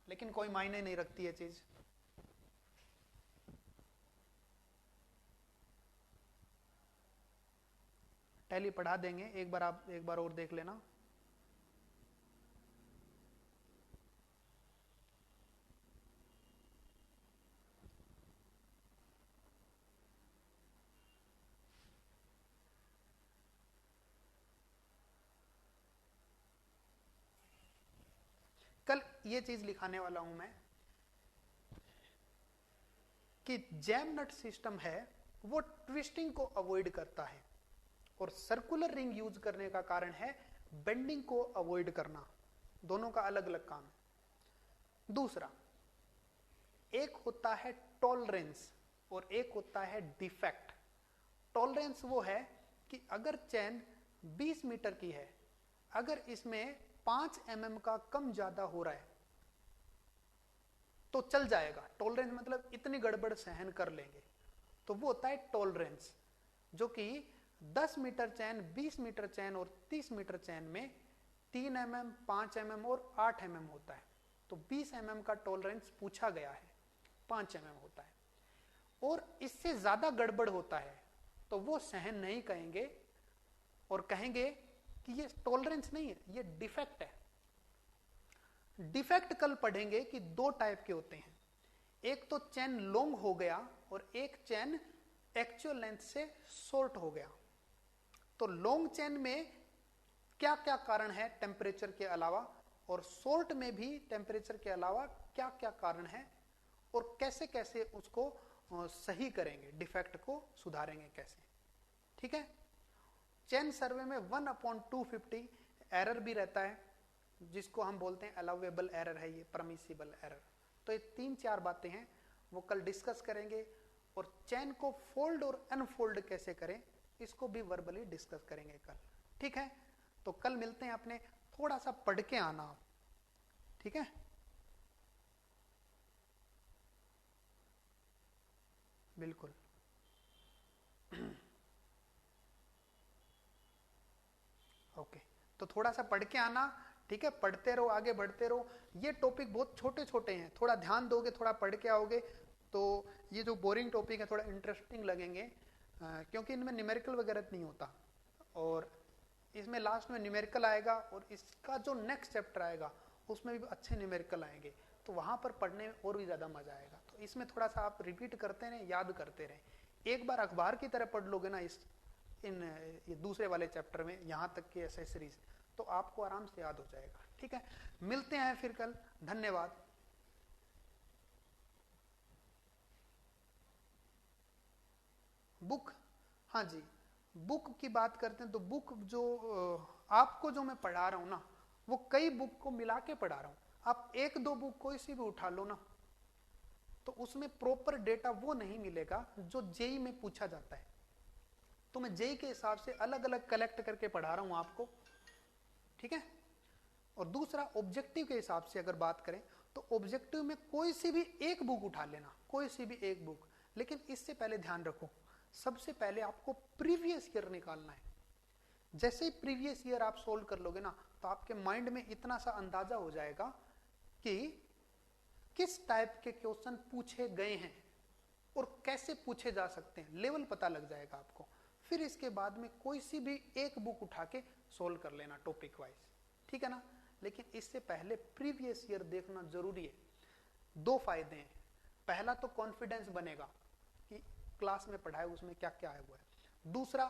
लेकिन कोई मायने नहीं रखती है चीज। टैली पढ़ा देंगे, एक बार आप एक बार और देख लेना। कल ये चीज लिखाने वाला हूं मैं कि जैम नट सिस्टम है वो ट्विस्टिंग को अवॉइड करता है, और सर्कुलर रिंग यूज करने का कारण है बेंडिंग को अवॉइड करना। दोनों का अलग अलग काम है। दूसरा, एक होता है टॉलरेंस और एक होता है डिफेक्ट। टॉलरेंस वो है कि अगर चैन 20 मीटर की है, अगर इसमें 5 mm का कम ज्यादा हो रहा है तो चल जाएगा। टॉलरेंस मतलब इतनी गड़बड़ सहन कर लेंगे, तो वो होता है टॉलरेंस। जो कि 10 मीटर चैन, 20 मीटर चैन और 30 मीटर चैन में 3 mm, 5 mm और 8 mm होता है। तो 20 mm का टॉलरेंस पूछा गया है, 5 mm होता है। और इससे ज्यादा गड़बड़ होता है तो वो सहन नहीं कहेंगे और कहेंगे कि ये टॉलरेंस नहीं है, ये डिफेक्ट है। डिफेक्ट कल पढ़ेंगे कि 2 टाइप के होते हैं। एक तो चैन लॉन्ग हो गया और एक चैन एक्चुअल लेंथ से शॉर्ट हो गया। तो लॉन्ग चैन में क्या क्या कारण है टेम्परेचर के अलावा, और शॉर्ट में भी टेम्परेचर के अलावा क्या क्या कारण है, और कैसे कैसे उसको सही करेंगे, डिफेक्ट को सुधारेंगे कैसे। ठीक है। चैन सर्वे में 1/250 एरर भी रहता है, जिसको हम बोलते हैं अलाउेबल एरर है, ये परमिसिबल एरर। तो ये 3-4 बातें हैं, वो कल डिस्कस करेंगे। और चैन को फोल्ड और अनफोल्ड कैसे करें, इसको भी वर्बली डिस्कस करेंगे कल। ठीक है। तो कल मिलते हैं अपने, थोड़ा सा पढ़ के आना आप। ठीक है। बिल्कुल। ओके, तो थोड़ा सा पढ़ के आना, ठीक है, पढ़ते रहो, आगे बढ़ते रहो। ये टॉपिक बहुत छोटे छोटे हैं, थोड़ा ध्यान दोगे, थोड़ा पढ़ के आओगे तो ये जो बोरिंग टॉपिक है थोड़ा इंटरेस्टिंग लगेंगे, क्योंकि इनमें न्यूमेरिकल वगैरह नहीं होता, और इसमें लास्ट में न्यूमेरिकल आएगा, और इसका जो नेक्स्ट चैप्टर आएगा उसमें भी अच्छे न्यूमेरिकल आएंगे, तो वहां पर पढ़ने में और भी ज्यादा मजा आएगा। तो इसमें थोड़ा सा आप रिपीट करते रहें, याद करते रहें। एक बार अखबार की तरह पढ़ लोगे ना ये दूसरे वाले चैप्टर में यहां तक की एसेसरीज, तो आपको आराम से याद हो जाएगा। ठीक है, मिलते हैं फिर कल, धन्यवाद। बुक, हाँ जी, बुक की बात करते हैं तो बुक जो आपको जो मैं पढ़ा रहा हूं ना, वो कई बुक को मिला के पढ़ा रहा हूं। आप एक दो बुक कोई सी भी उठा लो ना, तो उसमें प्रॉपर डेटा वो नहीं मिलेगा जो जेई में पूछा जाता है। तो मैं जेई के हिसाब से अलग अलग कलेक्ट करके पढ़ा रहा हूं आपको, ठीक है। और दूसरा, ऑब्जेक्टिव के हिसाब से अगर बात करें तो ऑब्जेक्टिव में कोई सी भी एक बुक उठा लेना, कोई सी भी एक बुक, लेकिन इससे पहले ध्यान रखो, सबसे पहले आपको प्रीवियस ईयर निकालना है। जैसे ही प्रीवियस ईयर आप सोल्व कर लोगे ना, तो आपके माइंड में इतना सा अंदाजा हो जाएगा कि किस टाइप के क्वेश्चन पूछे गए हैं और कैसे पूछे जा सकते हैं, लेवल पता लग जाएगा आपको। फिर इसके बाद में कोई सी भी एक बुक उठा के सोल्व कर लेना टॉपिक वाइज, ठीक है ना। लेकिन इससे पहले प्रीवियस ईयर देखना जरूरी है। दो फायदे हैं, पहला तो कॉन्फिडेंस बनेगा कि क्लास में पढ़ाए उसमें क्या क्या आया हुआ है। दूसरा,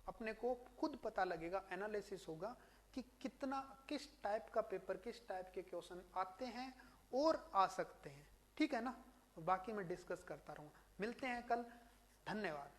अपने को खुद पता लगेगा, एनालिसिस होगा कि कितना, किस टाइप का पेपर, किस टाइप के क्वेश्चन आते हैं और आ सकते हैं, ठीक है ना। बाकी मैं डिस्कस करता रहूंगा। मिलते हैं कल, धन्यवाद।